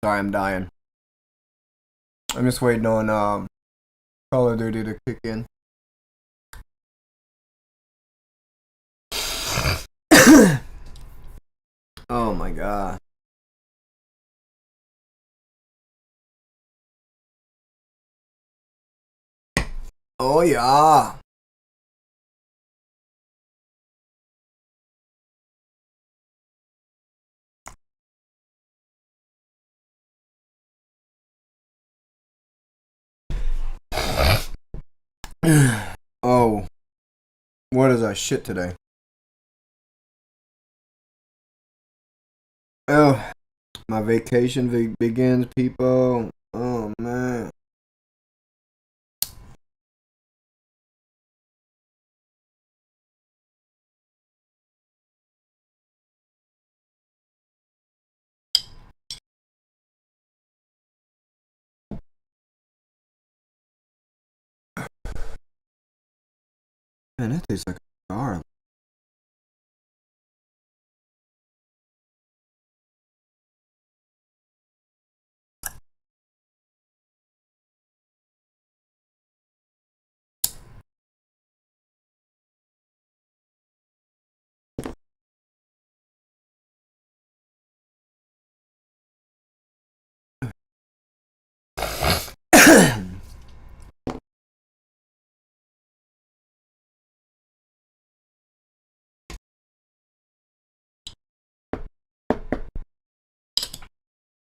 Sorry, I'm dying. I'm just waiting on Call of Duty to kick in. Oh my god. Oh yeah. Oh, what is our shit today? Oh, my vacation begins, people. Oh man. Man, that tastes like a garlic.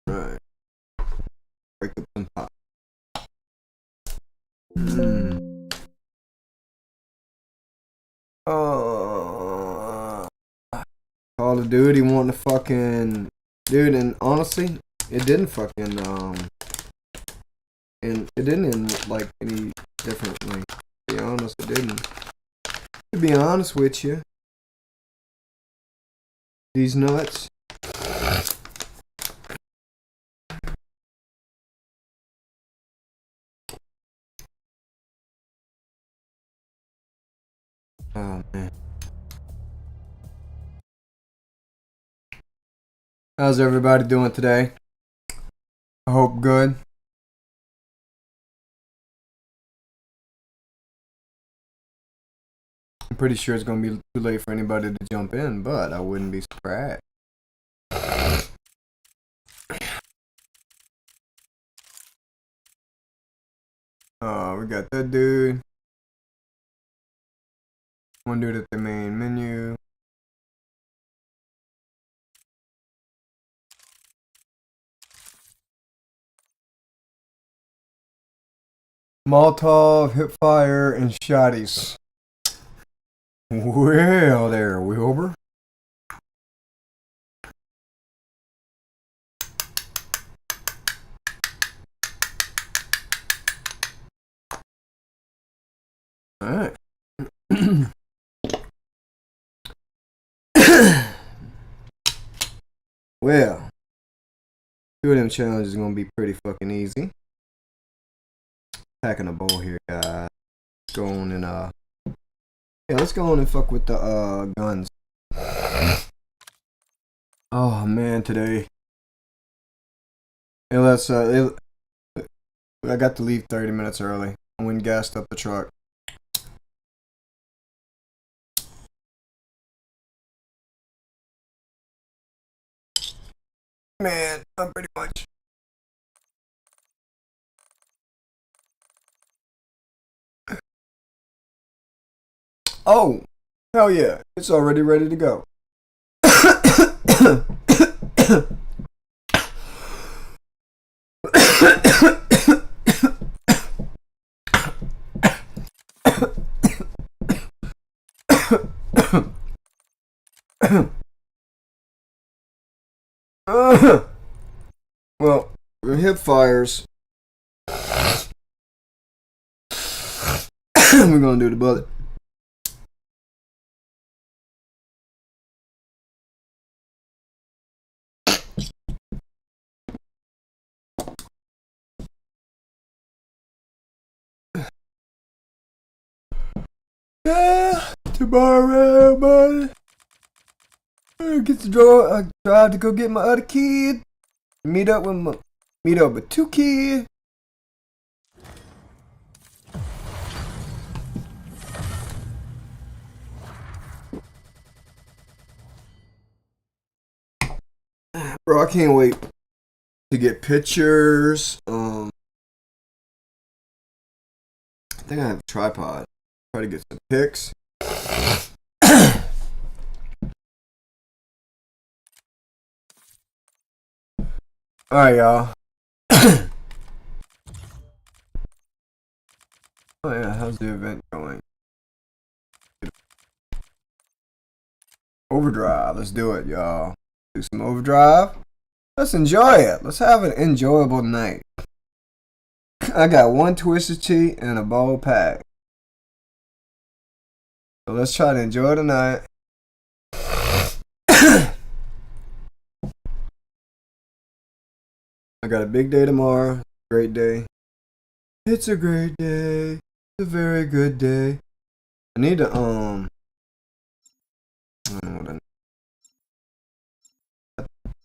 Alright. Break up some pop. Oh, Call of Duty wanting to fucking dude, and honestly, it didn't fucking and it didn't end like any differently. To be honest, it didn't. To be honest with you, these nuts. Oh man. How's everybody doing today? I hope good. I'm pretty sure it's gonna be too late for anybody to jump in, but I wouldn't be surprised. Oh, we got that dude. One dude at the main menu. Molotov, hipfire, and shotties. Well, there, Wilbur. Alright. Well, two of them challenges are gonna be pretty fucking easy. Packing a bowl here, guys. Let's go on and yeah, let's go on and fuck with the guns. Oh man, today. Hey, let's I got to leave 30 minutes early. I went and gassed up the truck. Man, I'm pretty much. Oh, hell yeah, it's already ready to go. Well, the hip fires. We're gonna do the bullet. Yeah, tomorrow, buddy. I get to drive to go get my other kid. Meet up with Meet up with 2Kid. Bro, I can't wait to get pictures. I think I have a tripod. Try to get some pics. Alright, y'all. Oh yeah, how's the event going? Overdrive, let's do it, y'all. Do some overdrive. Let's enjoy it. Let's have an enjoyable night. I got one Twisted Tea and a bowl pack. So let's try to enjoy the night. I got a big day tomorrow. Great day. It's a great day. It's a very good day. I need to I don't know what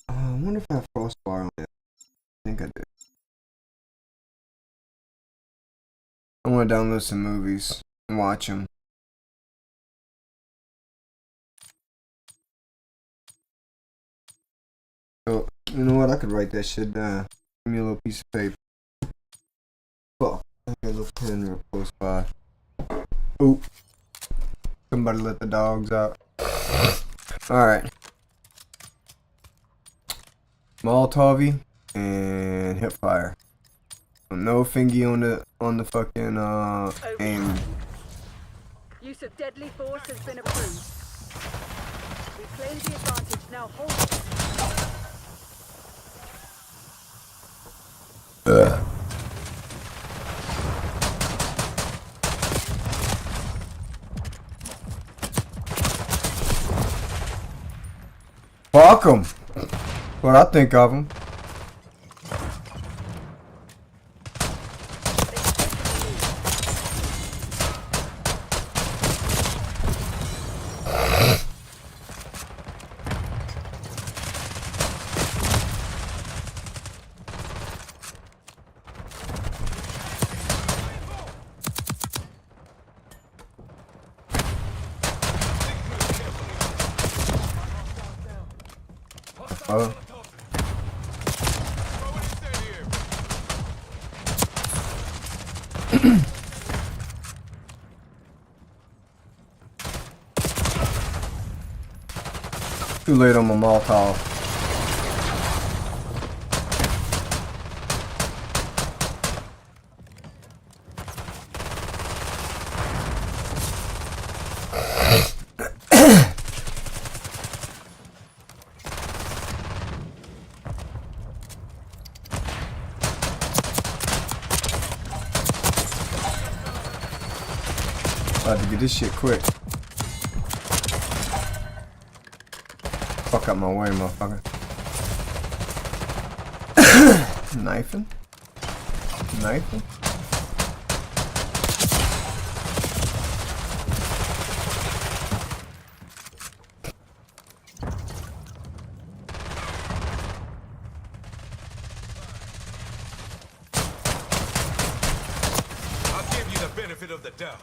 I wonder if I have Frostbar on it. I think I do. I want to download some movies and watch them. So, you know what? I could write that shit down. Give me a little piece of paper. Fuck. I got a little pen real close by. Oop. Somebody let the dogs out. Alright. Molotov and hipfire. So no fingy on the fucking aim. Use of deadly force has been approved. We've claimed the advantage, now hold it. Fuck 'em. What I think of them. Too late on my Molotov. About to get this shit quick. Fuck out my way, motherfucker. Knifing? Knifing? I'll give you the benefit of the doubt.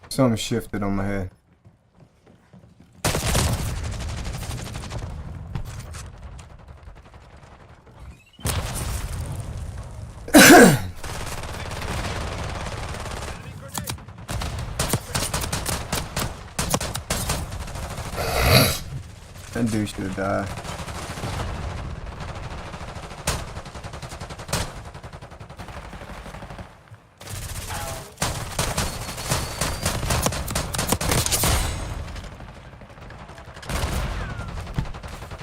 Something shifted on my head. That dude should have died.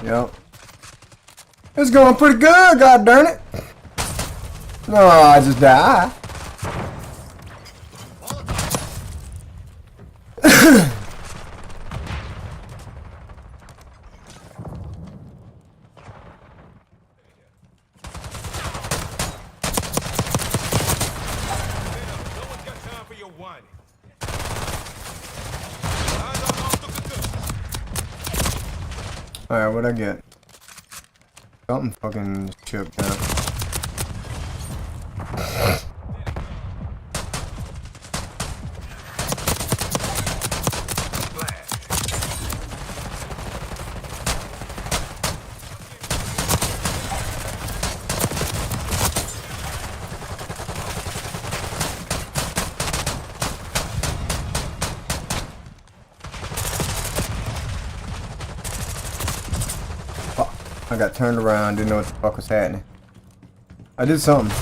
Yep. It's going pretty good, god darn it. No, I just died. No one's got time for your whining. Eyes on all the good. Alright, what'd I get? Something fucking chipped down. I got turned around, didn't know what the fuck was happening. I did something.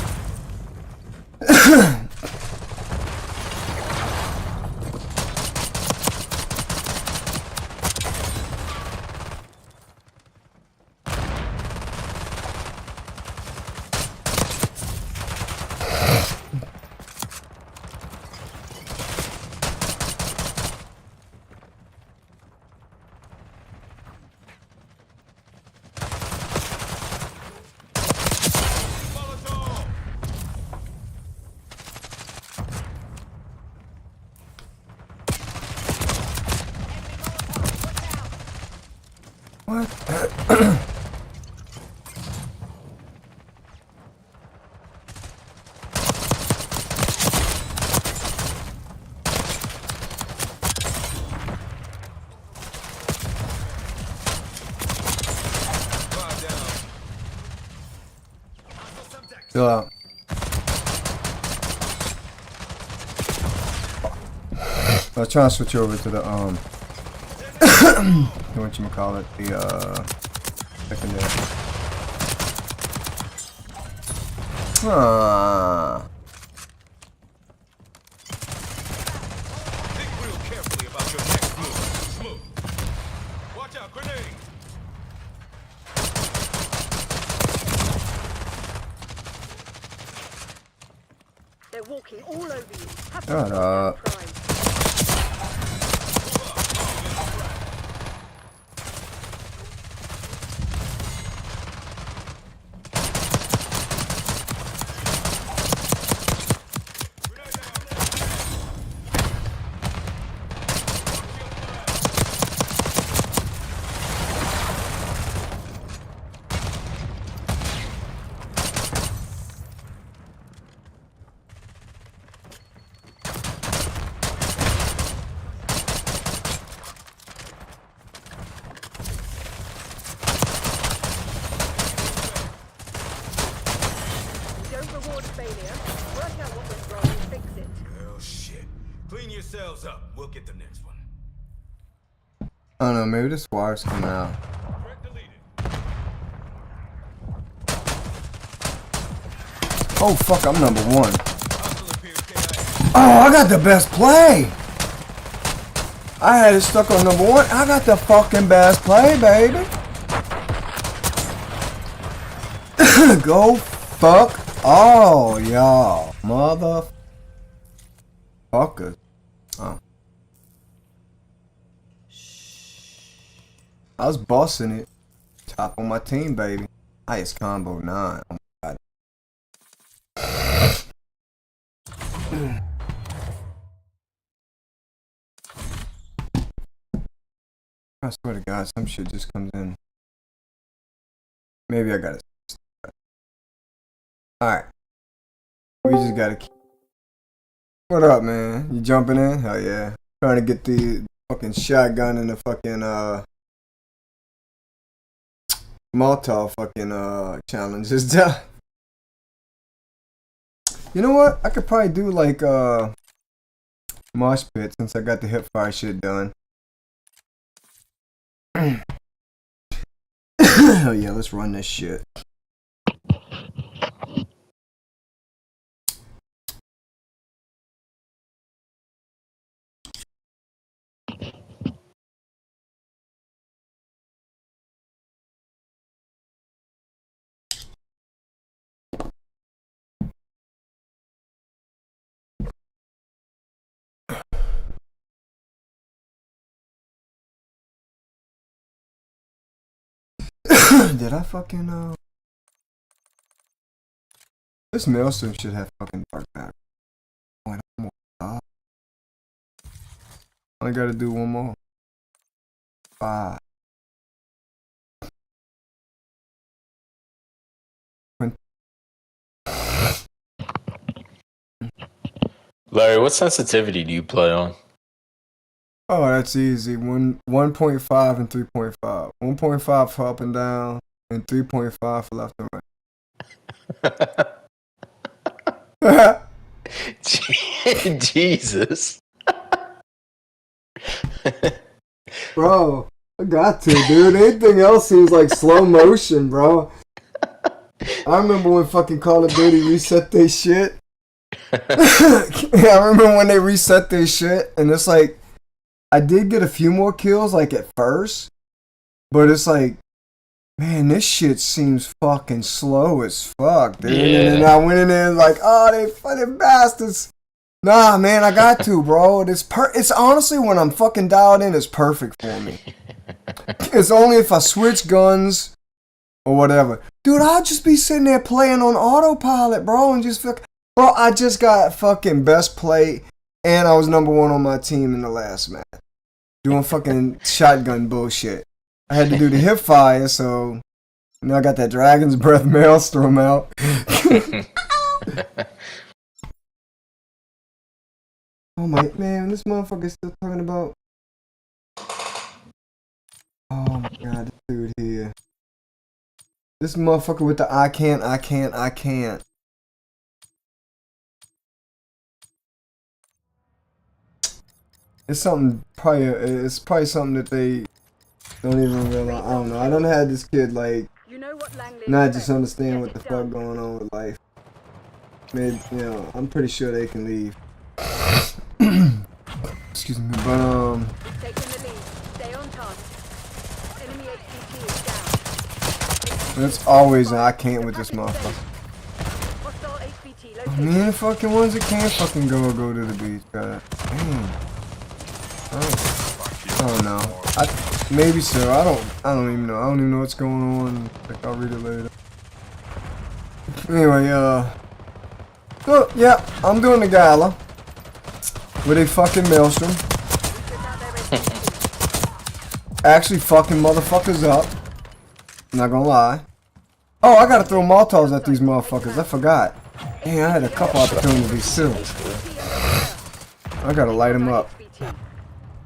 Molotov! What? Five down. Chill out. I was trying to switch over to the whatchamacallit, the secondary. Think real carefully about your next move. Smooth. Watch out, grenade! They're walking all over you. Have to Shut take up. that prize. Don't reward failure. Work out what went wrong and fix it. Oh shit. Clean yourselves up. We'll get the next one. I don't know, maybe this wire's coming out. Threat deleted. Oh fuck, I'm number one. Hostile appears KIA. Oh, I got the best play! I had it stuck on number one. I got the fucking best play, baby. Go fuck all y'all motherfuckers. Oh. I was bossing it. Top on my team, baby. Highest combo 9. Oh my god. I swear to God, some shit just comes in. Maybe I gotta. Alright. We just gotta keep. What up, man? You jumping in? Hell yeah. Trying to get the fucking shotgun and the fucking, Molotov fucking, challenges done. You know what? I could probably do like, mosh pit since I got the hip fire shit done. Hell yeah, let's run this shit. Did I fucking this maelstrom should have fucking dark matter. Wait, one more. I gotta do one more. 5. Larry, what sensitivity do you play on? Oh, that's easy. 1.5 and 3.5. 1.5 for up and down, and 3.5 for left and right. Jesus. Bro, I got to, dude. Anything else seems like slow motion, bro. I remember when fucking Call of Duty reset their shit. Yeah, I remember when they reset their shit, and it's like, I did get a few more kills, like, at first, but it's like, man, this shit seems fucking slow as fuck, dude. Yeah. And then I went in there like, oh, they fucking bastards. Nah, man, I got to, bro. It's honestly, when I'm fucking dialed in, it's perfect for me. It's only if I switch guns or whatever. Dude, I'll just be sitting there playing on autopilot, bro, and just fuck. Bro, I just got fucking best play, and I was number 1 on my team in the last match. Doing fucking shotgun bullshit. I had to do the hip fire, so now I got that Dragon's Breath Maelstrom out. Oh my, man, this motherfucker's still talking about. Oh my god, this dude here. This motherfucker with the I can't. It's probably something that they don't even realize. I don't know. I don't have this kid like not just understand what the fuck going on with life. Maybe, you know, I'm pretty sure they can leave. Excuse me, but Taking the lead. Stay on task. Enemy HVT is down. it's always an I can't with this motherfucker. Hostile HVT I located. mean, the fucking ones that can't fucking go to the beach. God damn. I don't know. Maybe so. I don't even know. I don't even know what's going on. Like, I'll read it later. Anyway, so yeah, I'm doing the gala with a fucking maelstrom. Actually fucking motherfuckers up. I'm not gonna lie. Oh, I gotta throw Molotovs at these motherfuckers. I forgot. Damn, I had a couple opportunities too. I gotta light them up.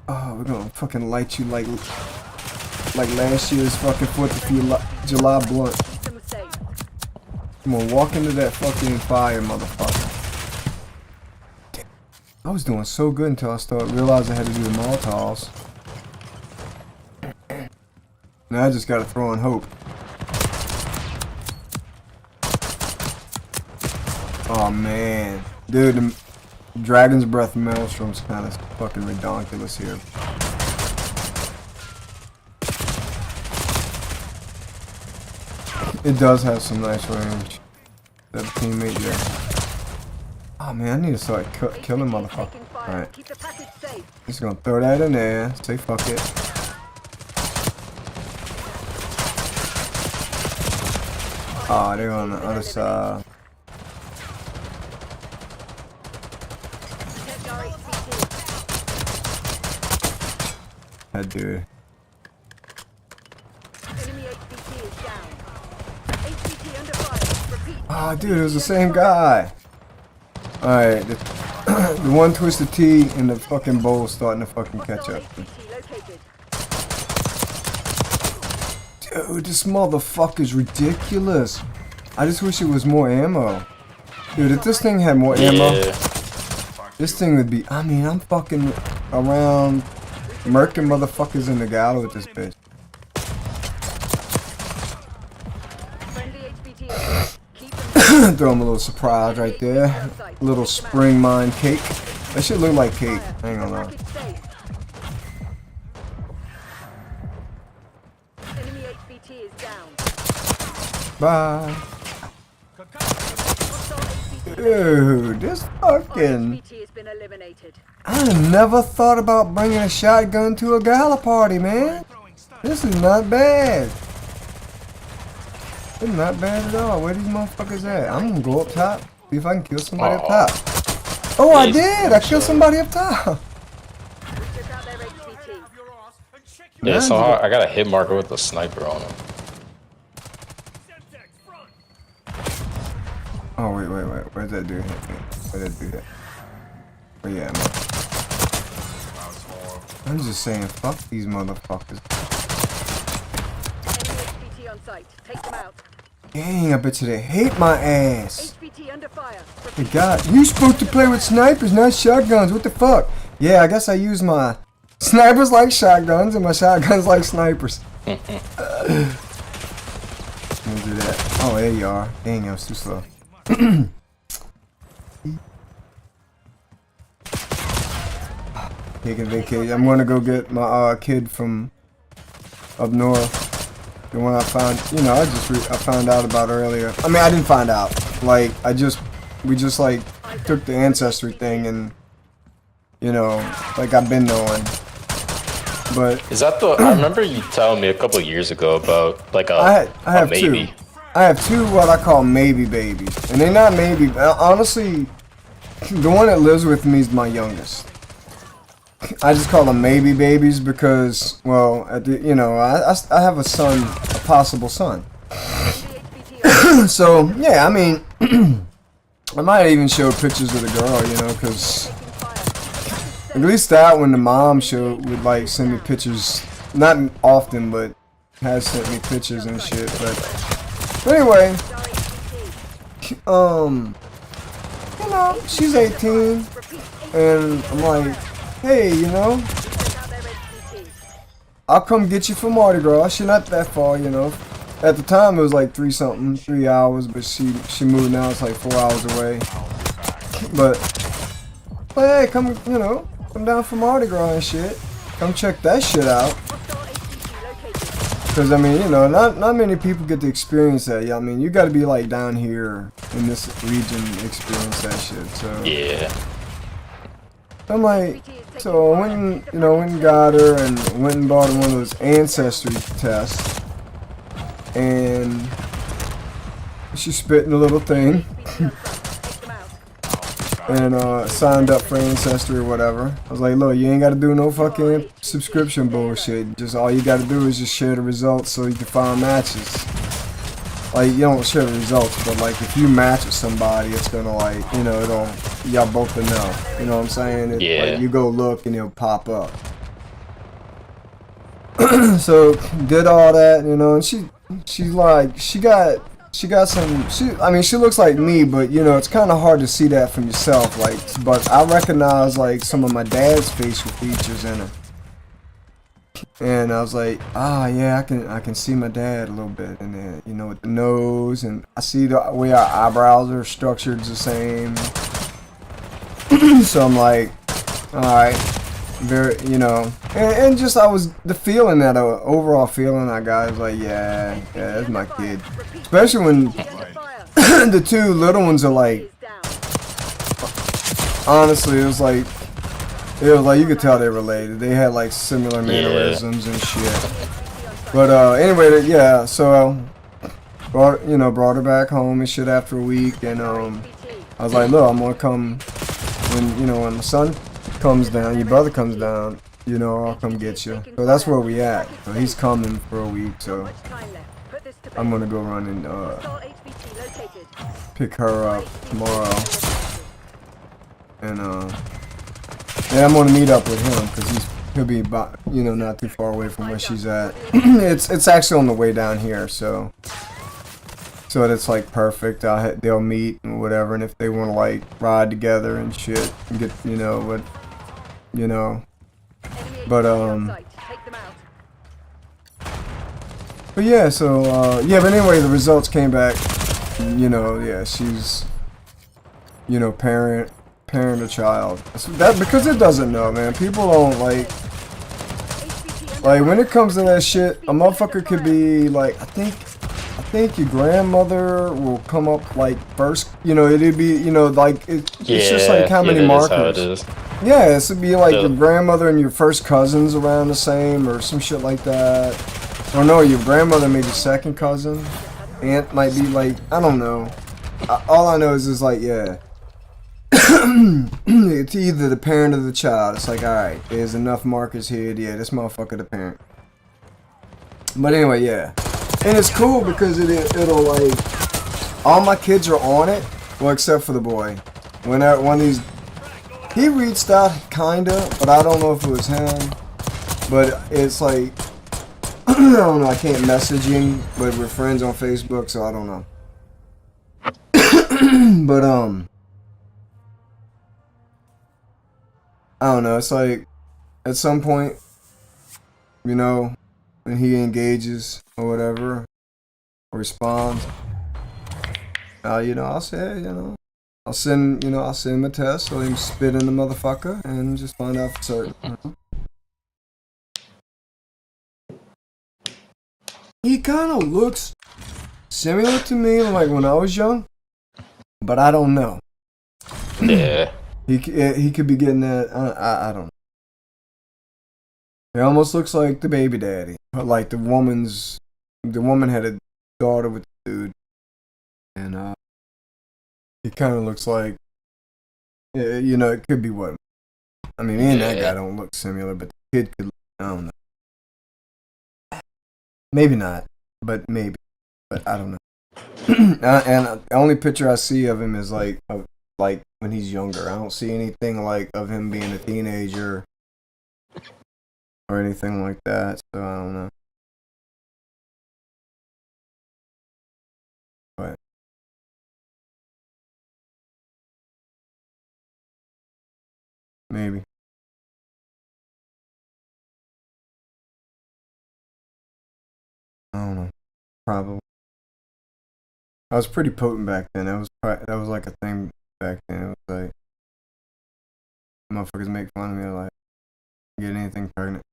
Oh, we're gonna fucking light you like last year's fucking 4th of July blunt. I'm gonna walk into that fucking fire, motherfucker. Damn. I was doing so good until I realized I had to do the Molotovs. Now I just gotta throw in hope. Oh man, dude, the Dragon's Breath Maelstrom's kind of fucking redonkulous here. It does have some nice range. That teammate, yeah. Oh man, I need to start killing motherfuckers. Alright. Just gonna throw that in there. Say fuck it. Oh, they're on the other side. That dude. Oh, dude, it was the same guy. Alright, the one Twisted T and the fucking bowl starting to fucking catch up. Dude, this motherfucker's ridiculous. I just wish it was more ammo. Dude, if this thing had more ammo, this thing would be, I mean, I'm fucking around murking motherfuckers in the gala with this bitch. Throw him a little surprise right there. A little spring mine cake. That shit look like cake. I ain't gonna lie. Bye. Dude, this fucking... I never thought about bringing a shotgun to a gala party, man. This is not bad. It's not bad at all. Where these motherfuckers at? I'm gonna go up top. See if I can kill somebody up top. Oh, I did! I killed somebody up top. We took out their HVT. Yeah, so I got a hit marker with a sniper on him. Oh, wait. Where'd that dude hit me? Where'd that dude hit? Where you at, man? I'm just saying, fuck these motherfuckers. Enemy HVT on site. Take them out. Dang, I bet you they hate my ass. HVT under fire. Hey, God, you supposed to play with snipers, not shotguns. What the fuck? Yeah, I guess I use my snipers like shotguns and my shotguns like snipers. Let me do that. Oh, there you are. Dang, I was too slow. Taking vacation. I'm gonna go get my kid from up north. The one I found, you know, I found out about earlier. I mean, I didn't find out. Like, we just like took the ancestry thing and, you know, like I've been knowing. But is that the? I remember you telling me a couple years ago about like I have maybe. two. I have two what I call maybe babies, and they're not maybe. Honestly, the one that lives with me is my youngest. I just call them maybe babies because, well, you know, I have a son, a possible son. So yeah, I mean, I might even show pictures of the girl, you know, because at least that when the mom would like send me pictures, not often, but has sent me pictures and shit. But anyway, you know, she's 18, and I'm like, hey, you know, I'll come get you for Mardi Gras. She's not that far, you know. At the time, it was like 3 hours, but she moved now. It's like 4 hours away. But hey, come, you know, come down for Mardi Gras and shit. Come check that shit out. Because I mean, you know, not many people get to experience that. Yeah, I mean, you got to be like down here in this region to experience that shit. So yeah. I'm like, so I went and, you know, went and got her and went and bought her one of those ancestry tests. And she spit in a little thing. And signed up for Ancestry or whatever. I was like, look, you ain't got to do no fucking subscription bullshit. Just all you got to do is just share the results so you can find matches. Like, you don't share the results, but like if you match with somebody, it's gonna like, you know, y'all both will know. You know what I'm saying? Yeah. Like, you go look and it'll pop up. So did all that, you know, and she got some, I mean, she looks like me, but you know, it's kind of hard to see that from yourself. Like, but I recognize like some of my dad's facial features in her. And I was like, yeah, I can see my dad a little bit, and then, you know, with the nose, and I see the way our eyebrows are structured the same. So I'm like, all right, very, you know, and just the feeling that overall feeling I got is like, yeah, that's my kid. Especially when the two little ones are like, honestly, it was like you could tell they related. They had like similar mannerisms and shit. But anyway, yeah. So brought her back home and shit after a week, and I was like, look, I'm gonna come when my son comes down, your brother comes down, you know, I'll come get you. So that's where we at. So he's coming for a week, so I'm gonna go run and pick her up tomorrow, and yeah, I'm gonna meet up with him because he'll be about, you know, not too far away from where she's at. It's actually on the way down here, so it's like perfect. They'll meet and whatever, and if they want to like ride together and shit and get, you know, what, you know, but yeah, so yeah, but anyway, the results came back, you know, yeah, she's, you know, parent a child. That because it doesn't know, man. People don't like when it comes to that shit, a motherfucker could be like, I think your grandmother will come up like first, you know, it'd be, you know, like it's just like how many markers. How it is. Yeah, this would be like your grandmother and your first cousins around the same or some shit like that. Or no, your grandmother maybe second cousin. aunt might be like, I don't know. All I know is just like, yeah. It's either the parent or the child. It's like, alright, there's enough markers here. Yeah, this motherfucker the parent. But anyway, yeah. And it's cool because it'll like, all my kids are on it. Well, except for the boy. One of these, he reached out kinda, but I don't know if it was him. But it's like, I don't know, I can't message him, but we're friends on Facebook, so I don't know. But I don't know, it's like, at some point, you know, when he engages or whatever, or responds, you know, I'll say, hey, you know, I'll send him a test, so he can spit in the motherfucker, and just find out for certain, you know? He kind of looks similar to me, like when I was young, but I don't know. Yeah. He could be getting that. I don't know. He almost looks like the baby daddy, but like the woman had a daughter with the dude, and he kind of looks like, you know, it could be what. I mean, me and that guy don't look similar, but the kid could. I don't know. Maybe not, but maybe. But I don't know. And the only picture I see of him is like when he's younger. I don't see anything like of him being a teenager or anything like that. So I don't know. But maybe. I don't know. Probably. I was pretty potent back then. That was like a thing back then. It was like motherfuckers make fun of me like get anything pregnant.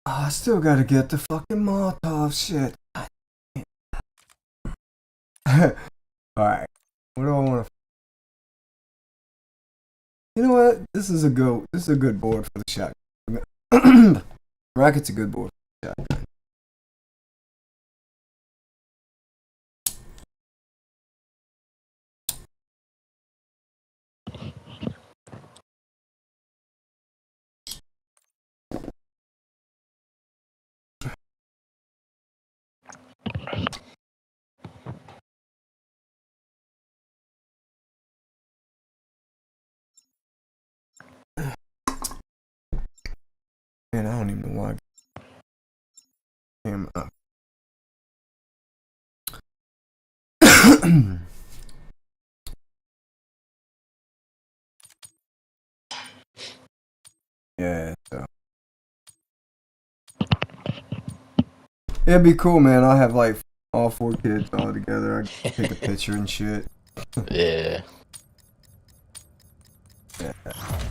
Oh, I still gotta get the fucking Molotov shit. Alright. What do I want to... You know what? This is a good board for the shotgun. Rocket's a good board for the shotgun. Man, I don't even know why I came up. Yeah, so. It'd be cool, man. I'll have like all 4 kids all together. I can take a picture and shit. Yeah.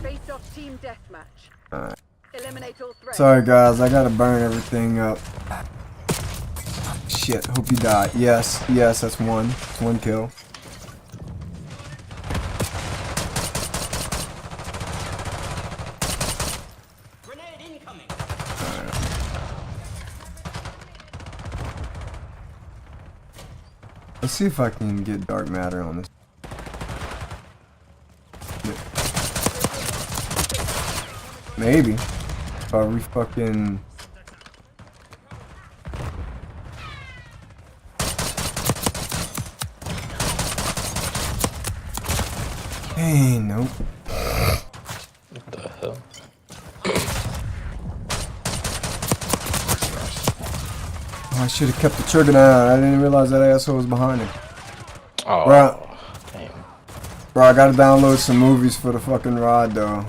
Face off team deathmatch. Alright. Eliminate all threats. Sorry, guys. I gotta burn everything up. Shit. Hope you die. Yes. Yes, that's one. That's 1 kill. Let's see if I can get dark matter on this. Maybe. If I re-fucking... Hey, nope. What the hell? Oh, I should have kept the trigger down. I didn't realize that asshole was behind it. Oh, Bro, damn. bro, I gotta download some movies for the fucking rod, though.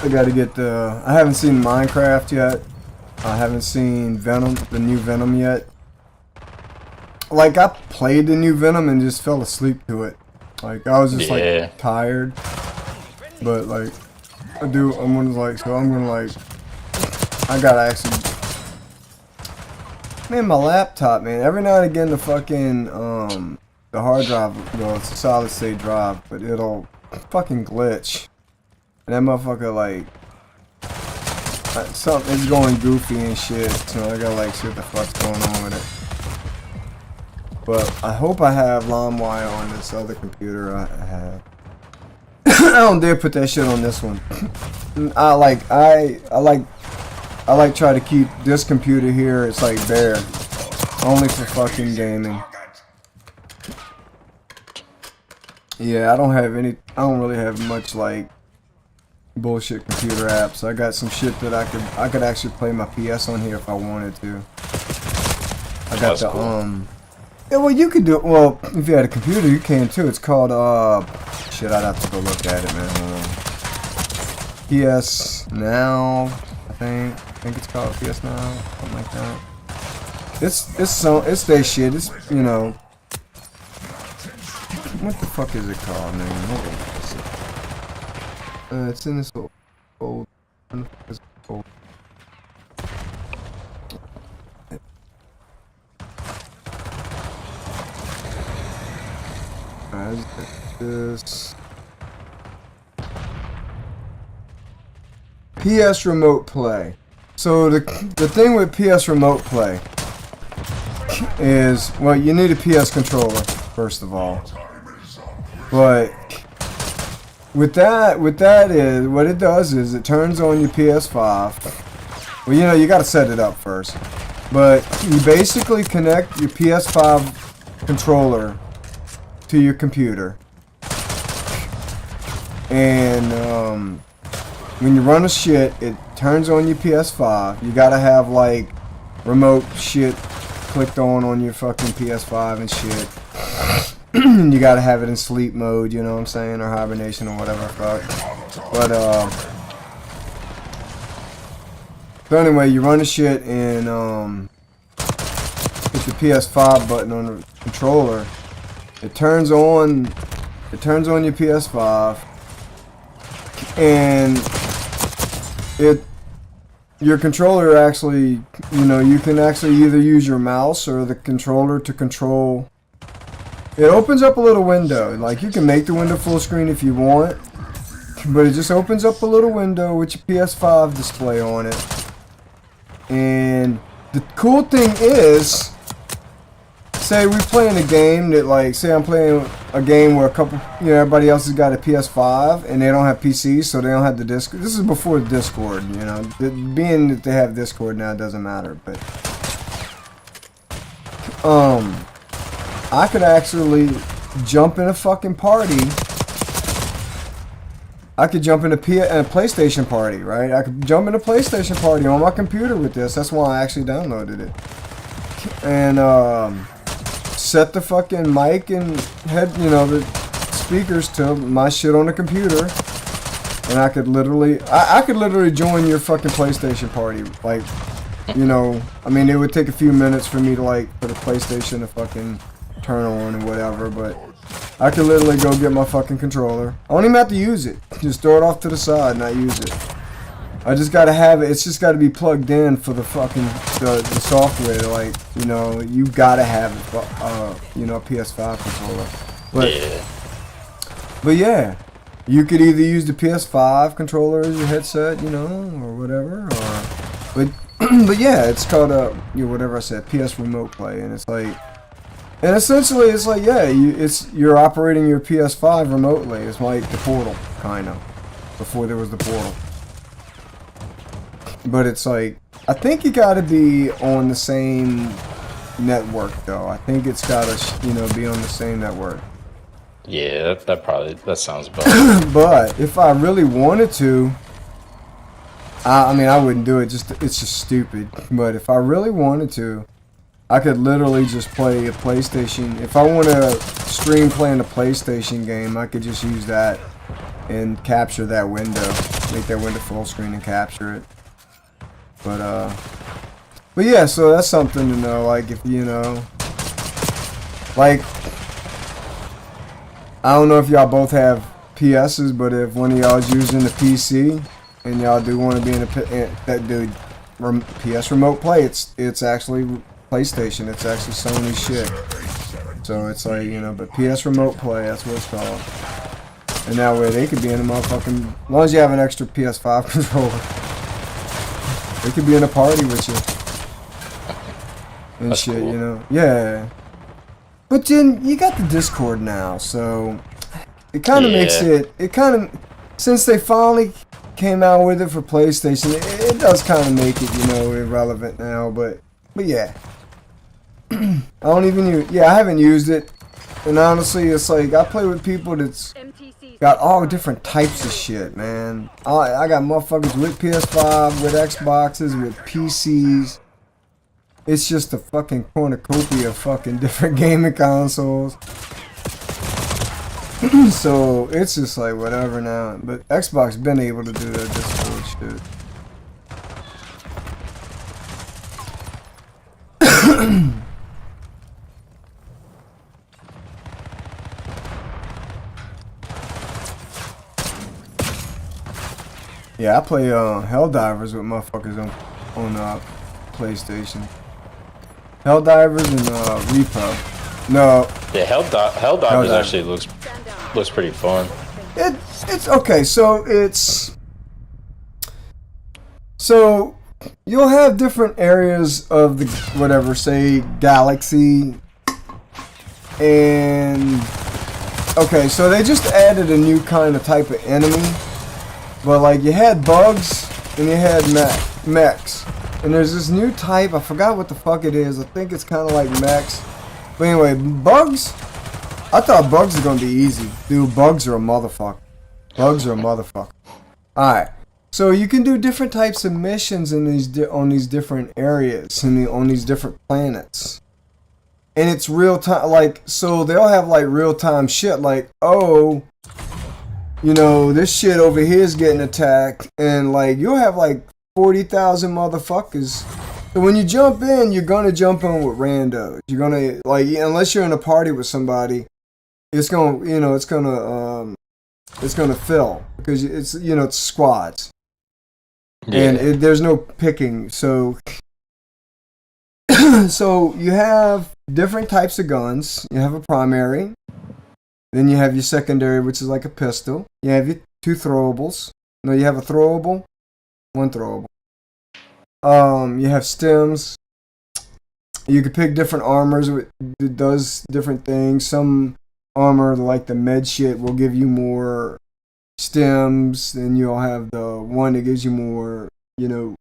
I gotta get the... I haven't seen Minecraft yet. I haven't seen Venom, the new Venom yet. Like, I played the new Venom and just fell asleep to it. Like, I was just, like, tired. But, like, I'm gonna, like... I gotta actually... Man, my laptop, man. Every now and again, the fucking the hard drive, well, it's a solid state drive, but it'll fucking glitch. And that motherfucker like something's going goofy and shit. So I gotta like see what the fuck's going on with it. But I hope I have LimeWire on this other computer I have. I don't dare put that shit on this one. I like try to keep this computer here. It's like bare, only for fucking gaming. Yeah, I don't really have much like bullshit computer apps. I got some shit that I could actually play my PS on here if I wanted to. I got the yeah, well, you could do it. Well, if you had a computer, you can too. It's called shit. I'd have to go look at it, man. PS Now, I think it's called PS Now, something like that. It's their shit. It's, you know, what the fuck is it called, man? Hold on. It's in this old. This PS Remote Play. So the thing with PS Remote Play is, well, you need a PS controller first of all. But with that is what it does is it turns on your PS5. Well, you know, you got to set it up first. But you basically connect your PS5 controller to your computer, and when you run a shit, it turns on your PS5. You gotta have like remote shit clicked on your fucking PS5 and shit. You gotta have it in sleep mode, you know what I'm saying, or hibernation or whatever the fuck. But so anyway, you run the shit and hit the PS5 button on the controller. It turns on your PS5, and your controller actually, you know, you can actually either use your mouse or the controller to control. It opens up a little window, like you can make the window full screen if you want, but it just opens up a little window with your PS5 display on it. And the cool thing is, say we playing a game that, like, say I'm playing a game where a couple, you know, everybody else has got a PS5 and they don't have PCs, so they don't have the Discord. This is before Discord, you know. Being that they have Discord now, it doesn't matter. But I could actually jump in a fucking party. I could jump in a PlayStation party, right? I could jump in a PlayStation party on my computer with this. That's why I actually downloaded it. And set the fucking mic and head, you know, the speakers to my shit on the computer, and I could literally join your fucking PlayStation party. Like, you know, I mean, it would take a few minutes for me to, like, for the PlayStation to fucking turn on and whatever, but I could literally go get my fucking controller. I don't even have to use it. Just throw it off to the side and not use it. I just gotta have it. It's just gotta be plugged in for the fucking the software. Like, you know, you gotta have you know, a PS5 controller. But yeah, you could either use the PS5 controller as your headset, you know, or whatever. But yeah, it's called you know, whatever I said, PS Remote Play, and it's like, and essentially it's like, yeah, you're operating your PS5 remotely. It's like the Portal, kind of, before there was the Portal. But it's like, I think you gotta be on the same network though. I think it's gotta, you know, be on the same network. Yeah, that sounds about. But if I really wanted to, I mean, I wouldn't do it. It's just stupid. But if I really wanted to, I could literally just play a PlayStation. If I want to stream playing a PlayStation game, I could just use that and capture that window, make that window full screen and capture it. But yeah, so that's something to know. Like, if you know, like, I don't know if y'all both have PSs, but if one of y'all is using the PC and y'all do want to be in that dude PS Remote Play, it's actually PlayStation. It's actually Sony shit. So it's like, you know, but PS Remote Play, that's what it's called. And that way they could be in a motherfucking, as long as you have an extra PS5 controller, they could be in a party with you. And That's shit, cool. you know. Yeah. But then you got the Discord now, so it kind of makes it kind of, since they finally came out with it for PlayStation, it does kind of make it, you know, irrelevant now, but yeah. I don't even use, I haven't used it, and honestly, it's like, I play with people that's got all different types of shit, man. I got motherfuckers with PS5, with Xboxes, with PCs. It's just a fucking cornucopia of fucking different gaming consoles. So it's just like whatever now. But Xbox been able to do that Discord shit. Yeah, I play Helldivers with motherfuckers on PlayStation. Helldivers and Repo. No. Yeah, Helldivers actually looks pretty fun. It's okay. So you'll have different areas of the whatever, say galaxy, and okay, so they just added a new kind of type of enemy. But like you had bugs and you had mechs. And there's this new type, I forgot what the fuck it is. I think it's kind of like mechs. But anyway, bugs, I thought bugs are going to be easy. Dude, bugs are a motherfucker. Bugs are a motherfucker. Alright, so you can do different types of missions in on these different areas, on these different planets. And it's real time, like, so they'll have like real time shit like, oh, you know, this shit over here is getting attacked, and like you'll have like 40,000 motherfuckers. So when you jump in, you're gonna jump in with randos. You're gonna, like, unless you're in a party with somebody, it's gonna, you know, it's gonna fill because it's, you know, it's squads, and there's no picking. So so you have different types of guns. You have a primary. Then you have your secondary, which is like a pistol. You have your two throwables. No, you have a throwable, one throwable. You have stems. You can pick different armors that does different things. Some armor, like the med shit, will give you more stems. Then you'll have the one that gives you more, you know,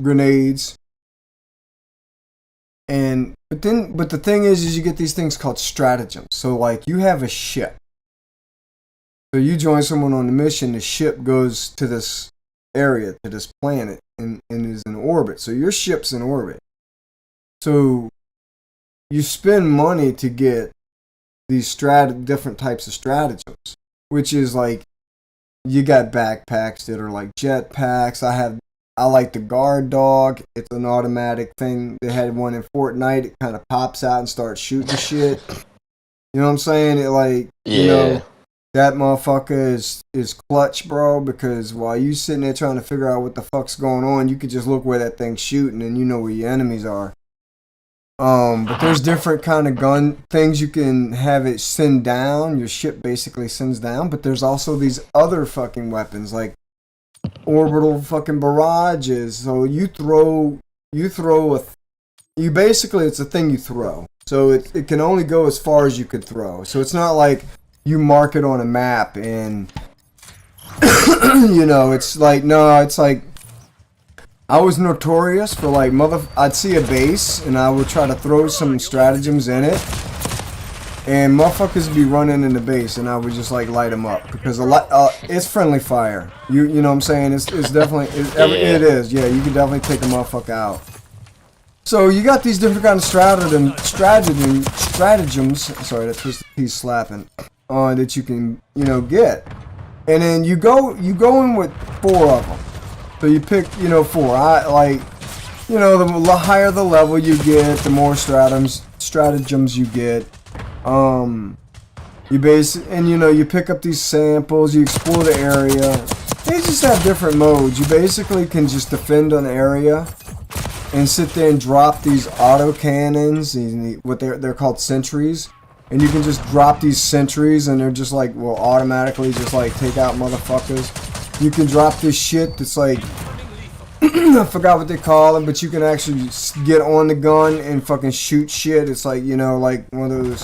grenades. But the thing is you get these things called stratagems. So like you have a ship. So you join someone on the mission, the ship goes to this area, to this planet, and is in orbit. So your ship's in orbit. So you spend money to get these different types of stratagems, which is like, you got backpacks that are like jetpacks. I like the guard dog. It's an automatic thing. They had one in Fortnite. It kind of pops out and starts shooting shit. You know what I'm saying? It like, you know, that motherfucker is clutch, bro, because while you sitting there trying to figure out what the fuck's going on, you could just look where that thing's shooting and you know where your enemies are. But there's different kind of gun things you can have it send down. Your ship basically sends down, but there's also these other fucking weapons like orbital fucking barrages. So basically it's a thing you throw. So it can only go as far as you could throw. So it's not like you mark it on a map and you know, it's like, no, it's like, I was notorious for like I'd see a base and I would try to throw some stratagems in it, and motherfuckers would be running in the base and I would just like light them up because it's friendly fire. You know what I'm saying? It's definitely it is. Yeah, you can definitely take a motherfucker out. So you got these different kind of stratagems. Sorry, that twisted piece slapping. That you can, you know, get, and then you go in with 4 of them. So you pick, you know, 4. I like, you know, the higher the level you get, the more stratagems you get. You know, you pick up these samples, you explore the area. They just have different modes. You basically can just defend an area, and sit there and drop these auto cannons, what they're called sentries, and you can just drop these sentries and they're just like will automatically just like take out motherfuckers. You can drop this shit that's like I forgot what they call it, but you can actually get on the gun and fucking shoot shit. It's like, you know, like one of those.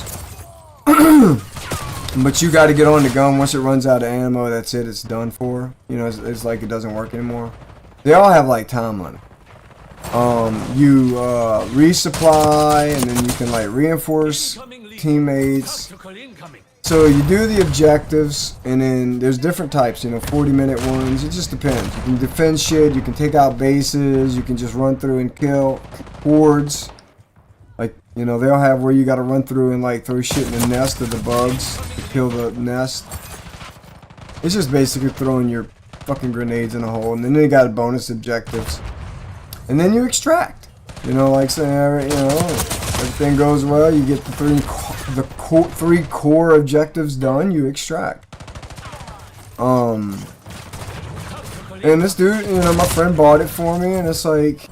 But you got to get on the gun. Once it runs out of ammo, that's it. It's done for. You know, it's like it doesn't work anymore. They all have like time on it. You resupply, and then you can like reinforce teammates. So you do the objectives, and then there's different types, you know, 40-minute ones. It just depends. You can defend shit, you can take out bases, you can just run through and kill hordes. Like, you know, they'll have where you gotta run through and like throw shit in the nest of the bugs to kill the nest. It's just basically throwing your fucking grenades in a hole, and then they got bonus objectives. And then you extract. You know, like saying, you know, everything goes well, you get the three core objectives done, you extract. And this dude, you know, my friend bought it for me, and it's like,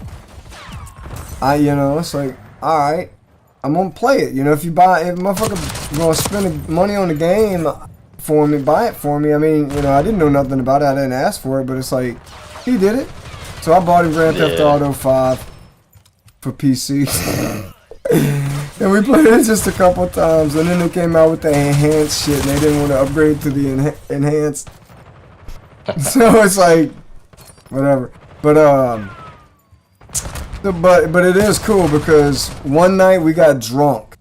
it's like, alright, I'm gonna play it. You know, if motherfucker gonna spend money on the game for me, buy it for me. I mean, you know, I didn't know nothing about it, I didn't ask for it, but it's like, he did it. So I bought him Grand Theft Auto 5 for PC. And we played it just a couple times, and then they came out with the enhanced shit, and they didn't want to upgrade to the enhanced. So it's like, whatever. But it is cool because one night we got drunk.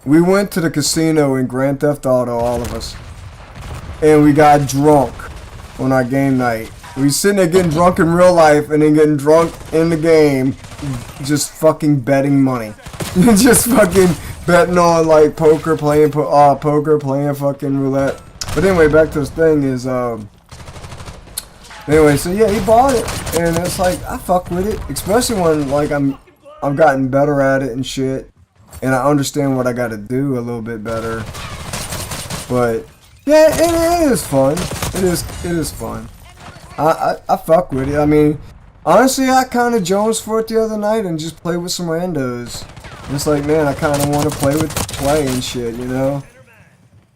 We went to the casino in Grand Theft Auto, all of us, and we got drunk on our game night. We sitting there getting drunk in real life and then getting drunk in the game, just fucking betting money. Just fucking betting on like poker, playing fucking roulette. But anyway, back to this thing is anyway, so yeah, he bought it, and it's like I fuck with it, especially when like I've gotten better at it and shit, and I understand what I got to do a little bit better. But yeah, it is fun. It is fun. I fuck with it. I mean, honestly, I kind of jonesed for it the other night and just played with some randos. It's like, man, I kind of want to play and shit, you know.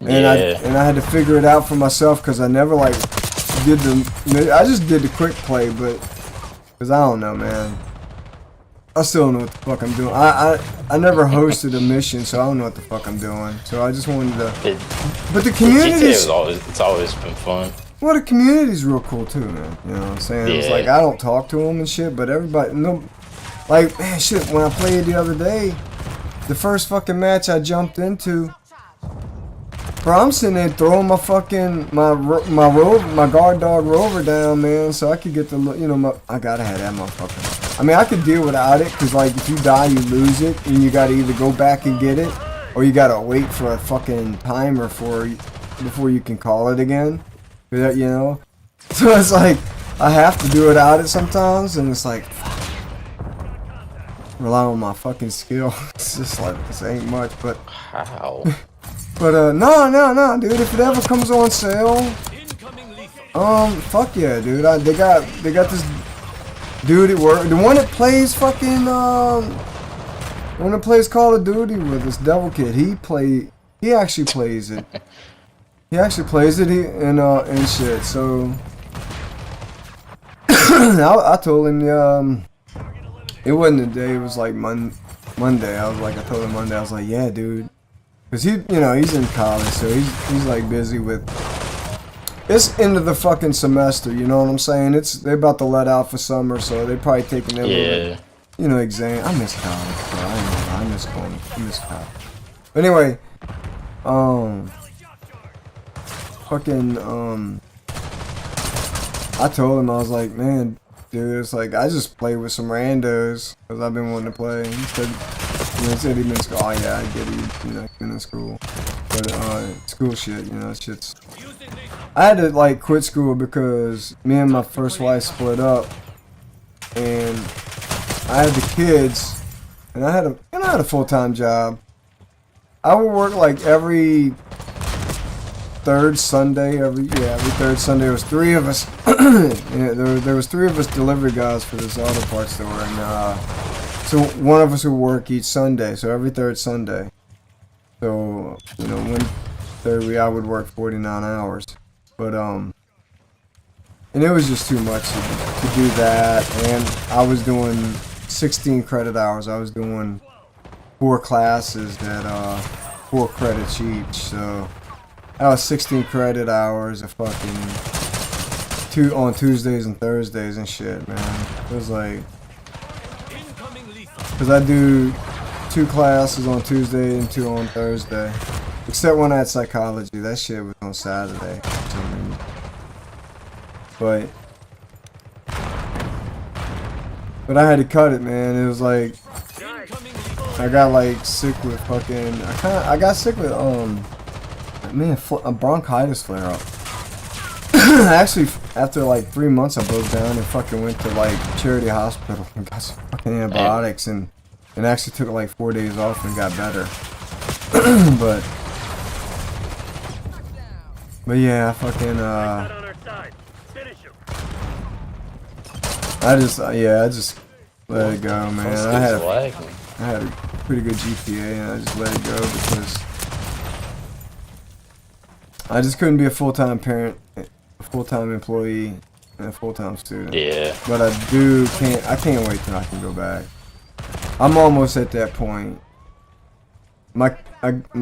And I had to figure it out for myself because I never like I just did the quick play, but because I don't know, man. I still don't know what the fuck I'm doing. I never hosted a mission, so I don't know what the fuck I'm doing. So I just wanted to. But the community it's always been fun. Well, the community's real cool too, man. You know what I'm saying? Yeah. It's like I don't talk to them and shit, but everybody, like, man, shit. When I played the other day, the first fucking match I jumped into, bro, I'm sitting there throwing my fucking my guard dog rover down, man, so I could get the, you know, I gotta have that motherfucker. I mean, I could deal without it, cause like if you die, you lose it, and you gotta either go back and get it, or you gotta wait for a fucking timer before you can call it again. You know, so it's like I have to do without it sometimes, and it's like rely on my fucking skill. It's just like this ain't much, but how? But no, dude. If it ever comes on sale, fuck yeah, dude. They got this dude at work, the one that plays fucking one that plays Call of Duty with us, Devil Kid. He actually plays it. He actually plays it and shit. So I told him it wasn't a day. It was like Monday. I told him Monday. I was like, yeah, dude, because he's in college, so he's like busy with. It's end of the fucking semester. You know what I'm saying? They're about to let out for summer, so they're probably taking their exam. I miss college, bro. I miss college. But anyway, I told him, I was like, man, dude, it's like I just play with some randos because I've been wanting to play. He said he'd been in school. Oh yeah, I get it. You know, been in school, but school shit, you know, shit's. I had to like quit school because me and my first wife split up, and I had the kids, and I had a full-time job. I would work like every third Sunday. Every third Sunday. There was three of us. There was three of us delivery guys for this auto parts store, and So one of us would work each Sunday, so every third Sunday. So, you know, one third week I would work 49 hours. But, and it was just too much to do that. And I was doing 16 credit hours. I was doing 4 classes that, 4 credits each. So, that was 16 credit hours of fucking on Tuesdays and Thursdays and shit, man. It was like, because I do 2 classes on Tuesday and 2 on Thursday. Except when I had psychology. That shit was on Saturday. But I had to cut it, man. It was like, I got like sick with fucking, I got sick with, man, a bronchitis flare up. Actually, after like 3 months, I broke down and fucking went to like Charity Hospital and got some fucking antibiotics and actually took like 4 days off and got better. but yeah, I fucking I just let it go, man. I had a pretty good GPA and I just let it go because I just couldn't be a full-time parent, a full-time employee, and a full-time student. Yeah. But I can't wait till I can go back. I'm almost at that point. My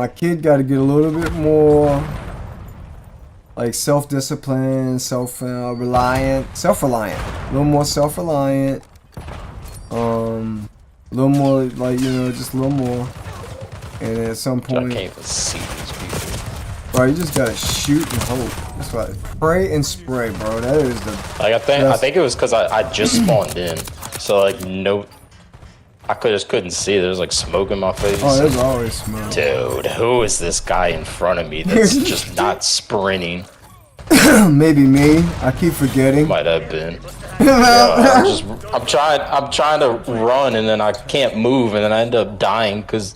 kid got to get a little bit more like self-discipline, self-reliant, a little more self-reliant, a little more like, you know, just a little more. And at some point, I can't even see these people. Bro, you just gotta shoot and hope. That's right. Pray and spray, bro. That is the. Like I think it was because I just spawned in, so like no, I couldn't see. There's like smoke in my face. Oh, there's always smoke. Dude, who is this guy in front of me that's just not sprinting? Maybe me. I keep forgetting. Might have been. Yeah, I'm trying to run and then I can't move and then I end up dying because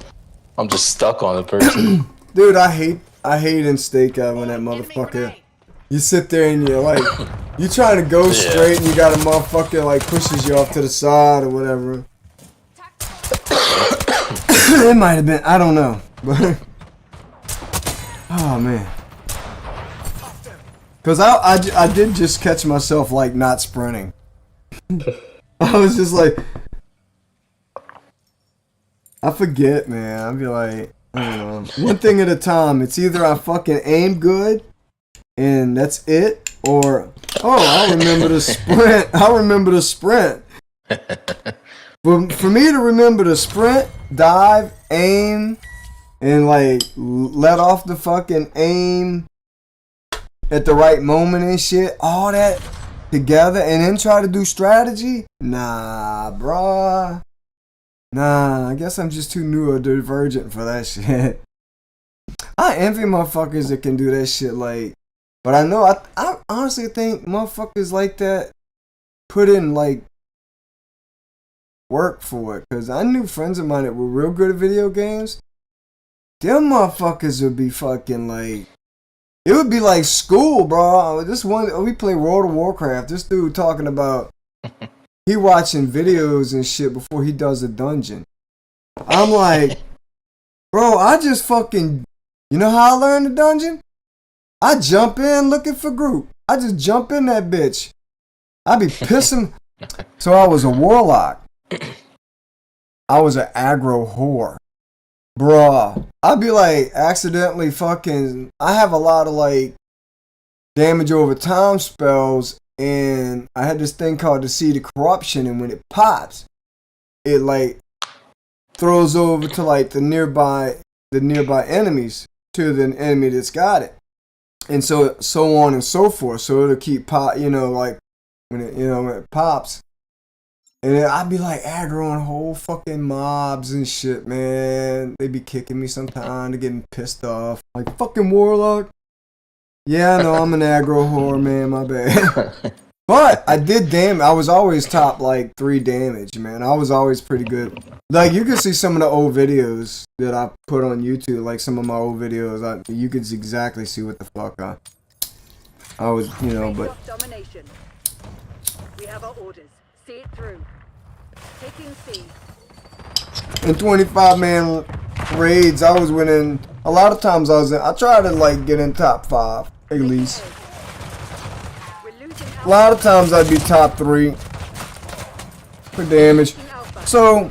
I'm just stuck on the person. Dude, I hate in stakeout when that motherfucker. You sit there and you're like, you trying to go straight and you got a motherfucker like pushes you off to the side or whatever. It might have been, I don't know, but oh man, because I did just catch myself like not sprinting. I was just like, I forget, man. I'd be like, I don't know, one thing at a time. It's either I fucking aim good and that's it, or I remember to sprint. I remember to sprint. For me to remember to sprint, dive, aim, and like let off the fucking aim at the right moment and shit, all that together, and then try to do strategy? Nah, bruh. Nah, I guess I'm just too neurodivergent for that shit. I envy motherfuckers that can do that shit, like, but I know, I honestly think motherfuckers like that put in like work for it, because I knew friends of mine that were real good at video games. Them motherfuckers would be fucking like, it would be like school, bro. This one, we play World of Warcraft. This dude talking about he watching videos and shit before he does a dungeon. I'm like, bro, I just fucking, you know how I learned the dungeon? I jump in looking for group. I just jump in that bitch. I be pissing. So I was a warlock. I was an aggro whore. Bruh. I'd be like accidentally fucking, I have a lot of like damage over time spells, and I had this thing called the Seed of Corruption, and when it pops, it like throws over to like the nearby enemies to the enemy that's got it. And so on and so forth. So it'll keep pop, you know, like when it pops. And then I'd be like aggroing whole fucking mobs and shit, man. They be kicking me sometimes, they getting pissed off. Like, fucking warlock. Yeah, I know, I'm an aggro whore, man, my bad. But I did I was always top like 3 damage, man. I was always pretty good. Like, you can see some of the old videos that I put on YouTube, like some of my old videos. You could exactly see what the fuck I was, you know, but. Domination. We have our orders. See it through. Taking C. in 25-man raids, I was winning. A lot of times I try to like get in top 5 at least. We're losing A lot of times I'd be top 3 for damage. So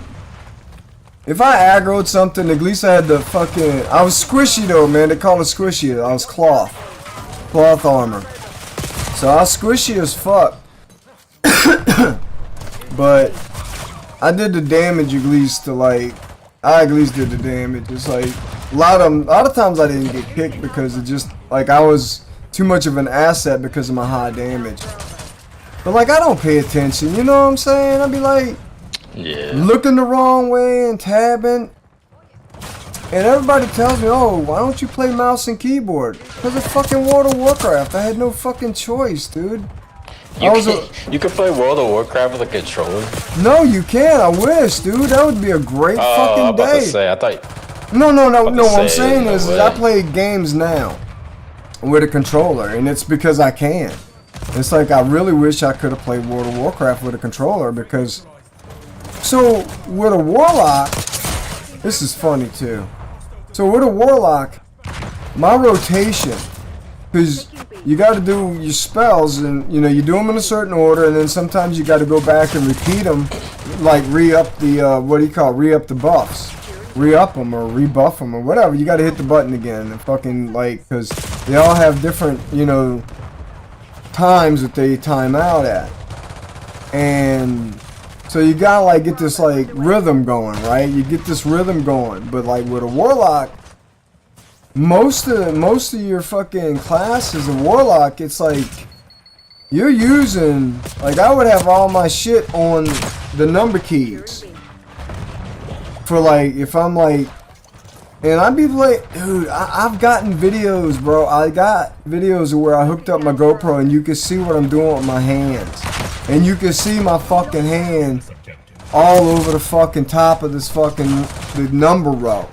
if I aggroed something, at least I had the fucking. I was squishy though, man. They call it squishy. I was cloth armor. So I was squishy as fuck. But I did the damage at least to like. I at least did the damage. It's like a lot of times I didn't get picked because it just like I was too much of an asset because of my high damage. But like I don't pay attention, you know what I'm saying? I'd be like looking the wrong way and tabbing. And everybody tells me, oh, why don't you play mouse and keyboard? Because of fucking World of Warcraft. I had no fucking choice, dude. You could play World of Warcraft with a controller? No, you can't. I wish, dude. That would be a great fucking I'm about day. to say, I thought... No. What I'm saying there's is no I way. play games now with a controller, and it's because I can. It's like I really wish I could have played World of Warcraft with a controller because... So, with a Warlock... This is funny, too. So, with a Warlock, my rotation... Because you got to do your spells, and you know you do them in a certain order, and then sometimes you got to go back and repeat them, like re-up the re-up the buffs, re-up them or rebuff them or whatever. You got to hit the button again and fucking like, because they all have different times that they time out at, and so you gotta like get this like rhythm going, right? You get this rhythm going, but like with a Warlock. Most of your fucking class as a Warlock, it's like you're using like I would have all my shit on the number keys for like if I'm like, and I'd be like, dude, I've gotten videos, bro. I got videos where I hooked up my GoPro and you can see what I'm doing with my hands, and you can see my fucking hand all over the fucking top of this fucking the number row.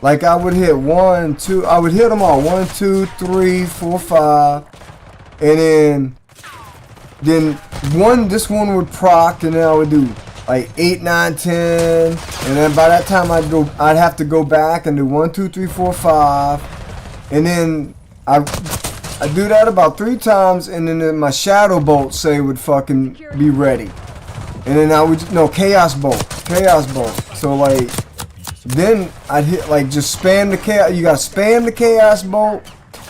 Like I would hit 1, 2, I would hit them all 1, 2, 3, 4, 5, and then this one would proc, and then I would do like 8, 9, 10, and then by that time I'd have to go back and do 1, 2, 3, 4, 5, and then I do that about 3 times, and then my shadow bolt say would fucking be ready, and then I would chaos bolt, so like. Then I'd hit like just spam the chaos. You gotta spam the chaos bolt,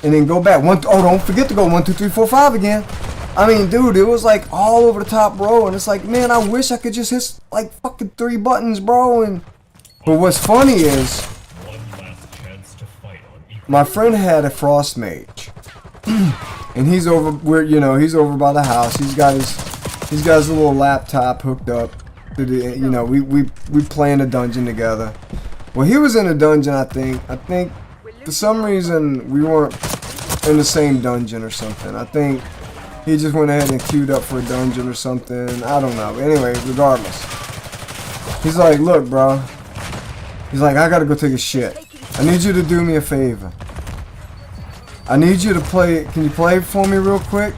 and then go back. Don't forget to go 1, 2, 3, 4, 5 again. I mean, dude, it was like all over the top row, and it's like, man, I wish I could just hit like fucking 3 buttons, bro. But what's funny is, my friend had a frost mage, and he's over he's over by the house. He's got his little laptop hooked up. We play in a dungeon together. Well, he was in a dungeon, I think for some reason we weren't in the same dungeon or something. I think he just went ahead and queued up for a dungeon or something. I don't know. Anyway, regardless. He's like, look, bro. He's like, I gotta go take a shit. I need you to do me a favor. I need you to play. Can you play for me real quick?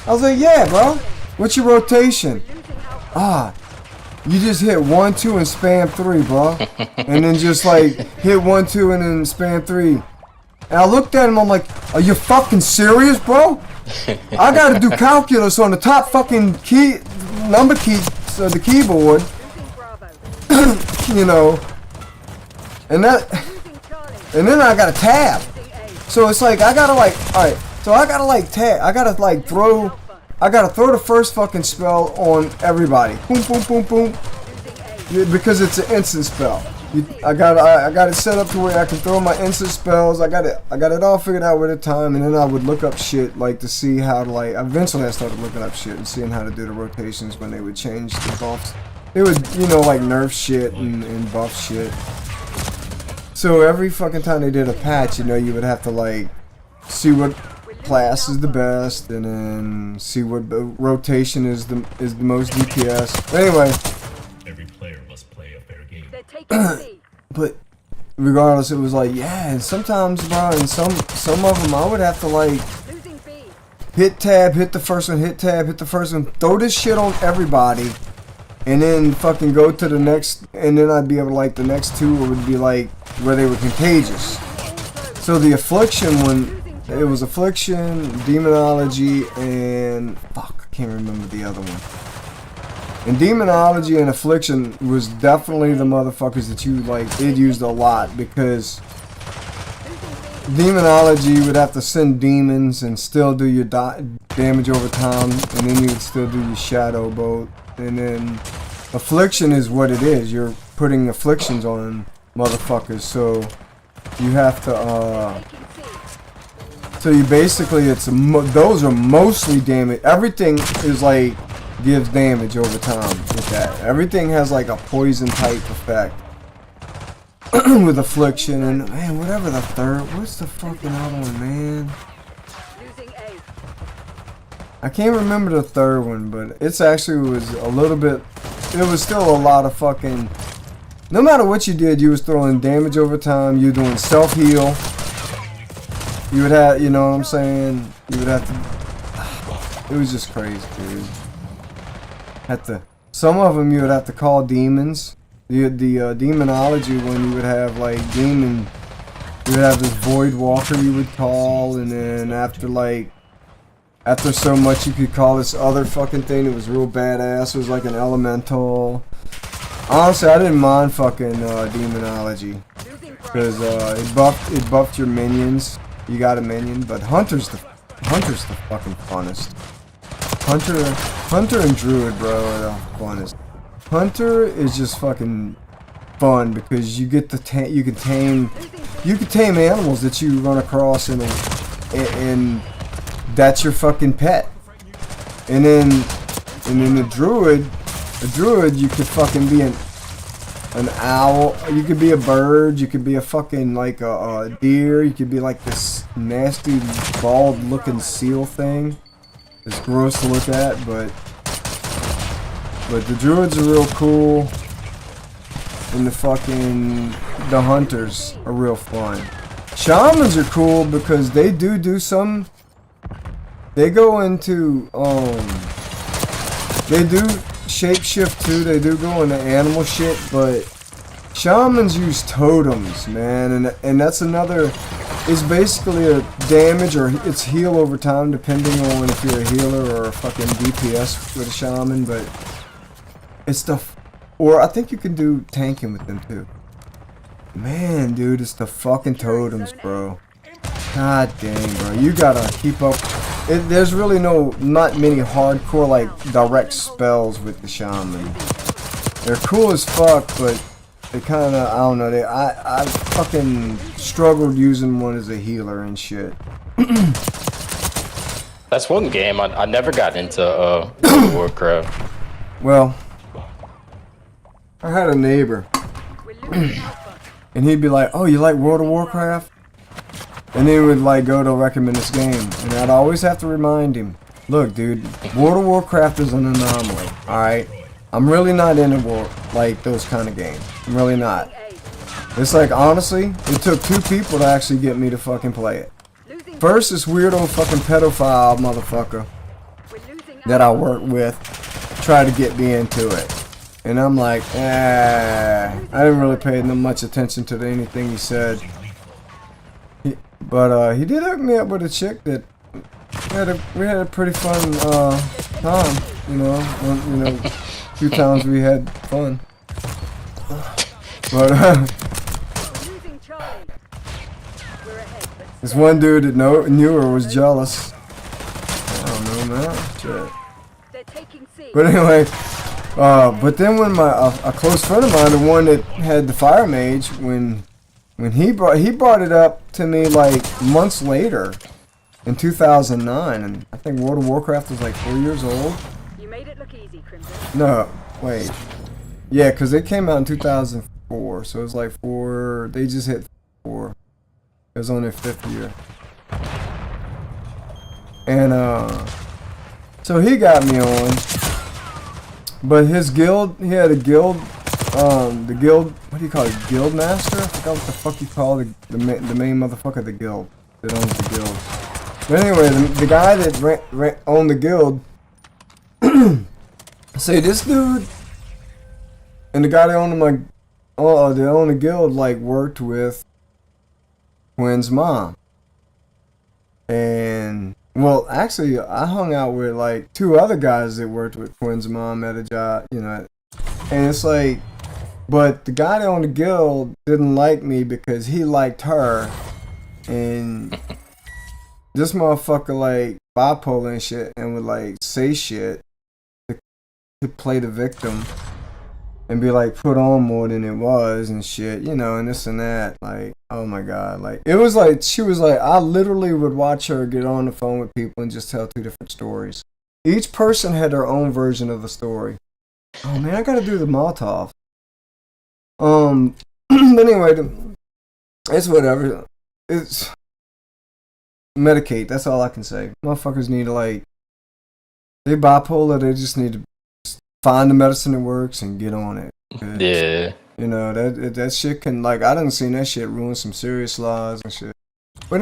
I was like, yeah, bro. What's your rotation? You just hit 1, 2 and spam 3, bro. And then just like hit 1, 2 and then spam 3. And I looked at him, I'm like, are you fucking serious, bro? I gotta do calculus on the top fucking number key of the keyboard. And then I gotta tab. So it's like I gotta like, alright, so I gotta like tab. I gotta throw the first fucking spell on everybody. Boom, boom, boom, boom. Because it's an instant spell. I got it set up to where I can throw my instant spells. I got it all figured out with the time, and then I would look up shit like to see how to like. Eventually, I started looking up shit and seeing how to do the rotations when they would change the buffs. They would like nerf shit and buff shit. So every fucking time they did a patch, you would have to like see what class is the best, and then see what rotation is the most DPS. Anyway, Every player must play a fair game. They're taking C. but regardless, it was like, yeah, and sometimes, bro, and some of them I would have to like Losing B. hit tab, hit the first one, hit tab, hit the first one, throw this shit on everybody, and then fucking go to the next, and then I'd be able to, like, the next two would be like where they were contagious. So the affliction one, it was affliction, demonology, and fuck, I can't remember the other one. And demonology and affliction was definitely the motherfuckers that you like. It used a lot because demonology would have to send demons and still do your damage over time, and then you would still do your shadow bolt. And then affliction is what it is. You're putting afflictions on motherfuckers, so you have to. So you basically, those are mostly damage. Everything is like gives damage over time with that. Everything has like a poison type effect with affliction and man, whatever the third. What's the fucking other one, man? Losing A. I can't remember the third one, but it's actually was a little bit. It was still a lot of fucking. No matter what you did, you was throwing damage over time. You doing self heal. You would have, you know what I'm saying? You would have to. It was just crazy, dude. Some of them you would have to call demons. The demonology one, you would have like demon. You would have this void walker you would call, and then after so much you could call this other fucking thing that was real badass. It was like an elemental. Honestly, I didn't mind fucking demonology because it buffed your minions. You got a minion, but Hunter's the fucking funnest. Hunter and Druid, bro, are the funnest. Hunter is just fucking fun because you get to you can tame animals that you run across and that's your fucking pet. And then the druid you could fucking be an owl, you could be a bird, you could be a fucking like a deer, you could be like this nasty bald looking seal thing. It's gross to look at, but the druids are real cool, and the hunters are real fun. Shamans are cool because they do some. They go into they do shapeshift too. They do go into animal shit, but shamans use totems, man, and that's another. It's basically a damage or it's heal over time, depending on if you're a healer or a fucking DPS with a shaman. But it's or I think you can do tanking with them too. Man, dude, it's the fucking totems, bro. God dang, bro, you gotta keep up. There's really not many hardcore like direct spells with the shaman. They're cool as fuck, but they kind of, I don't know. I fucking struggled using one as a healer and shit. That's one game I never got into World of Warcraft. Well, I had a neighbor, and he'd be like, "Oh, you like World of Warcraft?" And he would like go to recommend this game, and I'd always have to remind him, "Look, dude, World of Warcraft is an anomaly. All right, I'm really not into like those kind of games. I'm really not. It's like, honestly, it took 2 people to actually get me to fucking play it. First, this weirdo fucking pedophile motherfucker that I work with tried to get me into it. And I'm like, I didn't really pay much attention to anything he said. But he did hook me up with a chick that we had a pretty fun time, you know. A few times we had fun. But this one dude that knew her was jealous. I don't know, man. Shit. But anyway, but then when a close friend of mine, the one that had the fire mage, when he brought it up to me like months later in 2009, and I think World of Warcraft was like 4 years old. You made it look easy, Crimson. No, wait. Yeah, because it came out in 2004, so it was like 4. They just hit 4. It was on their 5th year. And so he got me on, but his guild, he had a guild. The guild, what do you call it? Guild master? I forgot what the fuck you call the main motherfucker of the guild that owns the guild. But anyway, the guy that owned the guild, say this dude And the guy that owned the guild like worked with Quinn's mom. And well, actually, I hung out with like 2 other guys that worked with Quinn's mom at a job, you know. And it's like, but the guy that owned the guild didn't like me because he liked her, and this motherfucker like bipolar and shit, and would like say shit to play the victim and be like put on more than it was and shit, you know, and this and that. Like, oh my god, like it was like she was like, I literally would watch her get on the phone with people and just tell 2 different stories. Each person had their own version of the story. Oh man, I gotta do the Molotov. But anyway, it's whatever. It's medicate. That's all I can say. Motherfuckers need to like, they bipolar. They just need to find the medicine that works and get on it. Yeah. You know, that shit can, like, I done seen that shit ruin some serious lives and shit. But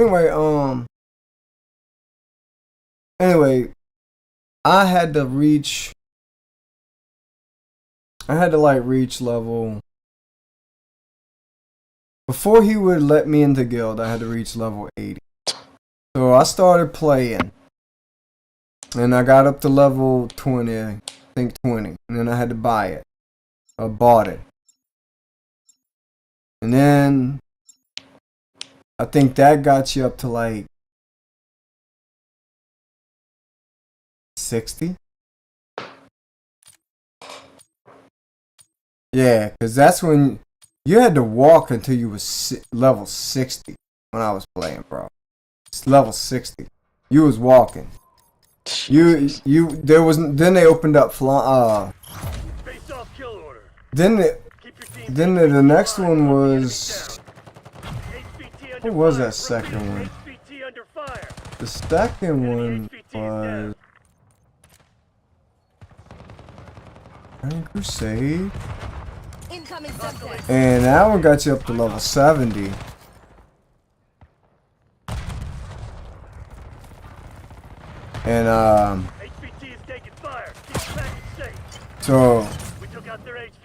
anyway, I had to like reach level, before he would let me into guild, I had to reach level 80. So I started playing, and I got up to level 20, I think 20, and then I had to buy it. I bought it. And then I think that got you up to like 60. Yeah, because that's when you had to walk until you was level 60 when I was playing, bro. It's level 60. You was walking. There was, then they opened up then the next one was, what was that second one? The second one was Crusade. And that one got you up to level 70. And so,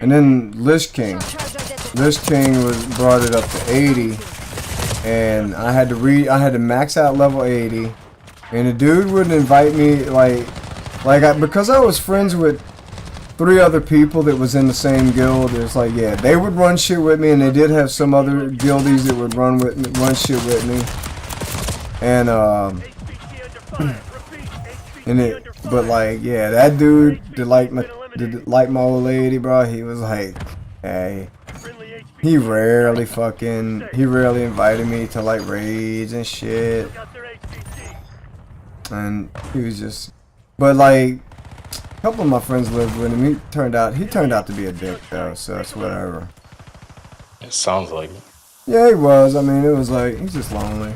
and then Lich King brought it up to 80, and I had to max out level 80, and the dude wouldn't invite me because I was friends with 3 other people that was in the same guild. It's like, yeah, they would run shit with me, and they did have some other guildies that would run shit with me, and but like, yeah, that dude did like my old lady, bro. He was like, hey, he rarely invited me to like raids and shit, and he was just, but like, a couple of my friends lived with him. He turned out to be a dick though, so it's whatever. It sounds like it. Yeah, he was. I mean, it was like, he's just lonely.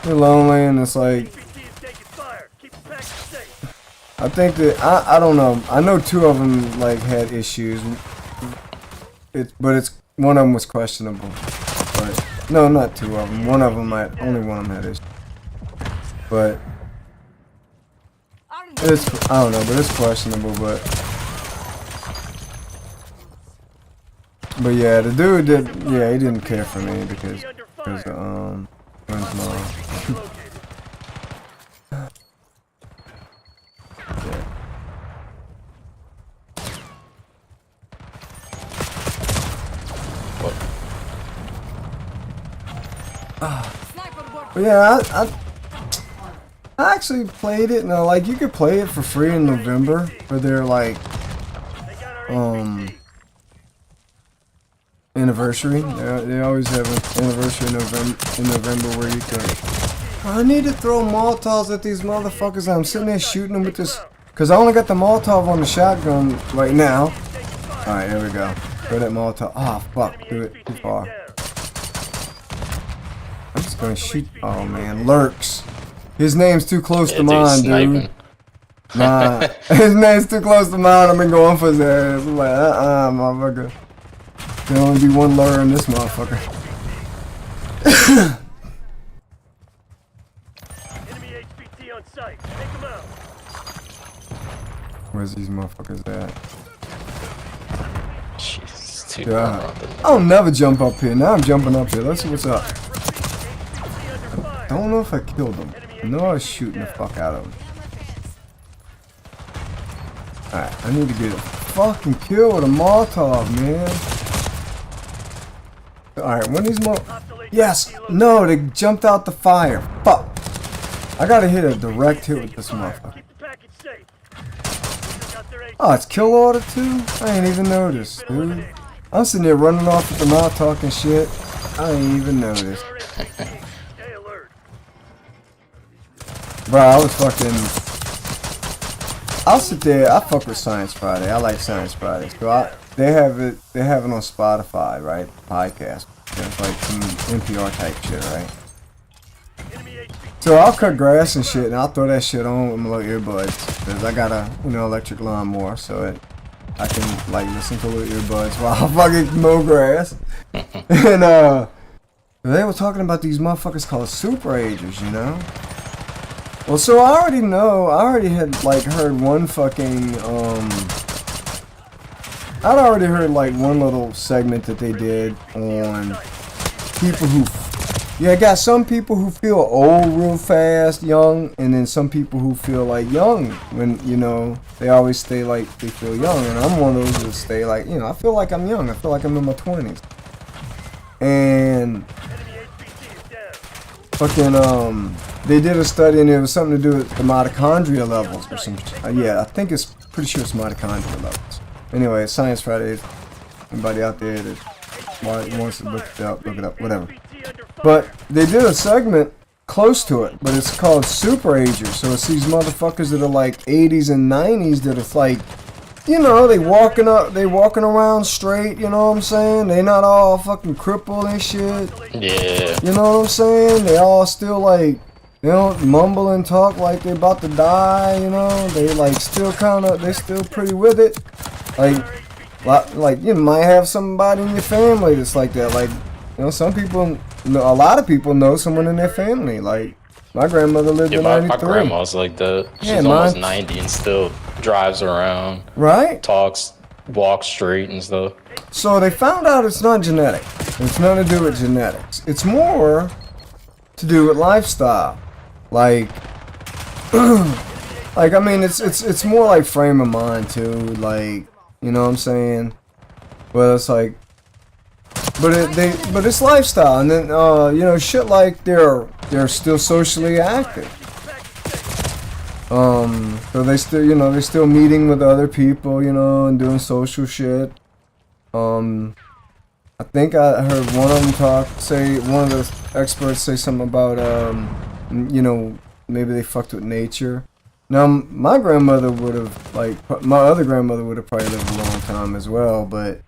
He's lonely, and it's like, I think that I don't know. I know 2 of them like had issues. But it's one of them was questionable. But no, not 2 of them. Only one of them had issues. But I don't know. But it's questionable. But yeah, the dude he didn't care for me because Quinn's mom. But yeah, I actually played it. No, like, you could play it for free in November for their like anniversary. They always have an anniversary in November where you can. I need to throw Molotovs at these motherfuckers. I'm sitting there shooting them with this, cause I only got the Molotov on the shotgun right now. All right, here we go. Throw that Molotov. Oh fuck, do it too far. I'm just gonna shoot. Oh man, Lurks. His name's too close to mine, dude. Nah, his name's too close to mine. I've been going for his ass. I'm like, motherfucker. There'll only be one lure in this motherfucker. Enemy HVT on site. Take them out. Where's these motherfuckers at? too God. I'll never jump up here. Now I'm jumping up here. Let's see what's up. I don't know if I killed him. I know I was shooting the fuck out of him. Alright, I need to get a fucking kill with a Molotov, man. Alright, when these Yes! No, they jumped out the fire. Fuck. I gotta hit a direct hit with this motherfucker. Oh, it's kill order too? I ain't even noticed, dude. I'm sitting there running off with the mouth talking shit. I ain't even noticed. Bro, I was fucking... I'll sit there, I fuck with Science Friday. I like Science Friday. So they have it on Spotify, right? Podcast. It's like some NPR type shit, right? So I'll cut grass and shit, and I'll throw that shit on with my little earbuds, because I got a, electric lawnmower, so I can, like, listen to little earbuds while I fucking mow grass. And, they were talking about these motherfuckers called super agers, you know? Well, so I already had, like, heard one fucking, I'd already heard, like, one little segment that they did on people who... Yeah, I got some people who feel old real fast, young, and then some people who feel like young when, they always stay like they feel young. And I'm one of those that stay like, I feel like I'm young. I feel like I'm in my 20s. And fucking, they did a study and it was something to do with the mitochondria levels or some, yeah, I think it's pretty sure it's mitochondria levels. Anyway, Science Friday, anybody out there that wants to look it up, whatever. But they did a segment close to it, but it's called Super Agers. So it's these motherfuckers that are like 80s and 90s that are like, they walking around straight, you know what I'm saying? They not all fucking crippled and shit. Yeah. You know what I'm saying? They all still like, they don't mumble and talk like they about to die, They like still they still pretty with it. Like you might have somebody in your family that's like that. Like, some people, a lot of people know someone in their family. Like, my grandmother lived in 93. My grandma's like that. She's almost 90 and still drives around. Right? Talks, walks straight and stuff. So they found out it's not genetic. It's nothing to do with genetics. It's more to do with lifestyle. Like, I mean, it's more like frame of mind too. Like, you know what I'm saying? But it's like, but it's lifestyle, and then shit like they're still socially active. So they still they're still meeting with other people, and doing social shit. I think I heard one of them one of the experts say something about maybe they fucked with nature. Now my grandmother would have my other grandmother would have probably lived a long time as well, but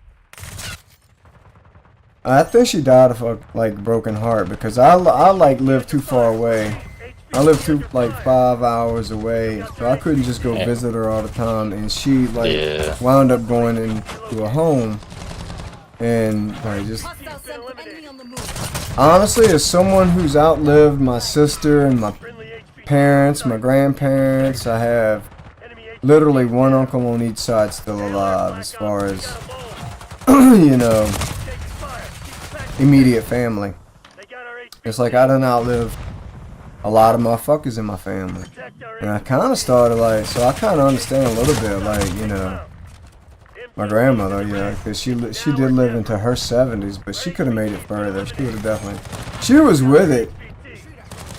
I think she died of a broken heart because I lived too far away. I lived 5 hours away, so I couldn't just go visit her all the time. And she wound up going into a home, and just honestly, as someone who's outlived my sister and my parents, my grandparents, I have literally one uncle on each side still alive, as far as immediate family. It's like I done outlived a lot of motherfuckers in my family, and I kind of started so I kind of understand a little bit, my grandmother, because she did live into her 70s, but she could have made it further. She would have definitely. She was with it,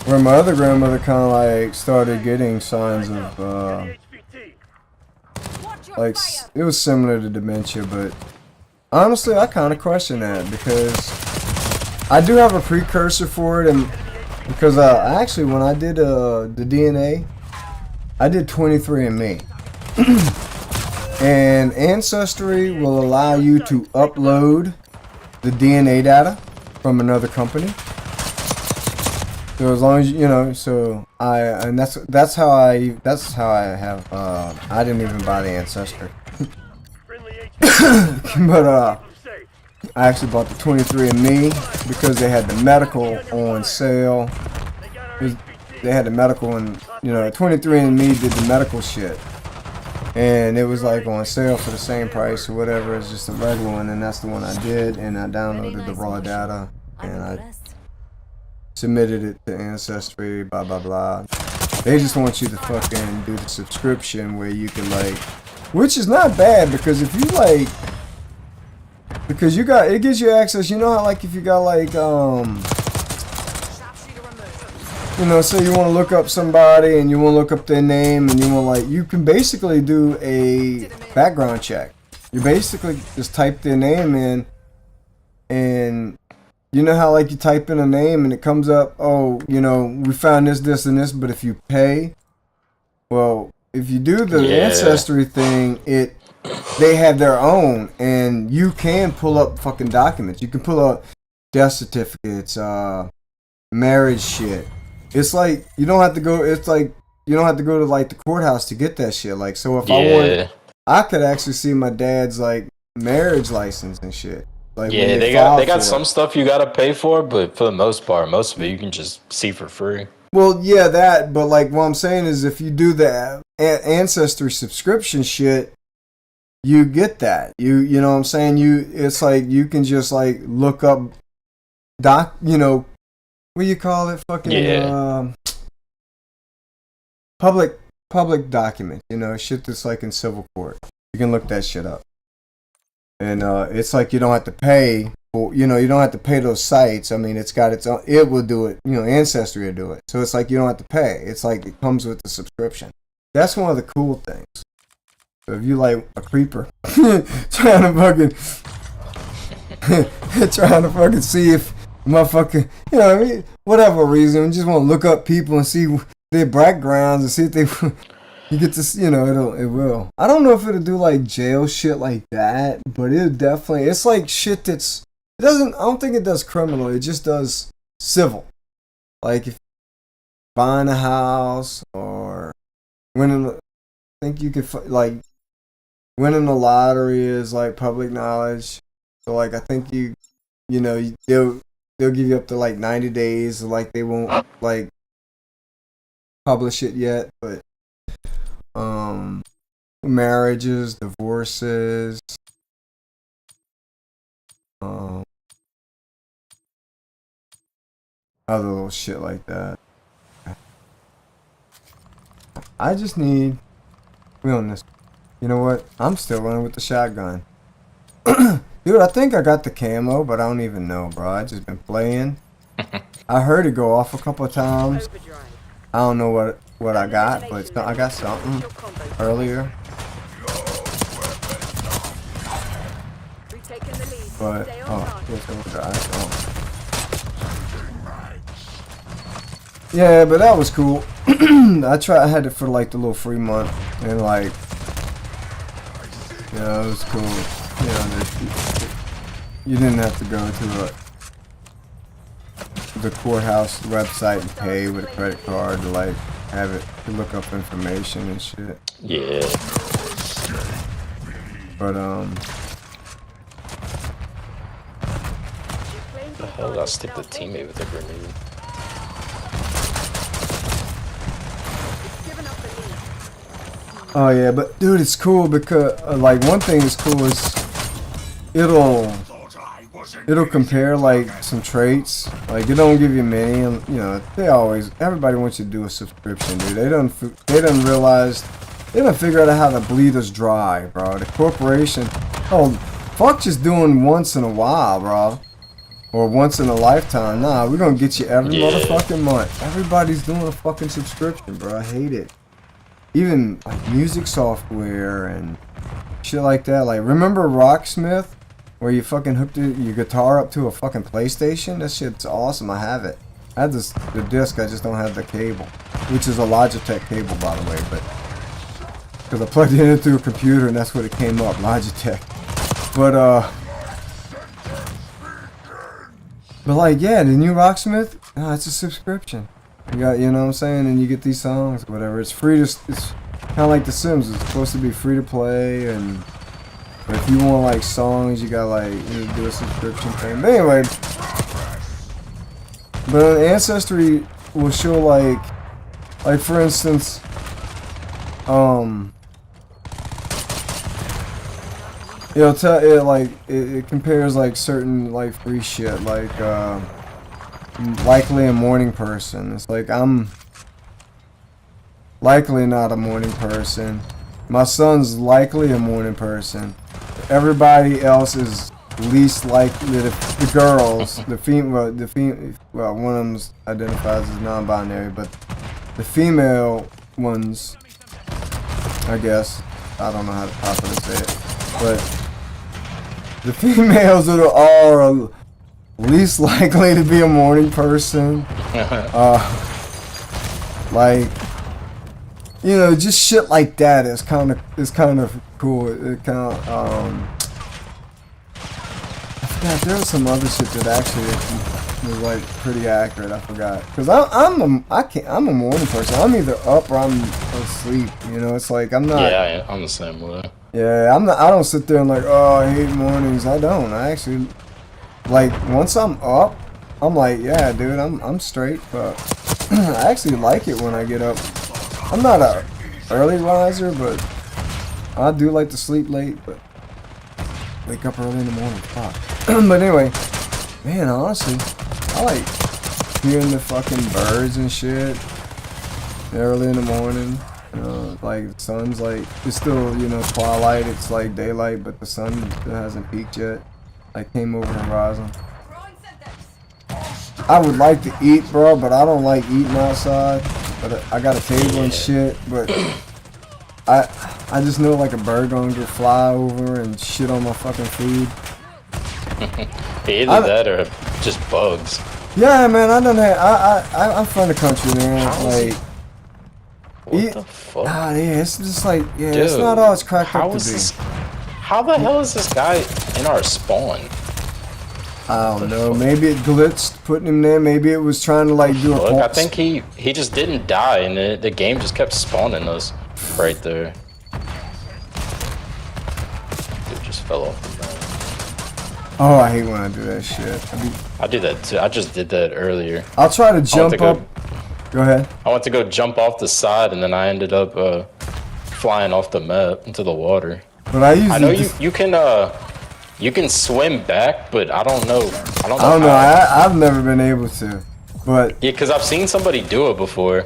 where my other grandmother kind of started getting signs of it was similar to dementia, but honestly, I kind of question that because I do have a precursor for it, and because actually when I did the DNA, I did 23andMe. And Ancestry will allow you to upload the DNA data from another company. So as long as that's how I have I didn't even buy the Ancestry. But I actually bought the 23andMe because they had the medical on sale. They had the medical, and 23andMe did the medical shit. and it was like on sale for the same price or whatever as just a regular one, and that's the one I did, and I downloaded the raw data and I submitted it to Ancestry, blah blah blah. They just want you to fucking do the subscription where you can like, which is not bad because if you like, because you got, it gives you access, you know how like if you got like you know, say you want to look up somebody and you want to look up their name and you want like, you can basically do a background check. You basically just type their name in, and you know how like you type in a name and it comes up, oh, you know, we found this, this, and this, but if you pay, well, if you do the Ancestry thing, they have their own, and you can pull up fucking documents. You can pull up death certificates, marriage shit. It's like you don't have to go. It's like you don't have to go to like the courthouse to get that shit. Like, so if I wanted, I could actually see my dad's like marriage license and shit. Like, yeah, they got some stuff you gotta pay for, but for the most part, most of it you can just see for free. Well, yeah, that. But like, what I'm saying is, if you do the Ancestry subscription shit, you get that. You know what I'm saying? It's like you can just like look up you know, what do you call it? Fucking public document. You know, shit that's like in civil court. You can look that shit up. And it's like you don't have to pay for, you know, you don't have to pay those sites. I mean, it's got its own, it will do it, you know, Ancestry will do it. So it's like you don't have to pay. It's like it comes with the subscription. That's one of the cool things. So if you like a creeper trying to fucking see if motherfucker, you know what I mean, whatever reason, just want to look up people and see their backgrounds and see if they you get to, you know, it will. I don't know if it'll do like jail shit like that, but it'll definitely, it's like shit that's, I don't think it does criminal, it just does civil. Like if buying a house or winning, I think you could, like, winning the lottery is like public knowledge. So like, I think you know, they'll give you up to like 90 days, like they won't like publish it yet, but marriages, divorces, other little shit like that. I just need realness. You know what? I'm still running with the shotgun. Dude, I think I got the camo, but I don't even know, bro. I just been playing. I heard it go off a couple of times. I don't know what I got, but I got something earlier. But yeah, but that was cool. I had it for like the little free month, and like, yeah, it was cool. You know, you didn't have to go to the courthouse website and pay with a credit card to like have it to look up information and shit. Yeah. But the hell did I stick the teammate with a grenade? oh yeah, but dude, it's cool because like one thing is cool is it'll compare like some traits. Like it don't give you many, and you know everybody wants you to do a subscription, dude. They don't realize, they don't figure out how to bleed us dry, bro. The corporation, fuck just doing once in a while, bro, or once in a lifetime. Nah, we're gonna get you every motherfucking month. Everybody's doing a fucking subscription, bro. I hate it. Even like music software and shit like that. Like, remember Rocksmith, where you fucking hooked your guitar up to a fucking PlayStation? That shit's awesome. I have it. I had the disc. I just don't have the cable, which is a Logitech cable, by the way. But because I plugged it into a computer and that's what it came up, Logitech. But like, yeah, the new Rocksmith, it's a subscription. You got, you know what I'm saying, and you get these songs, whatever. It's free to, it's kind of like The Sims. It's supposed to be free to play, and but if you want like songs, you got like do a subscription thing. But anyway, but Ancestry will show like for instance, It'll tell it like it compares like certain like free shit like likely a morning person. It's like I'm likely not a morning person. My son's likely a morning person. Everybody else is least likely. The girls, well, one of them identifies as non-binary, but the female ones, I guess, I don't know how to properly say it, but the females that are least likely to be a morning person, like, you know, just shit like that is kind of cool. It kind of I forgot there was some other shit that actually was like pretty accurate. I forgot because I'm a morning person. I'm either up or I'm asleep. You know, it's like I'm not. Yeah, I'm the same way. Yeah, I'm not. I don't sit there and like, oh, I hate mornings. I don't. I actually like once I'm up, I'm like, yeah, dude, I'm straight. But I actually like it when I get up. I'm not a early riser, but I do like to sleep late. But wake up early in the morning. Fuck. But anyway, man, honestly, I like hearing the fucking birds and shit early in the morning. Like the sun's like it's still, you know, twilight. It's like daylight, but the sun still hasn't peaked yet. I came over the horizon. I would like to eat, bro, but I don't like eating outside. But I got a table and shit. But I just know like a bird gonna get fly over and shit on my fucking food. Either that or just bugs. Yeah, man, I done that. I'm from the country, man. Like, What the fuck? yeah, it's just like, yeah, Dude, it's not all it's cracked up to be. How the hell is this guy in our spawn? I don't know. Maybe it glitched putting him there. Maybe it was trying to like do a. Look, I think he just didn't die, and the game just kept spawning us right there. Dude just fell off the map. Oh, I hate when I do that shit. I do that too. I just did that earlier. I'll try to jump up. Go ahead. I went to go jump off the side, and then I ended up flying off the map into the water. But I know you can swim back, but I don't know. I don't know. I've never been able to. But yeah, because I've seen somebody do it before.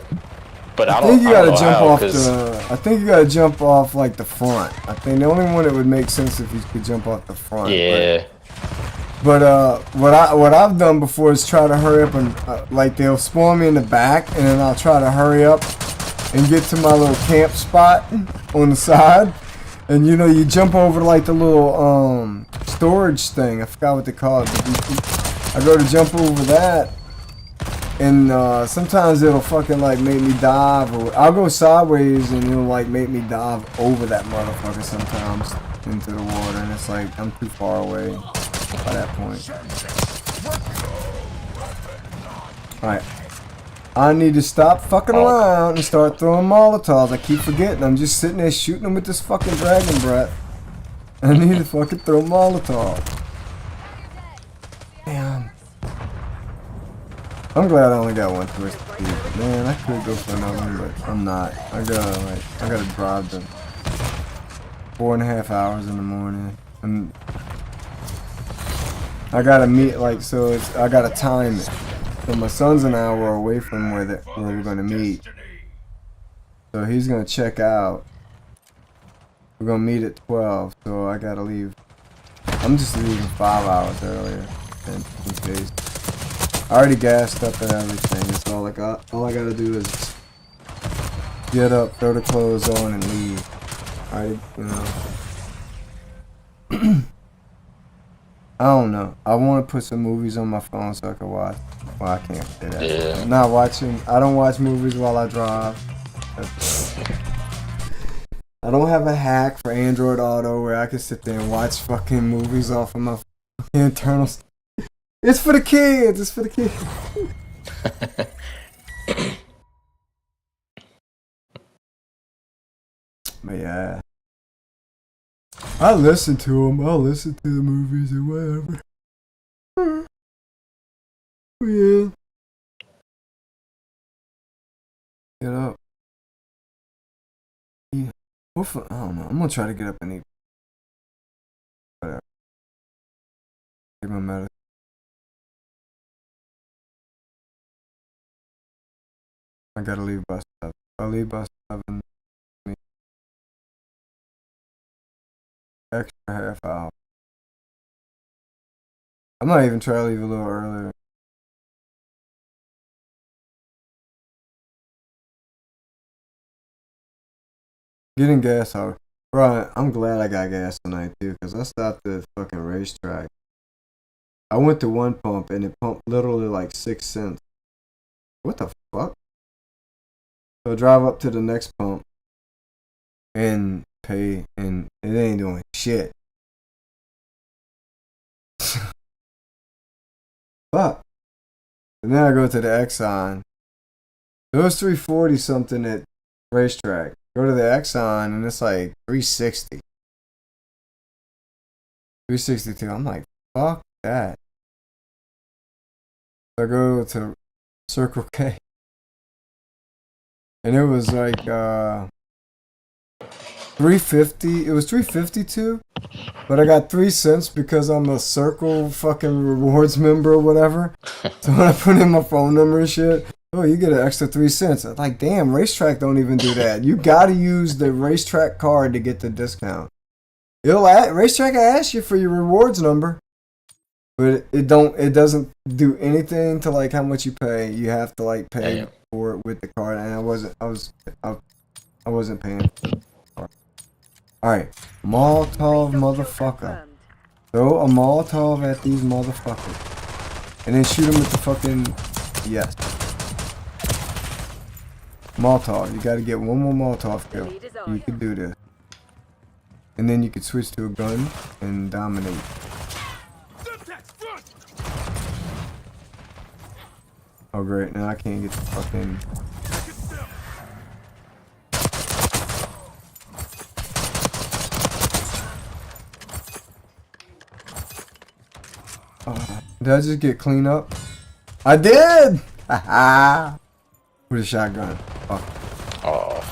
But I think you gotta jump off the. I think you gotta jump off like the front. I think the only one that would make sense if you could jump off the front. Yeah. But what I've done before is try to hurry up and like they'll spawn me in the back, and then I'll try to hurry up and get to my little camp spot on the side, and you know you jump over like the little storage thing. I forgot what they call it. But I go to jump over that, and sometimes it'll fucking like make me dive, or I'll go sideways and it'll like make me dive over that motherfucker sometimes into the water, and it's like I'm too far away by that point. Alright. I need to stop fucking around and start throwing Molotovs. I keep forgetting. I'm just sitting there shooting them with this fucking dragon breath. I need to fucking throw Molotov. Damn. I'm glad I only got one twist. Man, I could go for another one, but I'm not. I gotta drive them 4.5 hours in the morning. And I gotta meet, like, so I gotta time it. So my son's an hour away from where we're gonna meet. So he's gonna check out. We're gonna meet at 12, so I gotta leave. I'm just leaving 5 hours earlier, in case. I already gassed up and everything. It's all I got. All I gotta do is get up, throw the clothes on, and leave. I don't know. I want to put some movies on my phone so I can watch. Well, I can't say that. Yeah. I'm not watching. I don't watch movies while I drive. I don't have a hack for Android Auto where I can sit there and watch fucking movies off of my internals. It's for the kids. It's for the kids. But yeah. I listen to them. I'll listen to the movies or whatever. Yeah. Get up. Yeah. I don't know. I'm gonna try to get up and eat Take my medicine. I gotta leave by 7. I leave by 7. Extra half hour. I might even try to leave a little earlier. Getting gas out. Bro, I'm glad I got gas tonight too, because I stopped at the fucking racetrack. I went to one pump and it pumped literally like 6 cents. What the fuck? So I drive up to the next pump and pay, and it ain't doing shit. Fuck. And then I go to the Exxon. It was 340 something at racetrack. Go to the Exxon and it's like 360. 362. I'm like, fuck that. So I go to Circle K. And it was like 350. It was 352. But I got 3 cents because I'm a Circle fucking rewards member or whatever. So when I put in my phone number and shit, oh, you get an extra 3 cents. I'm like, damn, racetrack don't even do that. You gotta use the racetrack card to get the discount. Racetrack will ask you for your rewards number, but it doesn't do anything to like how much you pay. You have to like pay for it with the card, and I wasn't paying for the card. All right, Molotov motherfucker. Throw a Molotov at these motherfuckers, and then shoot them with the fucking yes. Molotov. You gotta get one more Molotov kill. You can do this. And then you can switch to a gun and dominate. Oh great, now I can't get the fucking... Did I just get clean up? I did! Haha! With a shotgun. Fuck. Oh.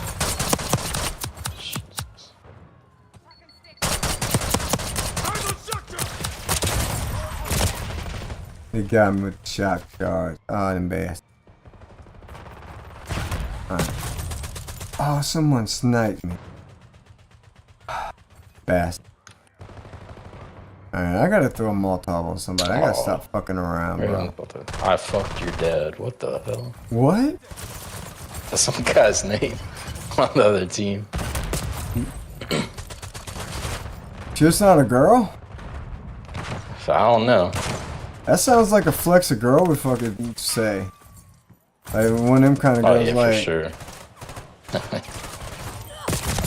They got me with the shotgun. Oh, them bastards. Alright. Oh, someone sniped me. Bastard. Alright, I gotta throw a Molotov on somebody. I gotta stop fucking around, bro. I fucked your dad. What the hell? What? That's some guy's name on the other team. Just not a girl? I don't know. That sounds like a flex a girl would fucking say. Like one of them kind of girls, Oh yeah, like, for sure. I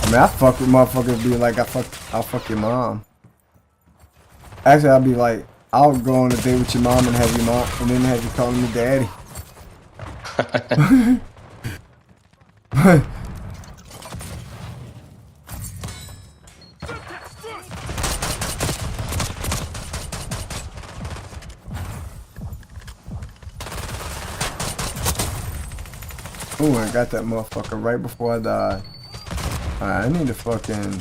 mean, I fuck with motherfuckers be like, I'll fuck your mom. Actually, I'll be like, I'll go on a date with your mom and have your mom, and then have you calling me daddy. Ooh, I got that motherfucker right before I died. Alright, I need to fucking...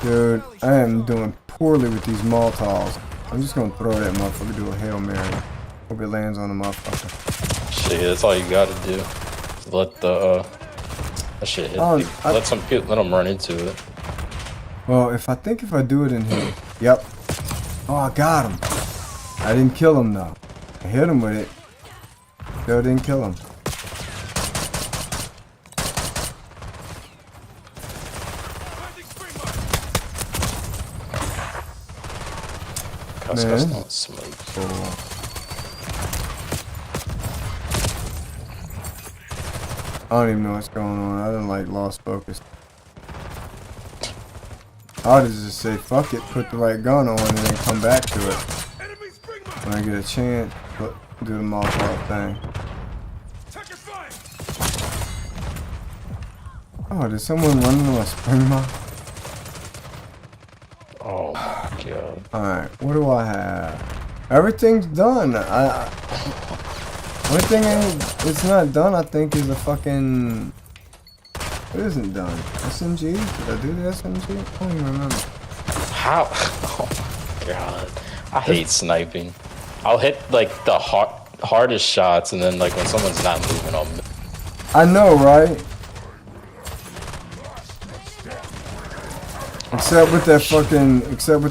Dude, I am doing poorly with these Molotovs. I'm just gonna throw that motherfucker, do a Hail Mary. Hope it lands on the motherfucker. Shit, that's all you gotta do. Let the, that shit hit. Let them run into it. Well, if I do it in here... Yep. Oh, I got him. I didn't kill him, though. I hit him with it. Still didn't kill him. Man. Don't smoke. Oh. I don't even know what's going on. I done like lost focus. I'll just say fuck it, put the right gun on, and then come back to it when I get a chance. Do the Molotov thing. Oh, did someone run into a spring mine? Oh my god. Alright, what do I have? Everything's done. One thing it's not done, I think, is a fucking... What isn't done? SMG? Did I do the SMG? I don't even remember. How? Oh my god. I hate sniping. I'll hit like the hardest shots, and then like when someone's not moving, I'll miss. I know, right? Except with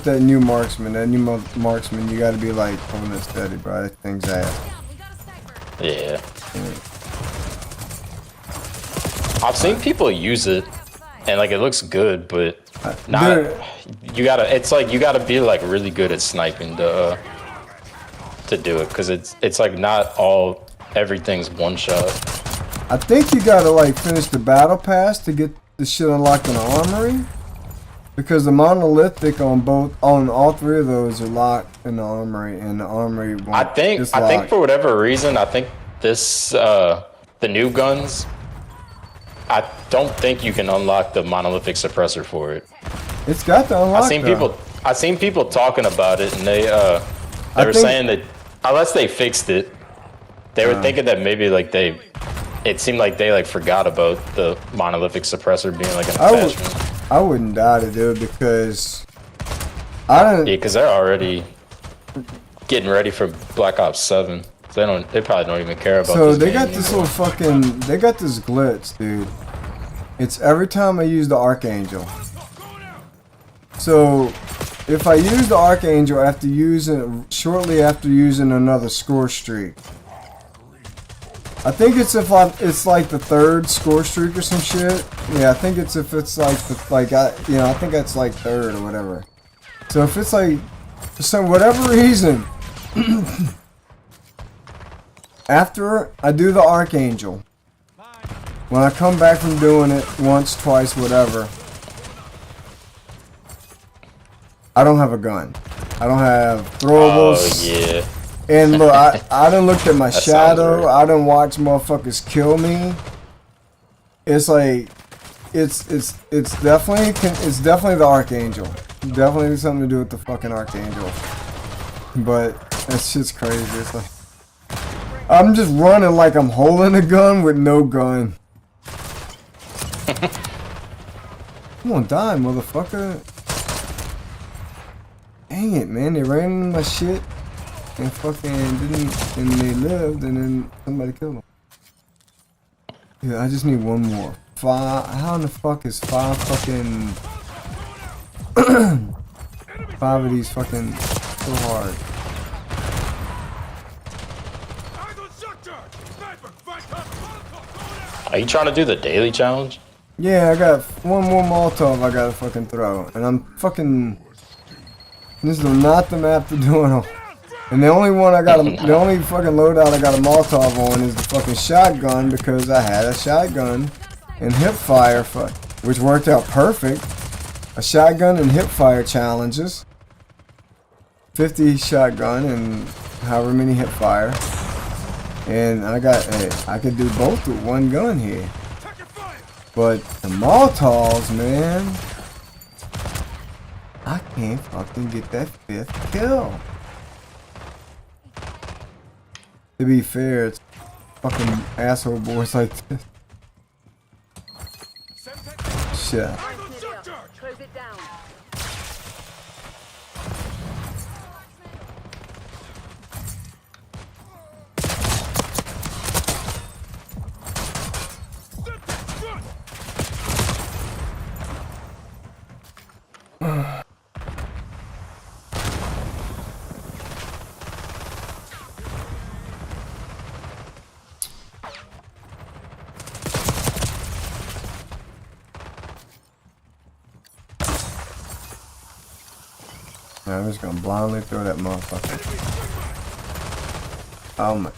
that new marksman. That new marksman, you gotta be like holding it steady, bro. That thing's ass. Yeah. I've seen people use it, and like it looks good, but not. You gotta. It's like you gotta be like really good at sniping to do it, because it's like not everything's one shot. I think you gotta like finish the battle pass to get the shit unlocked in the armory. Because the monolithic on all three of those are locked in the armory, and the armory won't. I think for whatever reason, I think this the new guns. I don't think you can unlock the monolithic suppressor for it. It's got to unlock. I seen people talking about it, and they were saying that unless they fixed it, they were thinking that maybe like it seemed like they like forgot about the monolithic suppressor being like an attachment. I wouldn't doubt it, dude, because I don't. Yeah, because they're already getting ready for Black Ops 7. So they probably don't even care about. So they got this little fucking. They got this glitch, dude. It's every time I use the Archangel. So if I use the Archangel shortly after using another score streak. I think it's it's like the third score streak or some shit. Yeah, I think it's if it's like I think that's like third or whatever. So if it's like for some whatever reason after I do the Archangel, when I come back from doing it once, twice, whatever, I don't have a gun. I don't have throwables. Oh yeah. And look, I done looked at my shadow. Right. I done watched motherfuckers kill me. It's like, it's definitely the Archangel. Definitely something to do with the fucking Archangel. But that shit's crazy. It's like, I'm just running like I'm holding a gun with no gun. Come on, die, motherfucker. Dang it, man. They ran into my shit. And fucking and they lived, and then somebody killed them. Yeah, I just need one more. How in the fuck is 5 fucking 5 of these fucking so hard? Are you trying to do the daily challenge? Yeah, I got one more Molotov I gotta fucking throw, and I'm fucking. This is not the map to do it on. And the only one the only fucking loadout I got a Molotov on is the fucking shotgun, because I had a shotgun and hip fire, which worked out perfect. A shotgun and hip fire challenges. 50 shotgun and however many hip fire. And I could do both with one gun here. But the Molotovs, man, I can't fucking get that 5th kill. To be fair, it's fucking asshole boys like this. Shit. Close it down. I'm just gonna blindly throw that motherfucker. Oh my.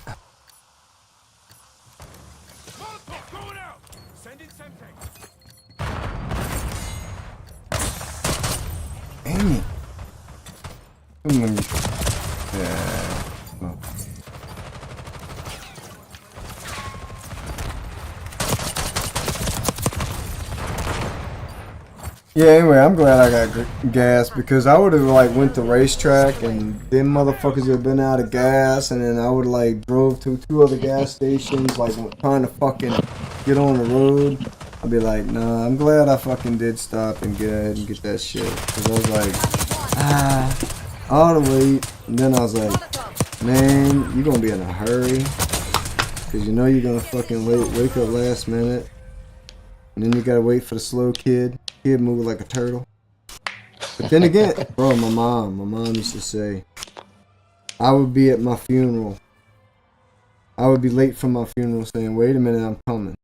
Dang it. Yeah. Oh. Yeah, anyway, I'm glad I got gas, because I would have like went to racetrack and them motherfuckers would have been out of gas, and then I would have like drove to 2 other gas stations like trying to fucking get on the road. I'd be like, nah, I'm glad I fucking did stop and get that shit, because I was like, all the way. And then I was like, man, you're gonna be in a hurry. Cause you know you're gonna fucking wake up last minute. And then you gotta wait for the slow kid. Kid move like a turtle. But then again, bro, my mom used to say, I would be at my funeral. I would be late for my funeral saying, wait a minute, I'm coming.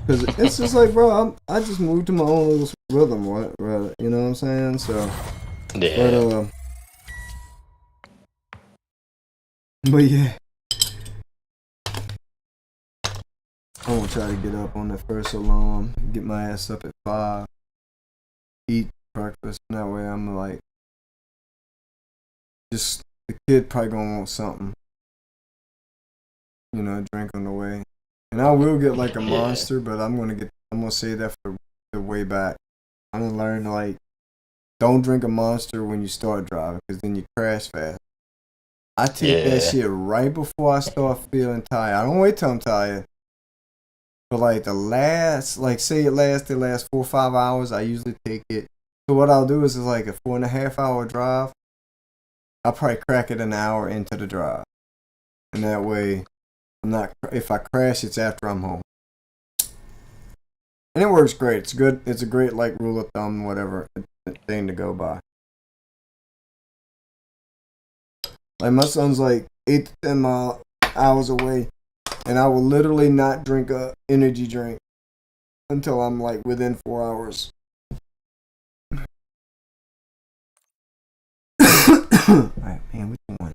Cause it's just like, bro, I just moved to my own little rhythm, what, you know what I'm saying? So, Yeah. but yeah. I'm gonna try to get up on that first alarm, get my ass up at 5, eat breakfast, and that way I'm like, just, the kid probably gonna want something, you know, drink on the way. And I will get like a Monster, but I'm gonna say that for the way back. I'm gonna learn to like, don't drink a Monster when you start driving, because then you crash fast. I take that shit right before I start feeling tired. I don't wait till I'm tired. But like the last, like say it lasted 4 or 5 hours, I usually take it. So what I'll do is like a 4.5 hour drive. I'll probably crack it an hour into the drive. And that way, I'm not, if I crash, it's after I'm home. And it works great. It's good. It's a great like rule of thumb, whatever thing to go by. Like my son's like 8 to 10 hours away. And I will literally not drink a energy drink until I'm like within 4 hours. Alright, man, what you want?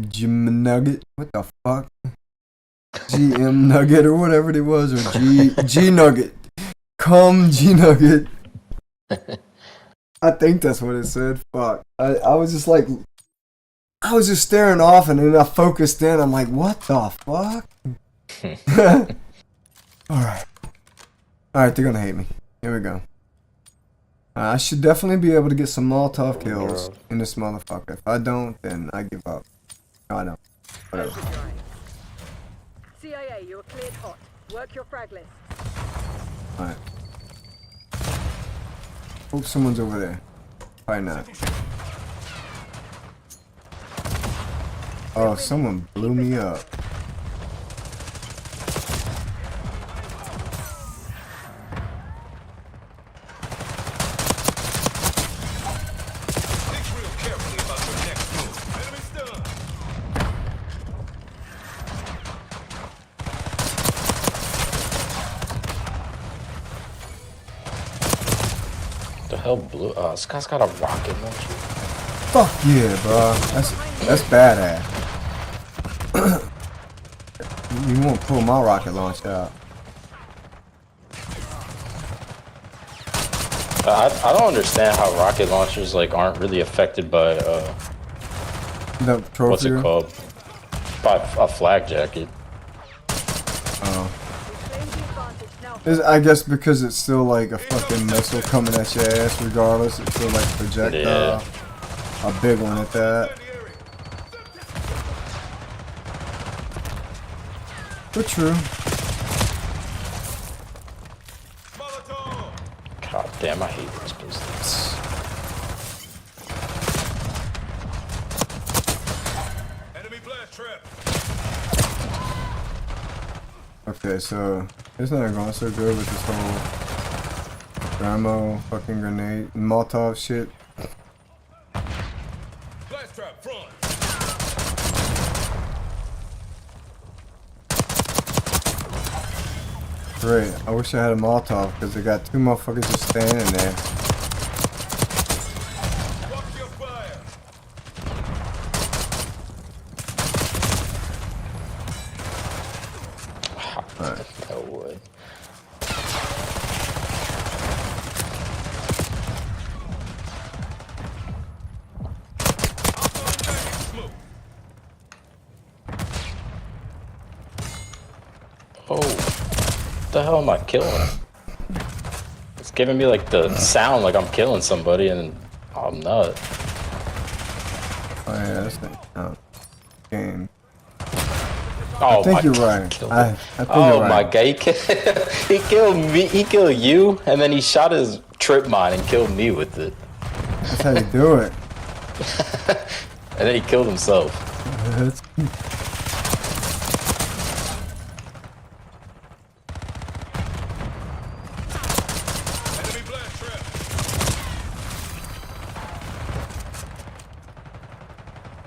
Jim Nugget? What the fuck? GM Nugget or whatever it was, or G Nugget. G Nugget. I think that's what it said. Fuck. I was just like, I was just staring off, and then I focused in. I'm like, what the fuck? Alright, they're gonna hate me. Here we go. I should definitely be able to get some Molotov kills in this motherfucker. If I don't, then I give up. I know. Whatever. CIA, you're cleared hot. Work your frag list. Alright. Hope someone's over there. Probably not. Oh, someone blew me up. The hell blew? This guy's got a rocket launcher. Fuck yeah, bro. That's badass. You won't pull my rocket launcher out. I don't understand how rocket launchers like aren't really affected by The trophy. what's it called? By a flak jacket. Oh. I guess because it's still like a fucking missile coming at your ass regardless. It's still like a projectile. Yeah. A big one at that. But true. God damn, I hate this business. Enemy blast trap. Okay, so it's not going so good with this whole ammo, fucking grenade, Molotov shit. Blast trap front. Great. I wish I had a Molotov because they got 2 motherfuckers just standing there. Watch your fire. That would. Smoke. Oh, what the hell am I killing? It's giving me like the sound like I'm killing somebody, and I'm not. Oh yeah, that's the game. Oh, I think my you're right. killed I him. think Oh you're my right. god, he killed me. He killed you, and then he shot his trip mine and killed me with it. That's how you do it. And then he killed himself. That's- Enemy blast trap.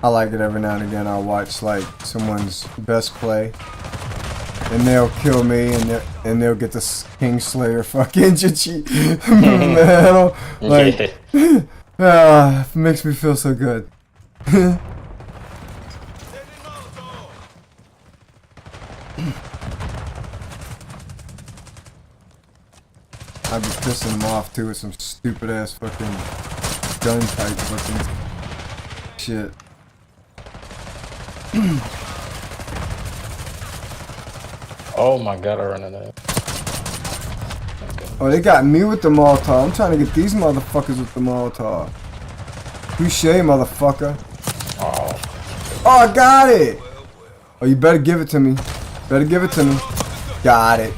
I like it every now and again. I'll watch like someone's best play, and they'll kill me, and they'll get the Kingslayer fucking Chichi medal. Like, Yeah. it makes me feel so good. Sending Molotov. I'd be pissing them off too with some stupid ass fucking gun type fucking shit. Oh my god, I ran out of. Oh, they got me with the Molotov. I'm trying to get these motherfuckers with the Molotov. Touche, motherfucker. Oh, Oh, I got it! Oh, you better give it to me. Better give it to me. Got it.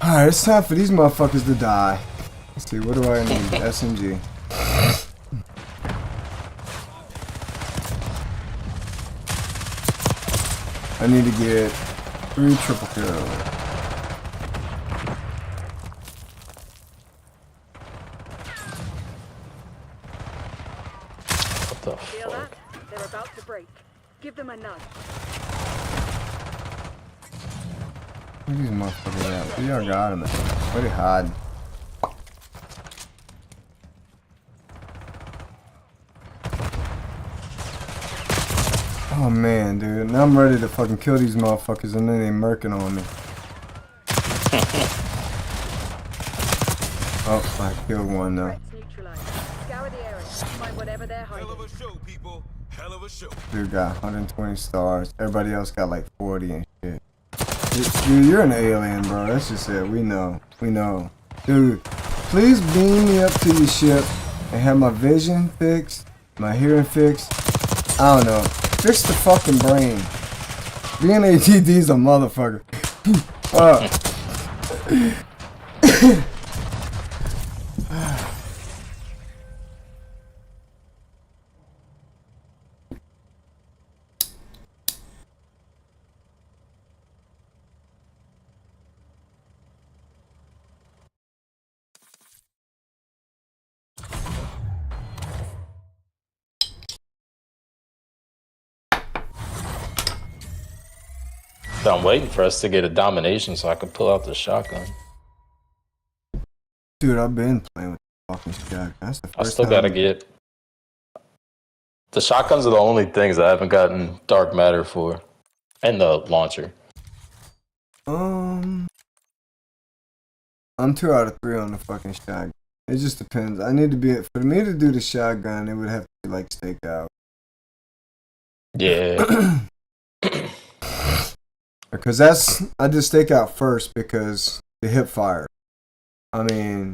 Alright, it's time for these motherfuckers to die. Let's see, what do I need? SMG. I need to get 3 triple kills. what the Feel fuck? that? They're about to break. Give them a nudge. Where these motherfuckers at? Where y'all got them at? Where they hiding? Oh man, dude. Now I'm ready to fucking kill these motherfuckers and then they murking on me. Oh, I killed one though. Threats neutralized. Scour the area. Find whatever they're Hell of hiding. a show, people. Hell of a show. Dude got 120 stars. Everybody else got like 40 and shit. Dude, you're an alien, bro. That's just it. We know. We know. Dude, please beam me up to your ship and have my vision fixed, my hearing fixed. I don't know. Fix the fucking brain. Being ATD's a motherfucker. So I'm waiting for us to get a domination so I can pull out the shotgun. Dude, I've been playing with the fucking shotgun. That's the I first still time. gotta get. The shotguns are the only things I haven't gotten dark matter for. And the launcher. I'm 2 out of 3 on the fucking shotgun. It just depends. I need to be for me to do the shotgun. It would have to be like stakeout. Yeah. Because I did stakeout first because the hip fire. I mean,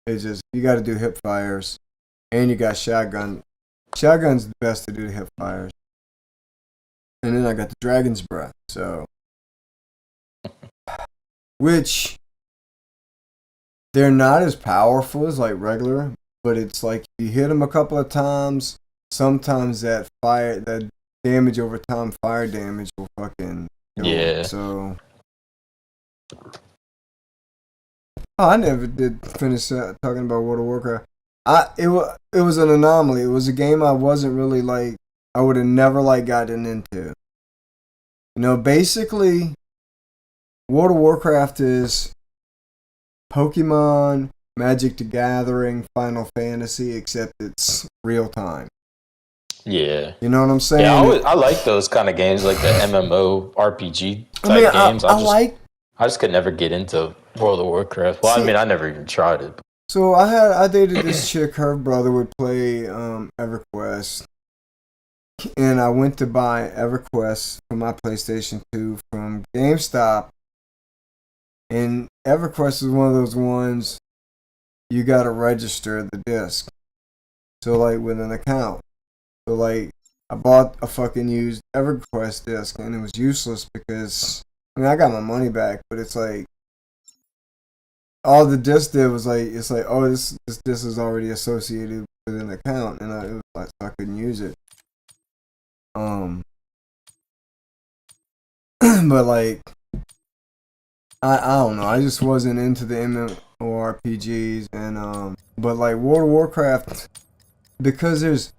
it's just you got to do hip fires, and you got shotgun. Shotgun's the best to do the hip fires. And then I got the dragon's breath. So, which they're not as powerful as like regular, but it's like you hit them a couple of times. Sometimes that damage over time, fire damage will fucking kill 'em. Yeah. So, I never did finish talking about World of Warcraft. It was an anomaly. It was a game I wasn't really like. I would have never like gotten into. You know, basically, World of Warcraft is Pokemon, Magic the Gathering, Final Fantasy, except it's real time. Yeah. You know what I'm saying? Yeah, I like those kind of games, like the MMO RPG type games. I just could never get into World of Warcraft. Well, I mean, I never even tried it. So I dated this chick. Her brother would play EverQuest, and I went to buy EverQuest for my PlayStation 2 from GameStop. And EverQuest is one of those ones you gotta register the disc. So like with an account. So like I bought a fucking used EverQuest disc and it was useless because I mean I got my money back, but it's like all the disc did was like it's like, oh, this disc is already associated with an account, and it was like so I couldn't use it. But like I don't know. I just wasn't into the MMORPGs, and but like World of Warcraft, because there's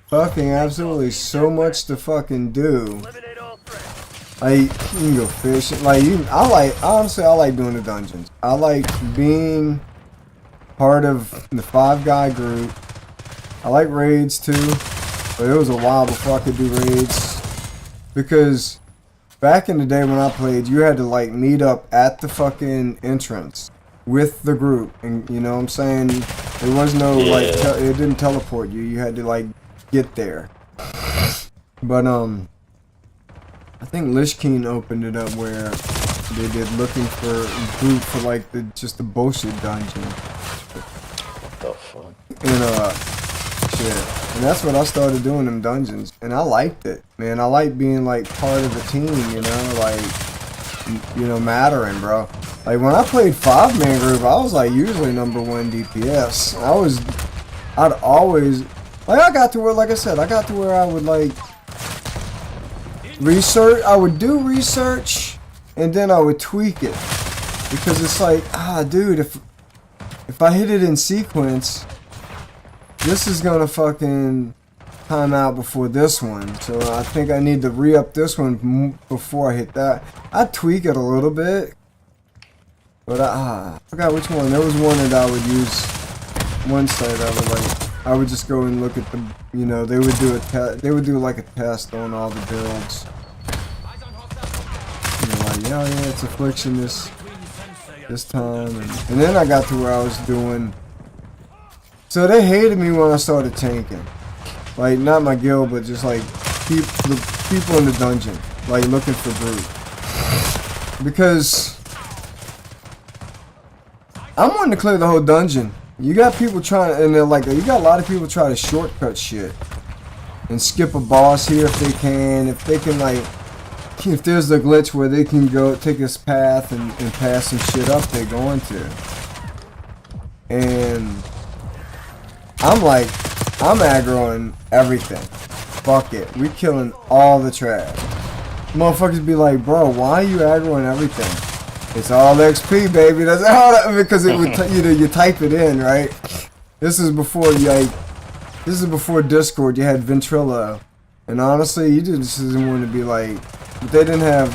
fucking absolutely so much to fucking do. Like you can go fishing. Like honestly, I like doing the dungeons. I like being part of the 5-guy group. I like raids too, but it was a while before I could do raids because back in the day when I played, you had to like meet up at the fucking entrance with the group, and you know what I'm saying? There was no like it didn't teleport you. You had to like get there. But I think Lich King opened it up where they did looking for group for like just the bullshit dungeon. What the fuck? And shit. And that's what I started doing, them dungeons. And I liked it, man. I like being like part of the team, you know, like, you know, mattering, bro. Like when I played 5-man group, I was like usually #1 DPS. I'd always, like I got to where, like I said, I got to where I would like research, I would do research and then I would tweak it. Because it's like, dude, if I hit it in sequence, this is gonna fucking time out before this one. So I think I need to re-up this one before I hit that. I'd tweak it a little bit. But I forgot which one. There was one that I would use. One site I would just go and look at the, you know, they would do like a test on all the builds. You know, like, yeah, it's Affliction this time, and then I got to where I was doing. So they hated me when I started tanking, like not my guild, but just like the people in the dungeon, like looking for brute, because I'm wanting to clear the whole dungeon. You got people trying, and they're like, you got a lot of people try to shortcut shit and skip a boss here if they can. If they can, like, if there's a glitch where they can go take this path and pass some shit up, they're going to. And I'm like, I'm aggroing everything. Fuck it, we killing all the trash. Motherfuckers be like, bro, why are you aggroing everything? It's all XP, baby. That's all. Because it would, you type it in, right? This is before this is before Discord. You had Ventrilo, and honestly, you just didn't want to be like. But they didn't have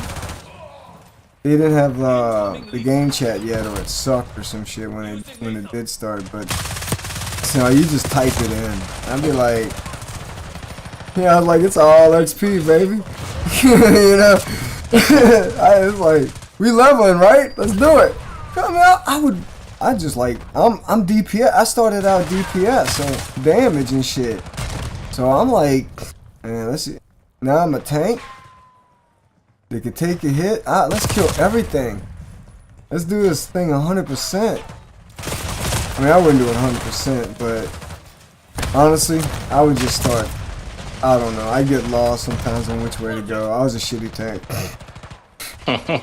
the game chat yet, or it sucked or some shit when it did start. But so you just type it in. I'd be like, yeah, like it's all XP, baby. You know, it's like. We leveling, right? Let's do it. Come out. I'm DPS. I started out DPS, so damage and shit. So I'm like, man, let's see. Now I'm a tank. They can take a hit. Let's kill everything. Let's do this thing 100%. I mean, I wouldn't do it 100%, but honestly, I would just start. I don't know. I get lost sometimes on which way to go. I was a shitty tank. I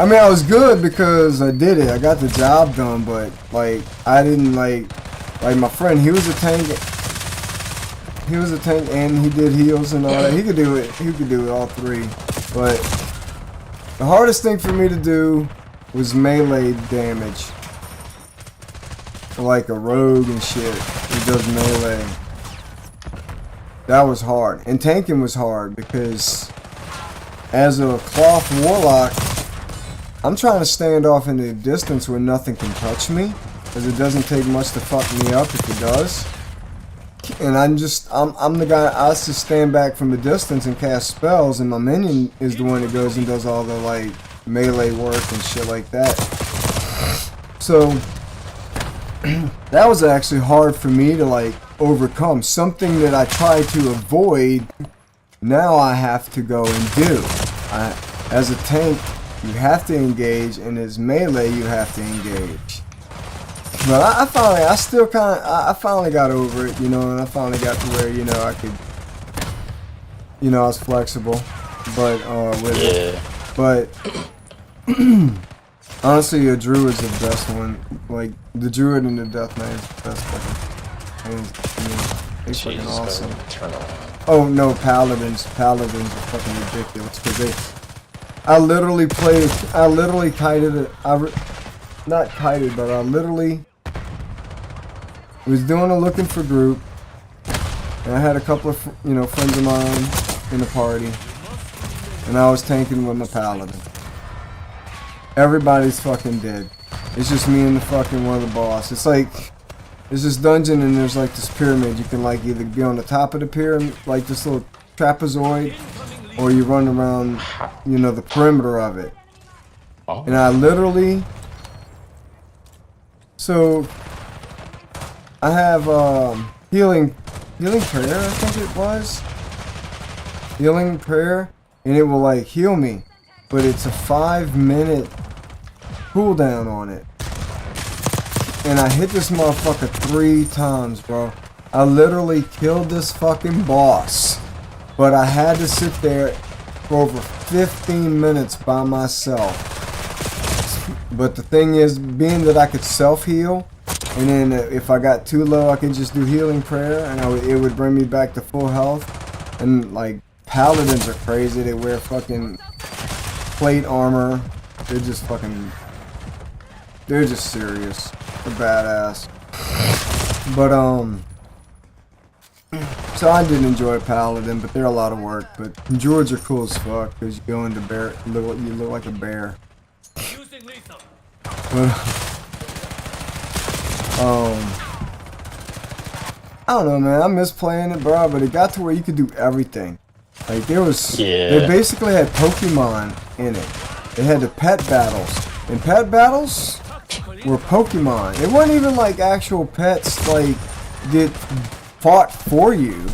mean, I was good because I did it. I got the job done, but like I didn't like my friend. He was a tank. He was a tank, and he did heals and all that. He could do it. He could do it all three. But the hardest thing for me to do was melee damage. Like a rogue and shit. He does melee. That was hard, and tanking was hard because. As a cloth warlock, I'm trying to stand off in the distance where nothing can touch me, because it doesn't take much to fuck me up if it does. And I'm the guy. I just stand back from the distance and cast spells, and my minion is the one that goes and does all the like melee work and shit like that. So that was actually hard for me to like overcome. Something that I tried to avoid, now I have to go and do. As a tank, you have to engage, and as melee, you have to engage. But I finally got over it, you know, and I finally got to where, you know, I could, you know, I was flexible, but with it. But honestly, a druid is the best one. Like the druid and the death knight is the best fucking. It's fucking awesome. Oh no, paladins are fucking ridiculous because I literally kited it. Not kited, but I literally was doing a looking for group, and I had a couple of friends of mine in the party, and I was tanking with my paladin. Everybody's fucking dead. It's just me and the fucking one of the boss. It's like there's this dungeon and there's like this pyramid. You can like either be on the top of the pyramid, like this little trapezoid, or you run around, you know, the perimeter of it. Oh. And I literally, so I have healing prayer, I think it was. Healing prayer, and it will like heal me, but it's a 5-minute cooldown on it. And I hit this motherfucker 3 times, bro. I literally killed this fucking boss, but I had to sit there for over 15 minutes by myself. But the thing is, being that I could self-heal, and then if I got too low, I could just do healing prayer, and it would bring me back to full health. And like, paladins are crazy. They wear fucking plate armor. They're just serious. They're badass. But so I did enjoy paladin, but they're a lot of work. But druids are cool as fuck because you go into bear, you look like a bear. But, I don't know, man. I miss playing it, bro. But it got to where you could do everything. Like they basically had Pokemon in it. They had the pet battles, and pet battles were Pokemon. It wasn't even like actual pets like that fought for you.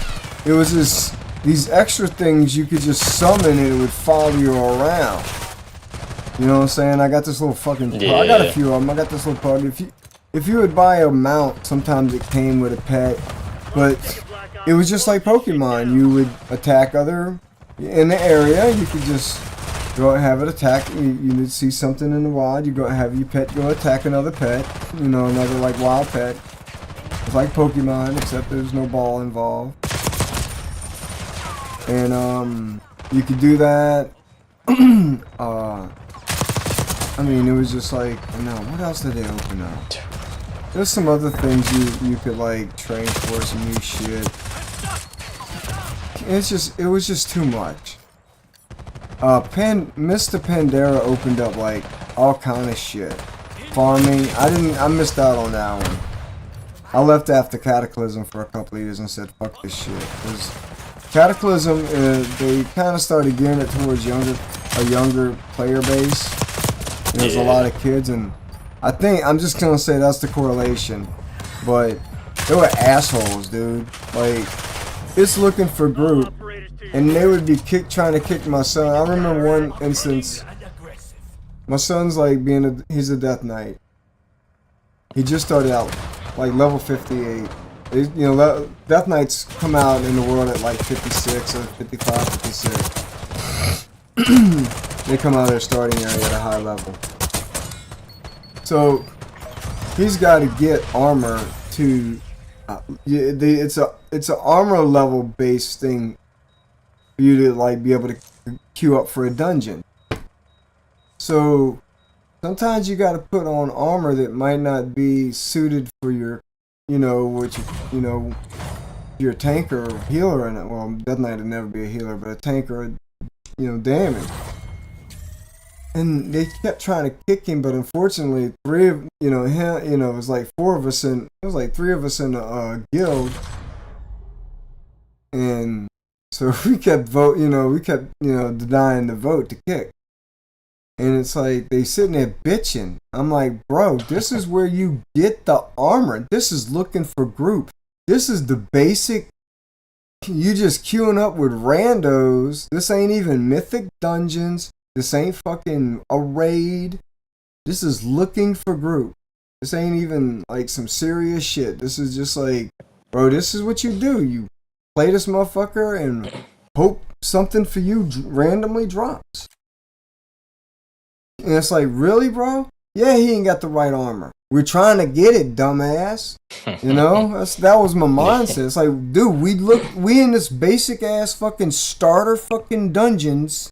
It was just these extra things you could just summon and it would follow you around. You know what I'm saying? I got this little fucking. I got a few of them. I got this little pug. If you would buy a mount, sometimes it came with a pet, but it was just like Pokemon. You would attack other in the area. You could just go and have it attack. You would see something in the wild. You go have your pet go attack another pet. You know, another like wild pet. It's like Pokemon, except there's no ball involved. And you could do that. I mean, it was just like, no, what else did they open up? There's some other things you could like train for, some new shit. It was just too much. Mr. Pandera opened up like all kind of shit. Farming, I missed out on that one. I left after Cataclysm for a couple of years and said, fuck this shit. Because Cataclysm, they kind of started gearing it towards a younger player base. There's a lot of kids, and I think, I'm just gonna say that's the correlation. But they were assholes, dude. Like, it's looking for group, and they would be trying to kick my son. I remember one instance, my son's like he's a Death Knight. He just started out like level 58. You know, Death Knights come out in the world at like 56 or 55, 56. They come out of their starting area at a high level. So he's got to get armor to. It's an armor level based thing for you to like be able to queue up for a dungeon. So sometimes you got to put on armor that might not be suited for your, you're a tanker or healer, and well, Death Knight would never be a healer, but a tanker, damage. And they kept trying to kick him, but unfortunately, three of him, it was like four of us in, it was like three of us in a guild, and so we kept denying the vote to kick, and it's like they sitting there bitching. I'm like, bro, this is where you get the armor. This is looking for group. This is the basic. You just queuing up with randos. This ain't even mythic dungeons. This ain't fucking a raid. This is looking for group. This ain't even like some serious shit. This is just like, bro, this is what you do. You play this motherfucker and hope something for you randomly drops. And it's like, really, bro? Yeah, he ain't got the right armor. We're trying to get it, dumbass. You know? That was my mindset. It's like, dude, we in this basic ass fucking starter fucking dungeons.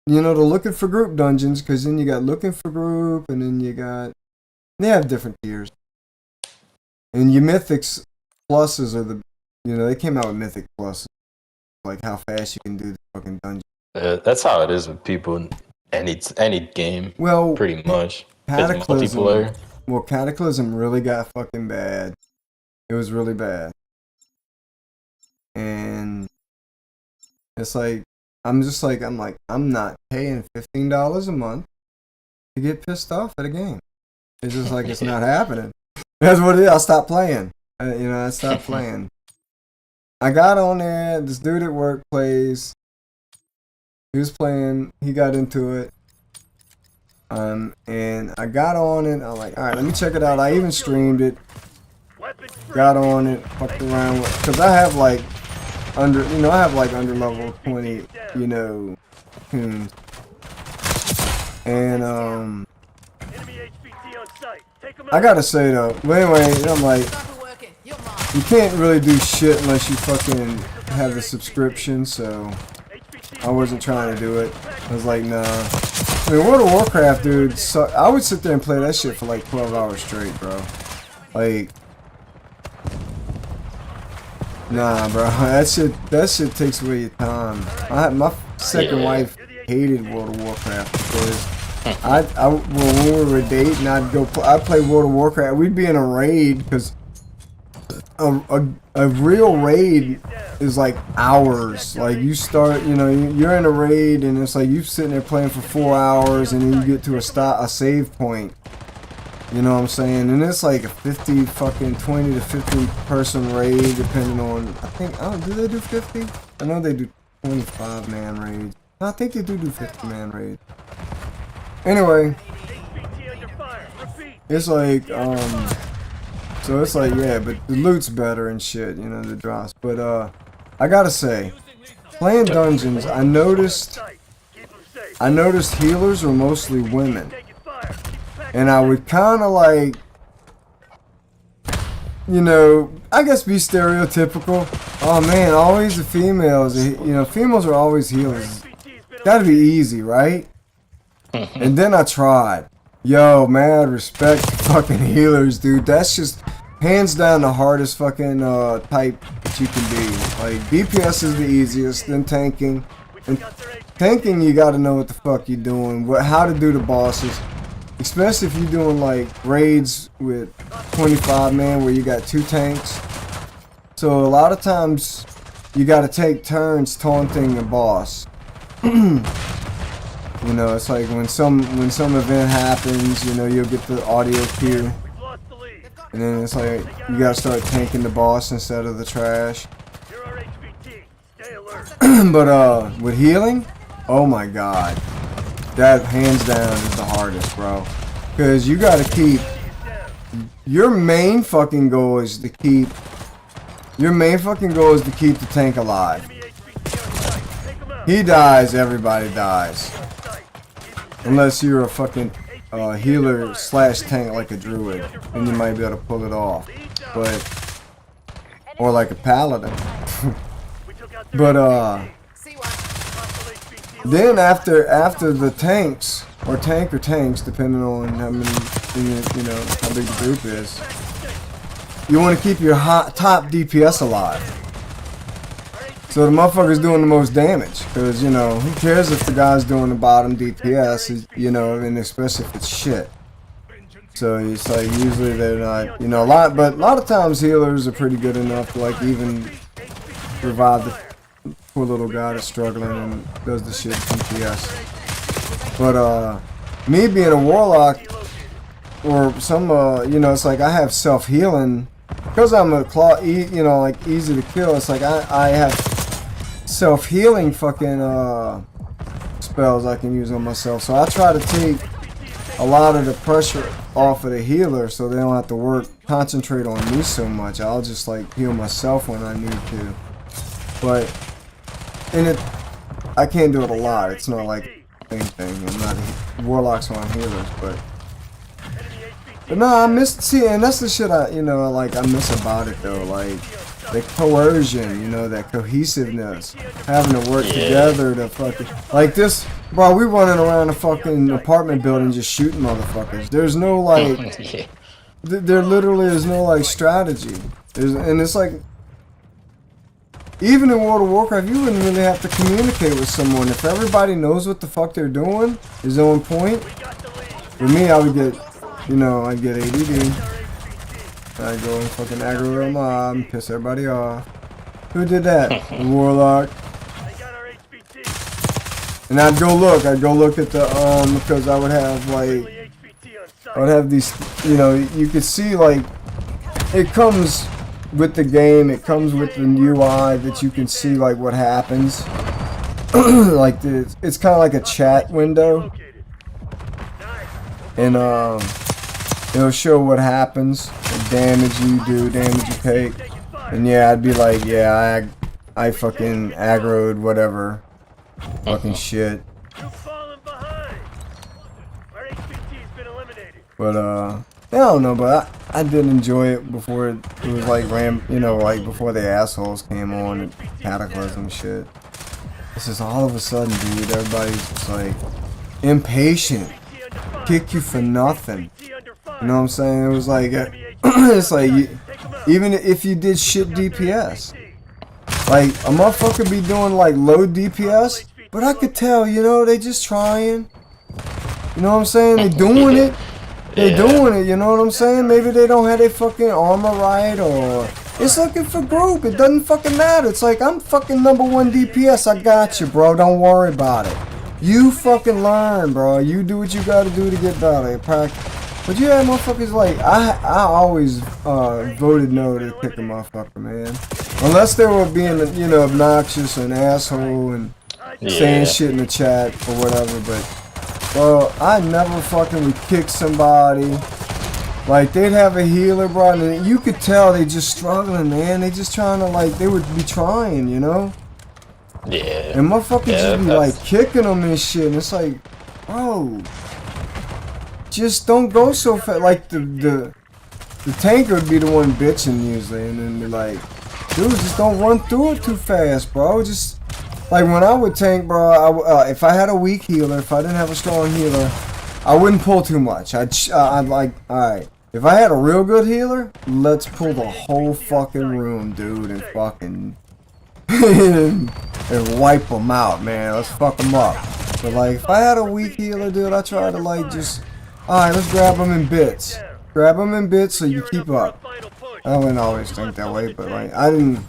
The looking for group dungeons, because then you got looking for group, and then they have different tiers. And your mythics pluses are they came out with mythic pluses, like how fast you can do the fucking dungeon. That's how it is with people in any game. Well, pretty much. Cataclysm. Well, Cataclysm really got fucking bad. It was really bad, and it's like. I'm not paying $15 a month to get pissed off at a game. It's just like, it's not happening. That's what it is. I stopped playing. I stopped playing. I got on there. This dude at work plays. He was playing. He got into it. And I got on it. I'm like, all right, let me check it out. I even streamed it. Got on it. Fucked around with, because I have like under level 20, tunes. And I gotta say though, anyway, I'm like, you can't really do shit unless you fucking have a subscription, so I wasn't trying to do it. I was like, nah. I mean, World of Warcraft, dude, so I would sit there and play that shit for like 12 hours straight, bro. Like, nah, bro, that shit takes away your time. My second wife hated World of Warcraft because when we were dating, I'd play World of Warcraft. We'd be in a raid because a real raid is like hours. Like you start, you're in a raid and it's like you sitting there playing for 4 hours and then you get to a save point. You know what I'm saying? And it's like a 20 to 50 person raid, depending on, do they do 50? I know they do 25 man raids. No, I think they do 50 man raids. Anyway, it's like, so it's like, yeah, but the loot's better and shit, the drops. But, I gotta say, playing dungeons, I noticed healers were mostly women. And I would kind of like, I guess be stereotypical. Oh man, always the females, females are always healers. Gotta be easy, right? And then I tried. Yo, mad respect to fucking healers, dude. That's just hands down the hardest fucking type that you can be. Like, DPS is the easiest, then tanking. And tanking, you gotta know what the fuck you're doing, how to do the bosses. Especially if you're doing like raids with 25 man where you got 2 tanks. So a lot of times you gotta take turns taunting the boss. It's like when some event happens, you'll get the audio cue. And then it's like you gotta start tanking the boss instead of the trash. But with healing, oh my god. That hands down is the hardest, bro. Cause you gotta keep your main fucking goal is to keep the tank alive. He dies, everybody dies. Unless you're a fucking healer / tank like a druid, and you might be able to pull it off. But or like a paladin. But then after the tanks, or tanks, depending on how many, how big the group is, you want to keep your top DPS alive. So the motherfucker's doing the most damage. Because, you know, who cares if the guy's doing the bottom DPS, you know, and especially if it's shit. So it's like usually they're not, you know, but a lot of times healers are pretty good enough to like even revive the poor little guy that's struggling and does the shit DPS. But me being a warlock or some, you know, it's like I have self-healing because I'm a you know, like easy to kill. It's like I have self-healing fucking spells I can use on myself. So I try to take a lot of the pressure off of the healer so they don't have to concentrate on me so much. I'll just like heal myself when I need to. But I can't do it a lot. It's not like anything. I'm not warlocks on healers, but no, I miss and that's the shit I miss about it though. Like the coercion, you know, that cohesiveness, having to work together to fucking like this. Bro, we running around a fucking apartment building just shooting motherfuckers. There's no like, there literally is no like strategy. And it's like, even in World of Warcraft, you wouldn't really have to communicate with someone. If everybody knows what the fuck they're doing, is on point. For me, I would get, you know, I'd get ADD. I'd go and fucking aggro a mob and piss everybody off. Who did that? The Warlock. And I'd go look at the, because I would have, like, I would have these, you know, you could see, like, it comes with the game, it comes with the UI that you can see, like, what happens. Like, it's kind of like a chat window. And, it'll show what happens, the damage you do, damage you take. And yeah, I'd be like, yeah, I fucking aggroed whatever. Fucking shit. But I don't know, but I did enjoy it before it was like you know, like before the assholes came on and Cataclysm shit. It's just all of a sudden, dude, everybody's just like impatient, kick you for nothing. You know what I'm saying? It was like it's like even if you did shit DPS, like a motherfucker be doing like low DPS. But I could tell, you know, they just trying. You know what I'm saying? They doing it. They doing it, you know what I'm saying? Maybe they don't have their fucking armor right, or it's looking for group. It doesn't fucking matter. It's like, I'm fucking #1 DPS. I got you, bro. Don't worry about it. You fucking learn, bro. You do what you gotta do to get better. But you have motherfuckers like, I always voted no to kick a motherfucker, man. Unless they were being, you know, obnoxious and asshole and saying shit in the chat or whatever, but bro, I never fucking would kick somebody. Like, they'd have a healer, bro, and you could tell they just struggling, man. They just trying to, like, they would be trying, you know? Yeah. And motherfuckers just be, like, kicking them and shit, and it's like, bro, just don't go so fast. Like, the tanker would be the one bitching usually, and then be like, dude, just don't run through it too fast, bro. Just... Like, when I would tank, bro, if I had a weak healer, if I didn't have a strong healer, I wouldn't pull too much. I'd like, alright, if I had a real good healer, let's pull the whole fucking room, dude, and fucking, and wipe them out, man. Let's fuck them up. But, like, if I had a weak healer, dude, I try to, like, just, alright, let's grab them in bits. Grab them in bits so you keep up. I wouldn't always think that way, but, like, I didn't...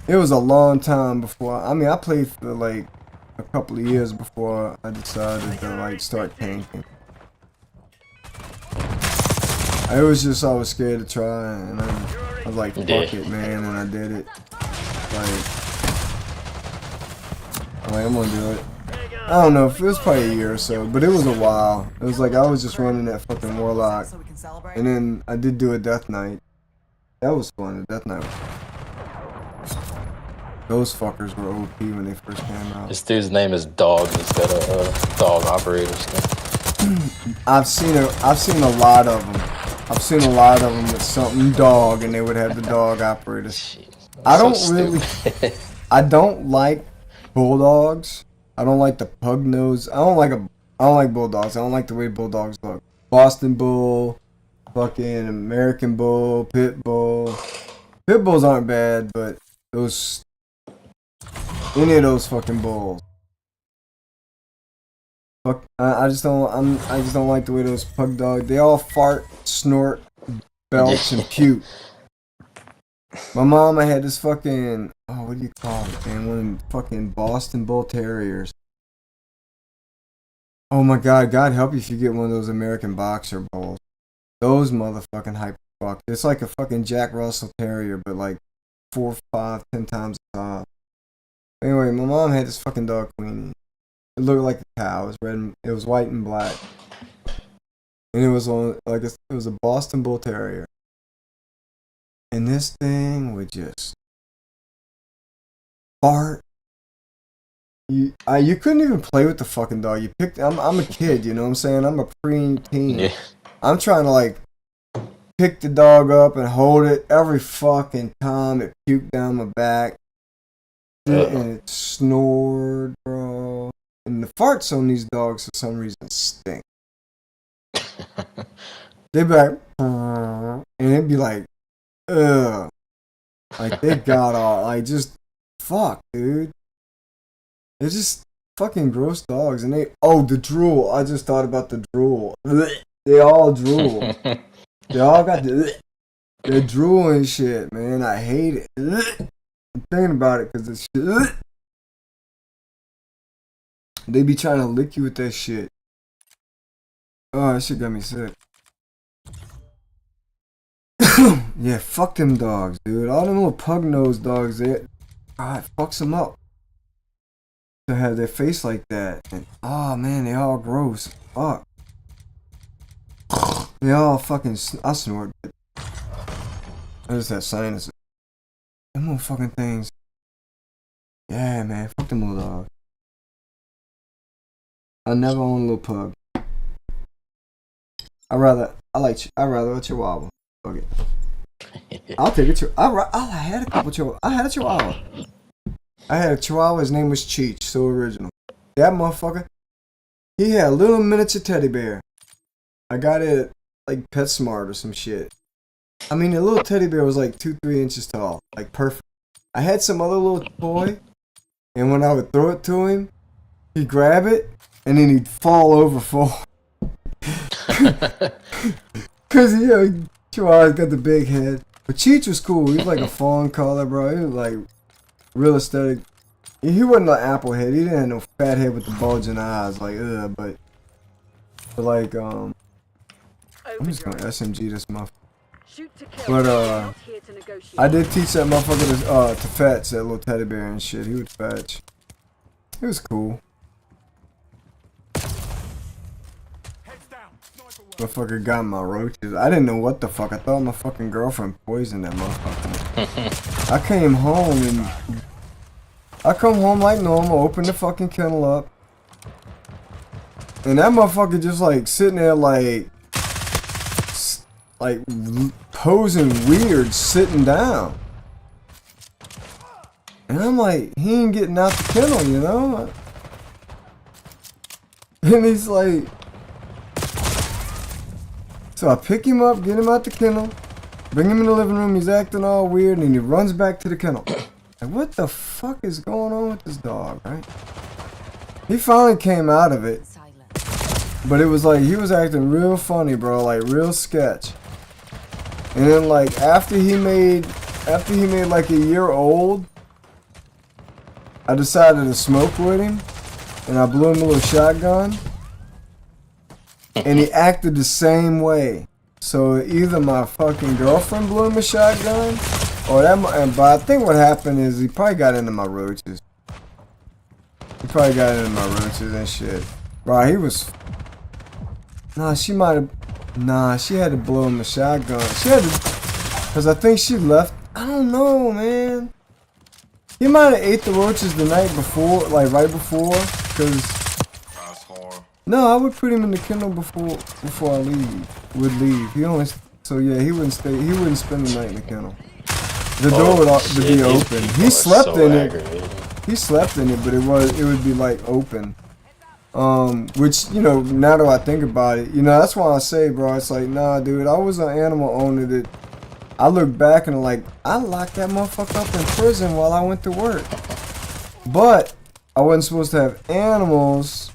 It was a long time before, I mean, I played for like a couple of years before I decided to like start tanking. I was scared to try, and I was like, fuck it, man, and I did it. Like, I'm gonna do it. I don't know, it was probably a year or so, but it was a while. It was like I was just running that fucking warlock, and then I did do a death knight. That was fun, a death knight. Those fuckers were OP when they first came out. This dude's name is Dog. He's got a dog operator skin. I've seen a lot of them. I've seen a lot of them with something dog, and they would have the dog operator. I don't like bulldogs. I don't like the pug nose. I don't like bulldogs. I don't like the way bulldogs look. Boston Bull, fucking American Bull, Pit Bull. Pit bulls aren't bad, but those any of those fucking bulls. Fuck, I just don't like the way those pug dogs. They all fart, snort, belch, and puke. My mama had this fucking what do you call it, man? One of them fucking Boston Bull Terriers. Oh my God, God help you if you get one of those American Boxer bulls. Those motherfucking hyper fuck. It's like a fucking Jack Russell Terrier, but like 4, 5, 10 times the size. Anyway, my mom had this fucking dog Queenie. It looked like a cow. It was red. It was white and black, and it was on like it was a Boston Bull Terrier. And this thing would just fart. You couldn't even play with the fucking dog. You picked. I'm a kid, you know what I'm saying? I'm a preteen. Yeah. I'm trying to like pick the dog up and hold it every fucking time it puked down my back. And it snored, bro. And the farts on these dogs for some reason stink. They'd be like, and it'd be like, ugh. Like they got all, like just, fuck, dude. They're just fucking gross dogs. And the drool. I just thought about the drool. They all drool. They all got the drool and shit, man. I hate it. I'm thinking about it because it's shit. They be trying to lick you with that shit. Oh, that shit got me sick. Yeah, fuck them dogs, dude. All them little pug-nosed dogs, it fucks them up to have their face like that. And, oh, man, they all gross. Fuck. They all fucking... I snort. I just have sinuses. Them little fucking things. Yeah, man. Fuck them little dogs. I never own a little pug. I'd rather a Chihuahua. Fuck it. I'll take a Chihuahua. I had a couple Chihuahuas. I had a Chihuahua. I had a Chihuahua. His name was Cheech. So original. That motherfucker. He had a little miniature teddy bear. I got it at like PetSmart or some shit. I mean, the little teddy bear was like 2-3 inches tall. Like perfect. I had some other little toy. And when I would throw it to him, he'd grab it. And then he'd fall over full. Cause Chihuahua's got the big head. But Cheech was cool. He was like a fawn color, bro. He was like real aesthetic. He wasn't an apple head. He didn't have no fat head with the bulging eyes. Like, but like, I'm just gonna SMG this motherfucker. But I did teach that motherfucker to fetch that little teddy bear and shit. He would fetch. It was cool. Motherfucker got my roaches. I didn't know what the fuck. I thought my fucking girlfriend poisoned that motherfucker. I came home like normal, opened the fucking kennel up. And that motherfucker just like sitting there like posing weird, sitting down. And I'm like, he ain't getting out the kennel, you know? And he's like... So I pick him up, get him out the kennel, bring him in the living room, he's acting all weird, and he runs back to the kennel. Like, what the fuck is going on with this dog, right? He finally came out of it. But it was like, he was acting real funny, bro, like real sketch. And then like, after he made like a year old, I decided to smoke with him, and I blew him a little shotgun. And he acted the same way. So either my fucking girlfriend blew him a shotgun, or but I think what happened is he probably got into my roaches. He probably got into my roaches and shit. Right, he was... Nah, she had to blow him a shotgun. She had to... Because I think she left... I don't know, man. He might have ate the roaches the night before, like right before, because... No, I would put him in the kennel before I would leave. He wouldn't stay. He wouldn't spend the night in the kennel. The door would be open. He slept in it. He slept in it, but it would be like open. Which, you know, now that I think about it, you know, that's why I say, bro, it's like, nah, dude, I was an animal owner that I look back and like, I locked that motherfucker up in prison while I went to work. But I wasn't supposed to have animals,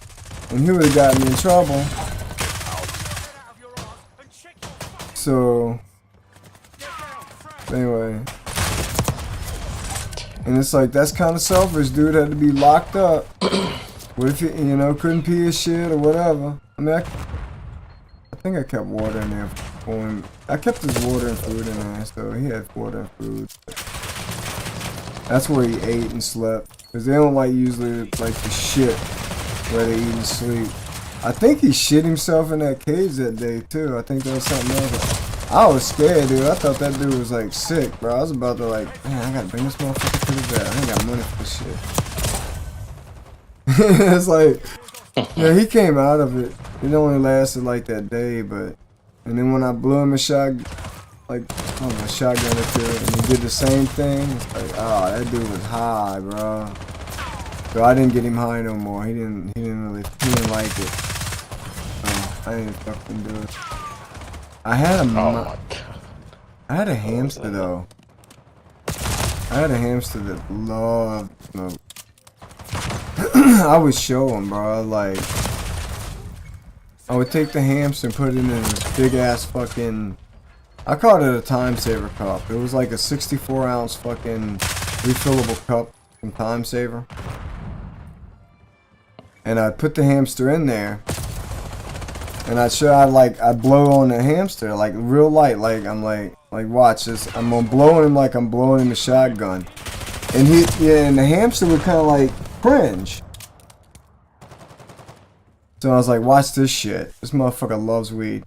and he would have gotten me in trouble. So, anyway. And it's like, that's kind of selfish. Dude had to be locked up. What if he, you know, couldn't pee his shit or whatever? I mean, I think I kept water in there for him. I kept his water and food in there, so he had water and food. That's where he ate and slept. Because they don't like usually like the shit where they eat and sleep. I think he shit himself in that cage that day too. I think that was something else. I was scared, dude. I thought that dude was like sick, bro. I was about to like, man, I gotta bring this motherfucker to the vet. I ain't got money for this shit. It's like, yeah, he came out of it. It only lasted like that day, but and then when I blew him a shot, like a shotgun or two, and he did the same thing. It's like, oh, that dude was high, bro. So I didn't get him high no more. He didn't like it. So I didn't fucking do it. I had a hamster though. I had a hamster that loved smoke. I would show him, bro. Like, I would take the hamster and put it in this big ass fucking. I called it a time saver cup. It was like a 64-ounce fucking refillable cup from Time Saver. And I'd put the hamster in there. And I'd blow on the hamster, like real light, like I'm like watch this. I'm gonna blow him like I'm blowing him a shotgun. And and the hamster would kinda like cringe. So I was like, watch this shit. This motherfucker loves weed.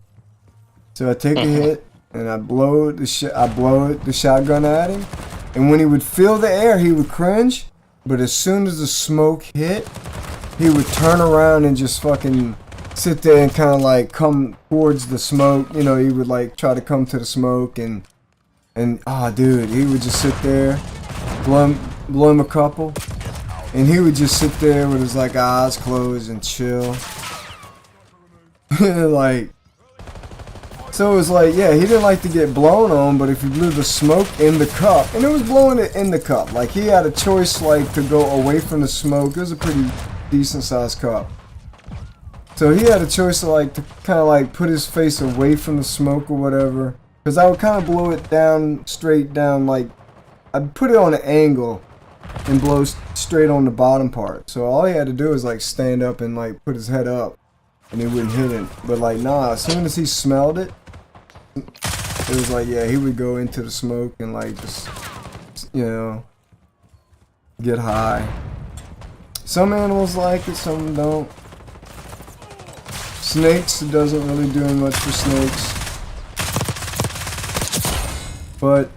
So I take a hit and I blow the shotgun at him. And when he would feel the air, he would cringe. But as soon as the smoke hit, he would turn around and just fucking sit there and kind of like come towards the smoke. You know, he would like try to come to the smoke and oh dude, he would just sit there, blow him a couple, and he would just sit there with his like eyes closed and chill. Like, so it was like, yeah, he didn't like to get blown on, but if he blew the smoke in the cup, and it was blowing it in the cup, like he had a choice like to go away from the smoke. It was a pretty decent sized cup. So he had a choice to like to kind of like put his face away from the smoke or whatever, because I would kind of blow it down, straight down, like I'd put it on an angle and blow straight on the bottom part. So all he had to do was like stand up and like put his head up, and he wouldn't hit it. But like nah, as soon as he smelled it, it was like, yeah, he would go into the smoke and like just, you know, get high. Some animals like it, some don't. Snakes, it doesn't really do much for snakes. But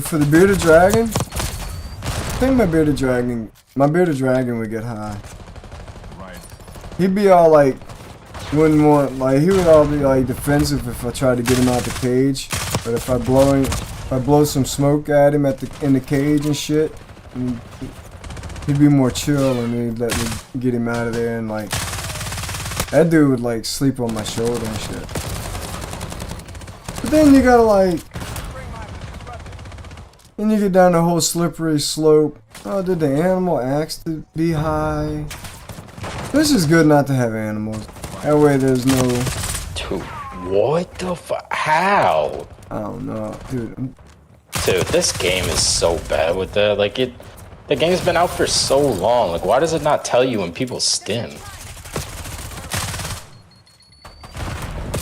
for the bearded dragon, I think my bearded dragon would get high. Right. He'd be all like, wouldn't want, like, he would all be like defensive if I tried to get him out the cage. But if I blow some smoke at him in the cage and shit, and he'd be more chill and he'd let me get him out of there, and like that dude would like sleep on my shoulder and shit. But then you gotta like, then you get down the whole slippery slope. Oh, did the animal ask to be high? This is good not to have animals. That way there's no. Dude, what the fuck? How? I don't know, dude. Dude, this game is so bad with that. Like the game's been out for so long. Like, why does it not tell you when people stim?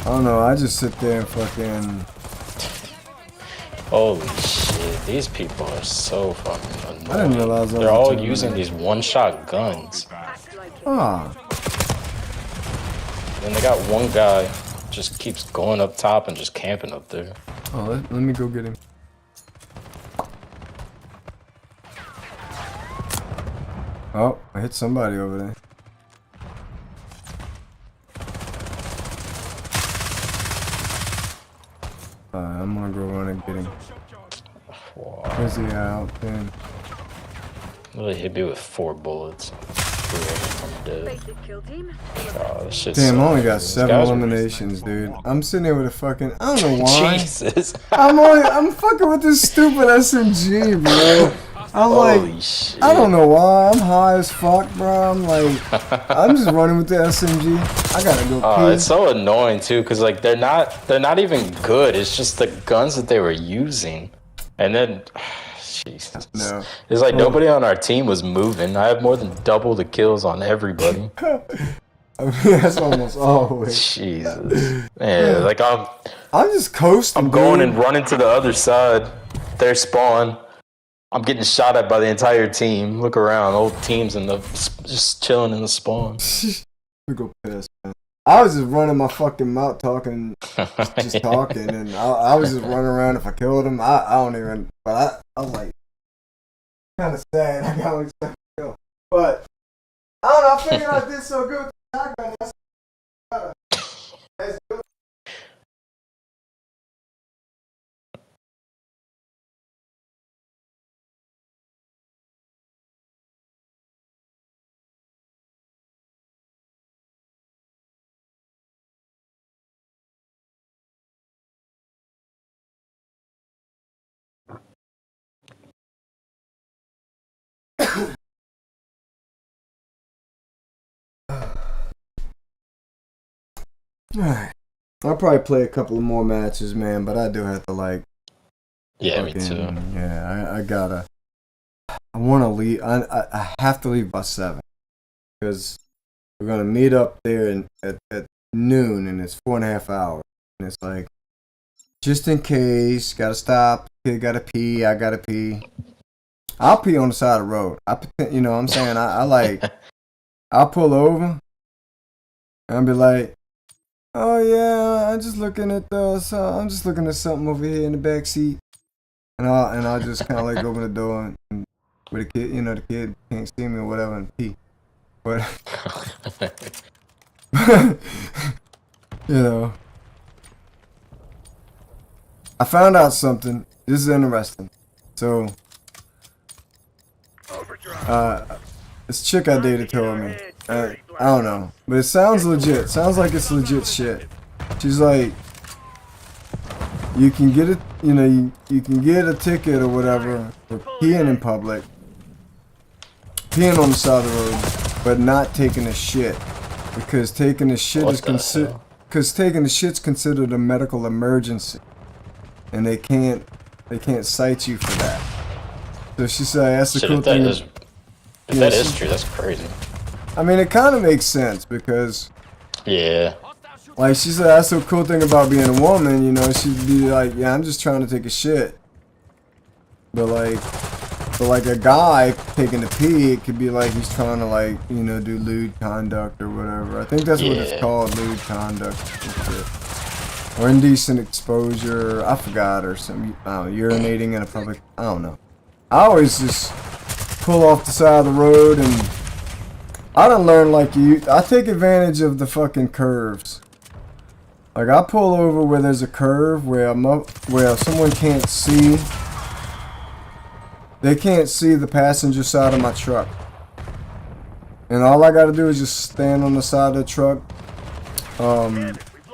I don't know. I just sit there and fucking. Holy shit, these people are so fucking annoying. I didn't realize they're all using these one-shot guns. Ah. And they got one guy just keeps going up top and just camping up there. Oh, let me go get him. Oh, I hit somebody over there. I'm gonna go run and get him. Wow. Where's he out then? Really hit me with 4 bullets. I'm dead. Basic kill team. Oh, this shit's Damn, so I only easy. got These 7 guys are- eliminations, dude. I'm sitting there with a fucking. I don't know why. Jesus. I'm fucking with this stupid SMG, bro. I'm Holy like, shit. I don't know why. I'm high as fuck, bro. I'm like, I'm just running with the SMG. I gotta go pee. It's so annoying too, cause like they're not even good. It's just the guns that they were using, and then, Jesus, No. it's like nobody on our team was moving. I have more than double the kills on everybody. I mean, that's almost always. Jesus, man, like I'm just coasting. I'm going dude. and running to the other side. Their spawn. I'm getting shot at by the entire team. Look around, old teams in the just chilling in the spawn. Let me go piss, man. I was just running my fucking mouth talking, just talking, and I was just running around. If I killed him, I don't even. But I was like, kind of sad. I got only 7 kills, but I don't know. I figured I did so good. That's good. Alright. I'll probably play a couple of more matches, man, but I do have to like Yeah, me too. Yeah, I gotta I wanna leave I have to leave by 7. Because we're gonna meet up there at noon and it's 4.5 hours. And it's like just in case, gotta stop, kid gotta pee, I gotta pee. I'll pee on the side of the road. I pretend, you know what I'm saying? I like I'll pull over and I'll be like, oh yeah, I'm just looking at something over here in the back seat, and I'll just kind of like open the door and with the kid, you know, the kid can't see me or whatever and pee, but you know, I found out something. This is interesting. So, this chick I dated told me. I don't know, but it sounds legit. Sounds like it's legit shit. She's like, you can get it, you know, you can get a ticket or whatever for peeing in public, peeing on the side of the road, but not taking a shit, because taking a shit is considered a medical emergency, and they can't cite you for that. So she said that's the Shit, cool if that thing. is- If that is true, that's crazy. I mean, it kind of makes sense because, Yeah. like, she said that's the cool thing about being a woman, you know, she'd be like, yeah, I'm just trying to take a shit. But like a guy taking a pee, it could be like he's trying to, like, you know, do lewd conduct or whatever. I think that's what it's called, lewd conduct or shit. Or indecent exposure, I forgot, or something, I don't know, urinating in a public, I don't know. I always just pull off the side of the road and I done learned like I take advantage of the fucking curves. Like I pull over where there's a curve where where someone can't see. They can't see the passenger side of my truck. And all I gotta do is just stand on the side of the truck,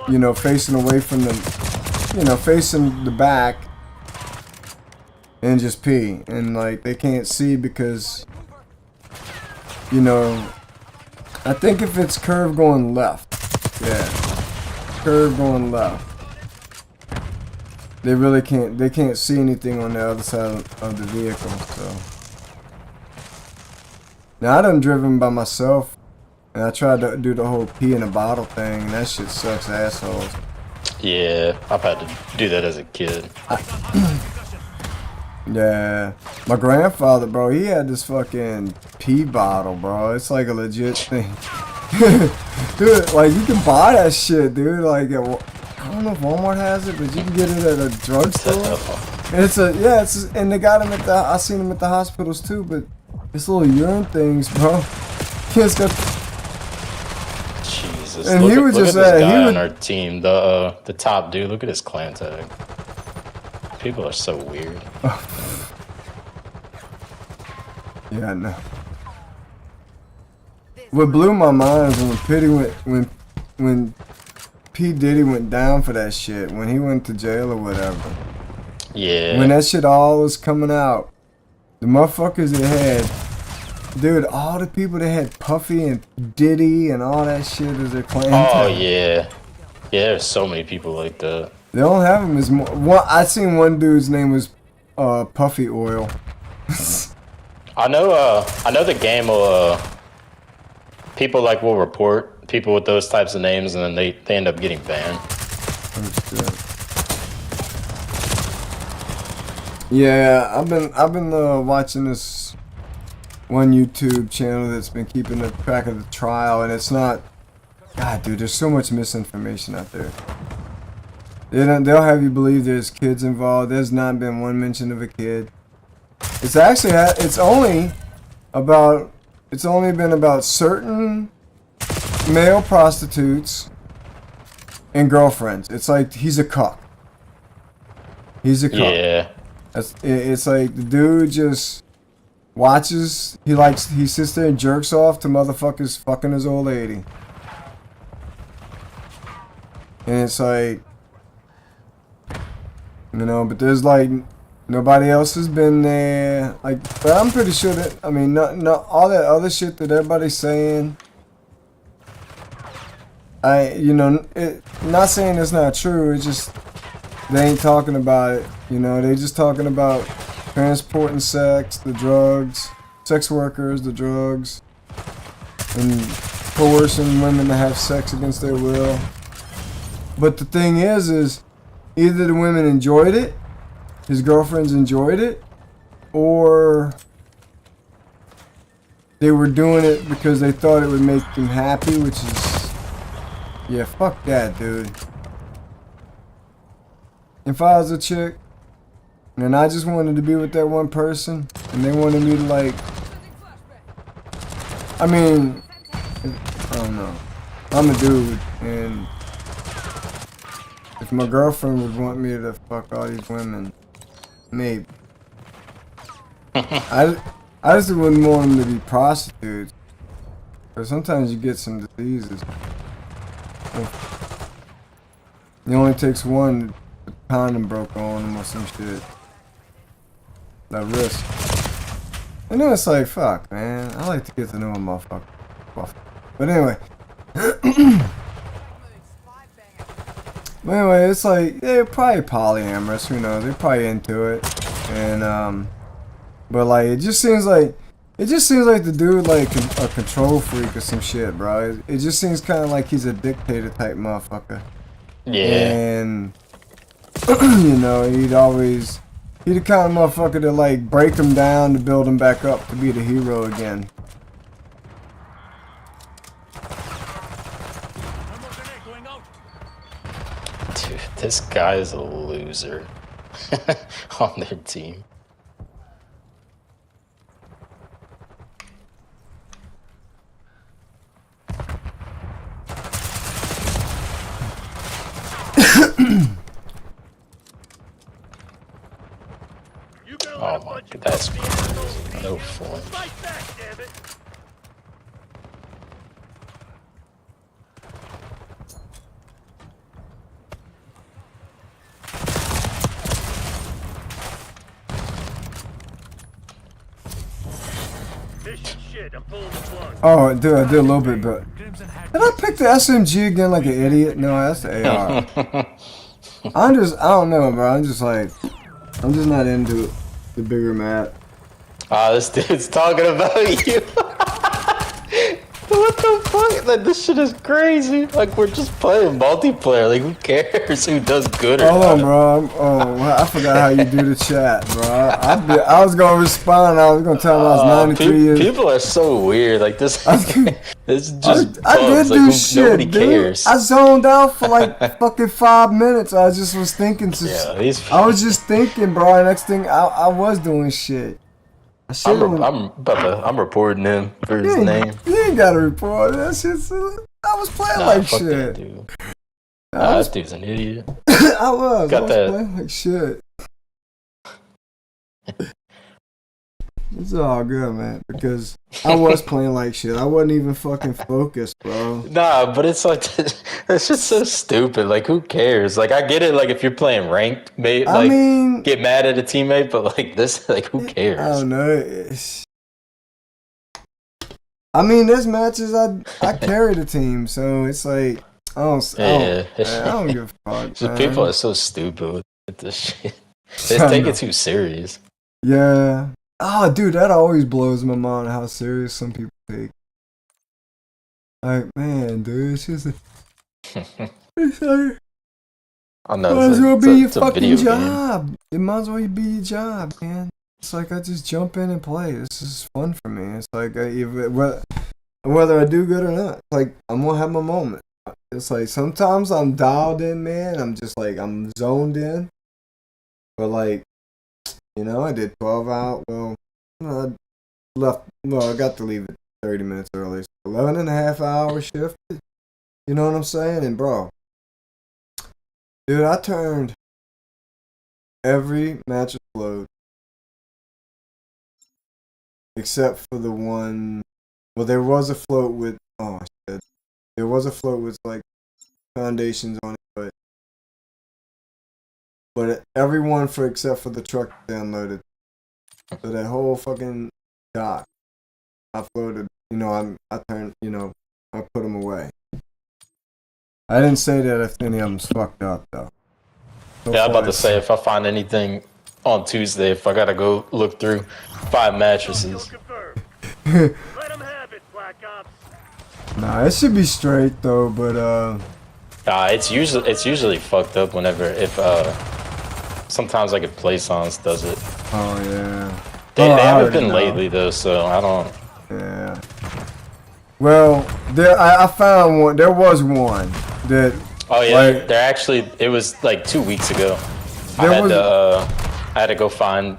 you know, facing away from the, you know, facing the back, and just pee. And like they can't see because, you know, I think if it's curve going left, yeah, curve going left, they really can't, they can't see anything on the other side of the vehicle, so. Now I done driven by myself, and I tried to do the whole pee in a bottle thing, and that shit sucks assholes. Yeah, I've had to do that as a kid. Yeah, my grandfather, bro, he had this fucking pee bottle, bro. It's like a legit thing. Dude, like, you can buy that shit, dude. Like, I don't know if Walmart has it, but you can get it at a drugstore. And and they got them at I seen them at the hospitals too, but it's little urine things, bro. It's got, Jesus. and look he would look just at this say, guy he would, on our team, the top dude. Look at his clan tag. People are so weird. yeah, no. What blew my mind is when P Diddy went down for that shit, when he went to jail or whatever. Yeah. When that shit all was coming out, the motherfuckers that had, dude, all the people that had Puffy and Diddy and all that shit as their clientele. Oh yeah. Yeah, there's so many people like that. They don't have him as more. One, I seen one dude's name was Puffy Oil. I know the game will people like will report people with those types of names and then they end up getting banned. Yeah, I've been watching this one YouTube channel that's been keeping the track of the trial, and it's not. God, dude, there's so much misinformation out there. They'll have you believe there's kids involved. There's not been one mention of a kid. It's actually it's only been about certain male prostitutes and girlfriends. It's like he's a cuck. He's a cuck. Yeah. It's like the dude just watches. He sits there and jerks off to motherfuckers fucking his old lady. And it's like, you know, but there's like nobody else has been there. Like, but I'm pretty sure that, I mean, not all that other shit that everybody's saying. Not saying it's not true. It's just they ain't talking about it. You know, they just talking about transporting sex, the drugs, sex workers, the drugs, and coercing women to have sex against their will. But the thing is either the women enjoyed it, his girlfriends enjoyed it, or they were doing it because they thought it would make them happy, which is, yeah, fuck that, dude. If I was a chick, and I just wanted to be with that one person, and they wanted me to, like, I mean, I don't know. I'm a dude, and if my girlfriend would want me to fuck all these women, maybe. I just wouldn't want them to be prostitutes. Because sometimes you get some diseases. It only takes one, the condom broke on them or some shit. That risk. And then it's like, fuck, man. I like to get to know a motherfucker. But anyway. But anyway, it's like, they're probably polyamorous, who knows, they're probably into it, and, but like, it just seems like the dude, like, a control freak or some shit, bro. It just seems kind of like he's a dictator type motherfucker. Yeah. And, you know, he's the kind of motherfucker to, like, break him down to build him back up to be the hero again. Dude, this guy is a loser on their team. Oh my god, that's crazy. No fun. Oh, dude, I did a little bit, but did I pick the SMG again like an idiot? No, that's the AR. I don't know, bro. I'm just not into the bigger map. Ah, this dude's talking about you. What the fuck? Like, this shit is crazy. Like, we're just playing multiplayer. Like, who cares who does good or Hold not? on, bro. I forgot how you do the chat, bro. I was gonna respond. I was gonna tell him I was 93 years. People are so weird. Like this. It's just. I did like, do shit, nobody dude. cares. I zoned out for like fucking 5 minutes. I just was thinking. I was just thinking, bro. Next thing, I was doing shit. I'm reporting him for his name. You ain't gotta report that shit. I was playing like fuck shit. That dude. This dude's an idiot. I was Got that. playing like shit. It's all good, man. Because I was playing like shit. I wasn't even fucking focused, bro. Nah, but it's like it's just so stupid. Like, who cares? Like, I get it. Like, if you're playing ranked, mate, I like mean, get mad at a teammate, but like this, like, who cares? I don't know. I mean, there's matches I carry the team, so it's like I don't give a fuck. Just Man. people are so stupid with this shit. They just take it too serious. Yeah. Oh, dude, that always blows my mind how serious some people take. Like, man, dude, it's just it's like, I know. might as well be your fucking video job. Game. It might as well be your job, man. It's like I just jump in and play. This is fun for me. It's like whether I do good or not, like I'm gonna have my moment. It's like sometimes I'm dialed in, man. I'm just like I'm zoned in. But like, you know, I did 12 out. Well, I left. Well, I got to leave it 30 minutes early. So 11 and a half hour shift. You know what I'm saying? And bro, dude, I turned every match afloat except for the one. Well, there was a float with. Oh shit! There was a float with like foundations on it, but everyone except for the truck downloaded. So that whole fucking dock, I floated. You know, I turned. You know, I put them away. I didn't say that if any of them's fucked up though. So yeah, I'm about to say if I find anything on Tuesday, if I gotta go look through 5 mattresses. Let them have it, Black Ops. Nah, it should be straight though, but It's usually fucked up whenever if sometimes like if PlaySons does it. oh yeah. They I haven't already been know. lately though, so I don't. Yeah. Well, I found one. There was one that. Oh yeah, like, they're actually. It was like 2 weeks ago. I had to go find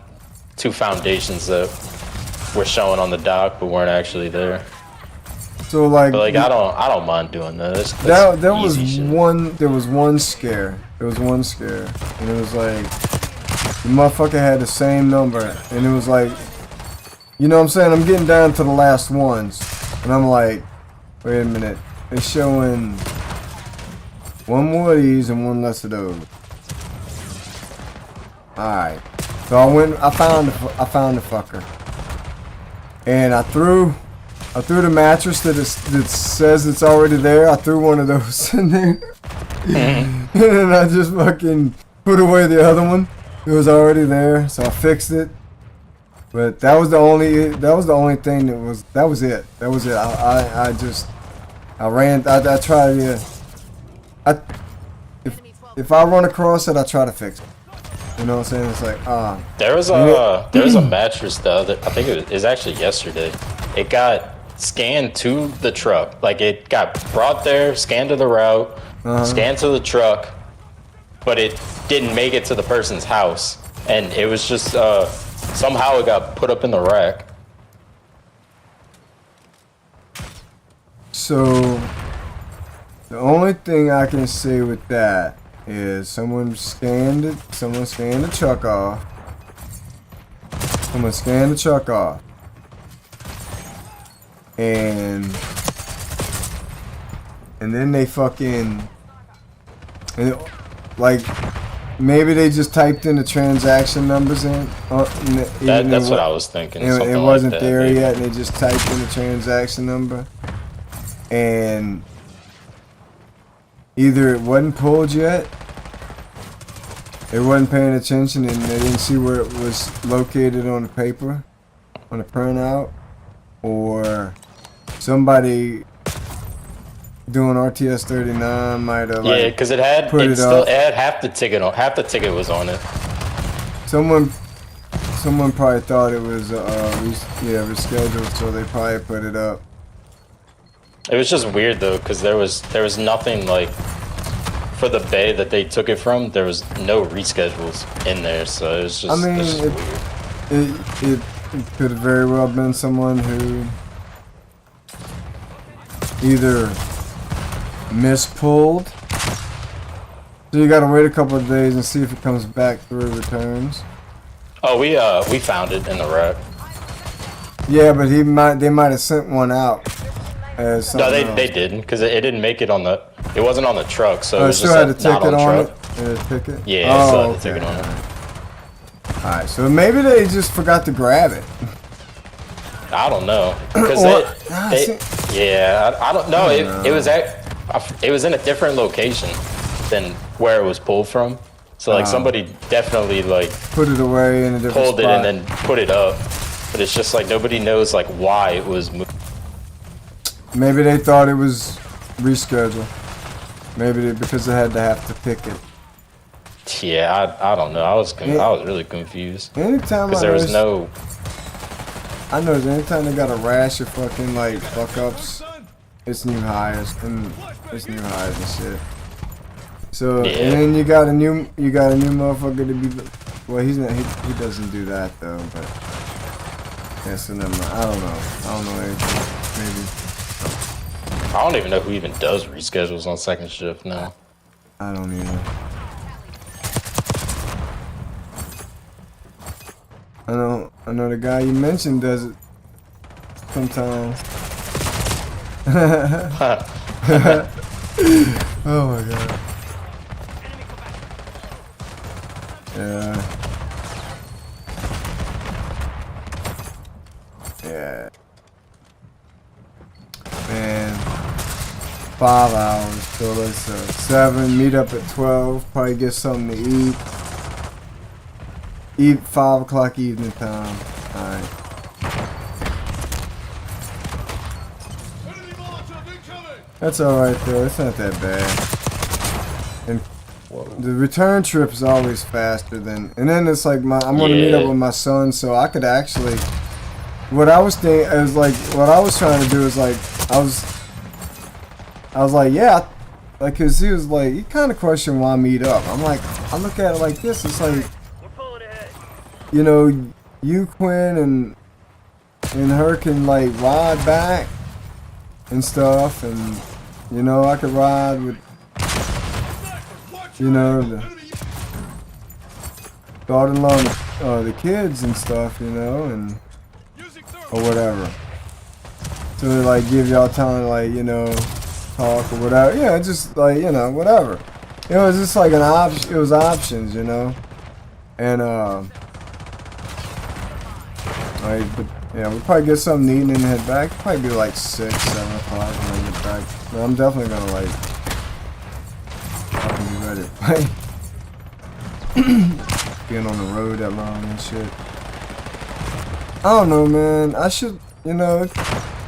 2 foundations that were showing on the dock but weren't actually there. So like. But like I don't mind doing that. There was shit. one. There was one scare. There was one scare, and it was like the motherfucker had the same number, and it was like, you know what I'm saying? I'm getting down to the last ones, and I'm like, wait a minute, it's showing one more of these and one less of those. All right, so I found the fucker, and I threw the mattress that says it's already there. I threw one of those in there. And then I just fucking put away the other one. It was already there, so I fixed it. But that was the only thing that was it. I tried to, if I run across it, I try to fix it. You know what I'm saying? It's like, There was a mattress I think it was actually yesterday. It got scanned to the truck. Like it got brought there, scanned to the route, scanned to the truck, but it didn't make it to the person's house. And it was just somehow it got put up in the rack. So the only thing I can say with that is someone scanned the truck off. Someone scanned the truck off. And then they fucking, like, maybe they just typed in the transaction numbers in. That's what I was thinking. It wasn't there yet, and they just typed in the transaction number. And either it wasn't pulled yet, they wasn't paying attention, and they didn't see where it was located on the paper, on the printout, or somebody doing RTS 39 might have because it had half the ticket on. Half the ticket was on it. Someone probably thought it was rescheduled, so they probably put it up. It was just weird though, because there was nothing like for the bay that they took it from. There was no reschedules in there, so it was just. I mean, it could have very well been someone who either mispulled, so you gotta wait a couple of days and see if it comes back through returns. Oh, we found it in the rack. Yeah, but they might have sent one out as No, something they else. didn't, because it didn't make it on the. It wasn't on the truck, so it Oh, it was still just had a not ticket on on truck. it? It had a ticket? Yeah, it still had a ticket on it. Alright, so maybe they just forgot to grab it. I don't know, because I don't know. It was in a different location than where it was pulled from. So like somebody definitely like Put it away in a different pulled spot. it and then put it up, but it's just like nobody knows like why it was moved. Maybe they thought it was rescheduled. Maybe because they had to have to pick it. Yeah, I don't know. I was really confused Anytime because there was no. I know anytime they got a rash of fucking like fuck ups, it's new hires and it's new hires and shit. So Yeah. and then you got a new motherfucker to be. Well, he's not. He doesn't do that though. But yeah, so never mind. I don't know anything. Maybe. I don't even know who even does reschedules on second shift now. I don't either. I know the guy you mentioned does it sometimes. Oh my god. Yeah. Yeah. Man. 5 hours. So let's 7. Meet up at 12. Probably get something to eat. Eat 5 o'clock evening time. Alright. That's alright though. It's not that bad. And the return trip is always faster than. And then it's like I'm gonna meet up with my son, so I could actually. What I was thinking is like what I was trying to do is like I was like yeah, like cause he was like he kind of questioned why meet up. I'm like I look at it like this. It's like. You know, you Quinn and her can like ride back and stuff, and you know I could ride with the daughter-in-law, the kids and stuff, and or whatever. So like give y'all time to like talk or whatever. Yeah, just like whatever. It was just like an option. It was options, and but yeah, we'll probably get something to eat and then head back. Probably be like 6, 7 o'clock when I get back. But I'm definitely gonna like fucking be ready to play. Being on the road that long and shit. I don't know, man. I should,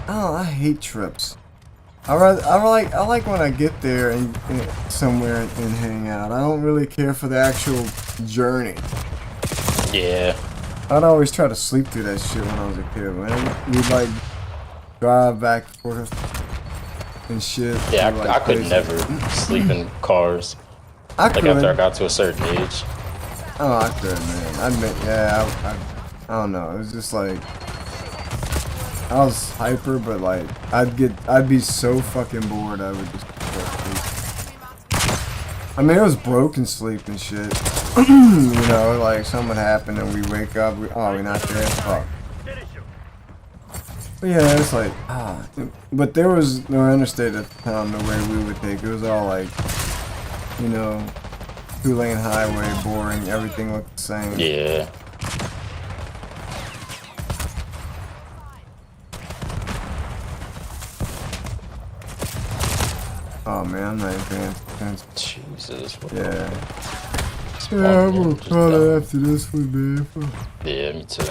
I hate trips. I like when I get there and somewhere and hang out. I don't really care for the actual journey. Yeah. I'd always try to sleep through that shit when I was a kid, man. We'd like drive back and forth and shit. Yeah, like, I could never sleep in cars. I like after I got to a certain age. Oh, I could, man. I don't know. It was just like I was hyper, but like I'd be so fucking bored. I would just go to sleep. I mean, it was broken sleep and shit. Like something would happen and we wake up. We're not there. Fuck. But yeah, it's like but there was no interstate at the time. The way we would take it was all like, 2-lane highway, boring. Everything looked the same. Yeah. Oh man, I'm not even paying attention. Jesus. Yeah. Yeah, I'm gonna call it after this one, man. Yeah, me too.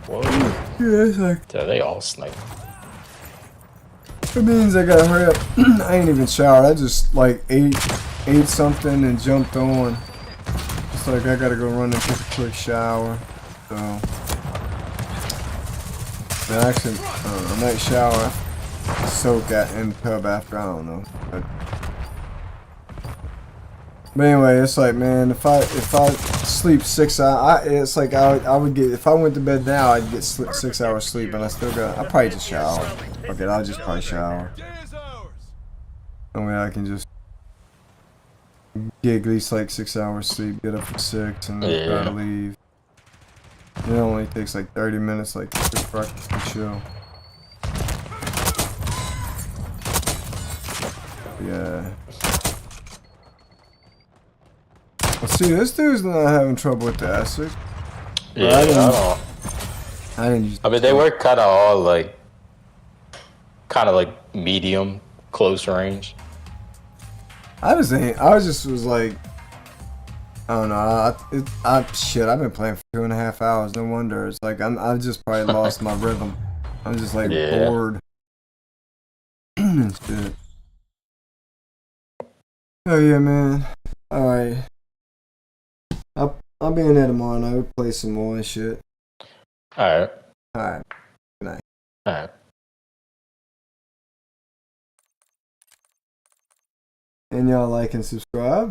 Whoa. Yeah, it's like. Yeah, they all snipe. It means I gotta hurry up. I ain't even showered. I just like ate something and jumped on. It's like I gotta go run and take a quick shower. So. Actually, I might shower. Soak in the tub after, I don't know. But anyway, it's like, man, if I sleep 6 hours, it's like I would get, if I went to bed now, I'd get 6 hours sleep, and I still got, I'll probably just shower. Okay, I'll just probably shower. That way I can just get at least like 6 hours sleep, get up for 6, and then try to leave. It only takes like 30 minutes, like just practice and chill. Yeah. Well, see, this dude's not having trouble with the Essex. Yeah, I don't. I didn't use. I mean, they were kind of all like, medium, close range. I was like, I don't know. Shit, I've been playing for 2.5 hours. No wonder. It's like I just probably lost my rhythm. I'm just like bored. And shit. Oh yeah, man. All right. I'll be in there tomorrow night. We'll play some more and shit. All right. All right. Good night. All right. And y'all like and subscribe.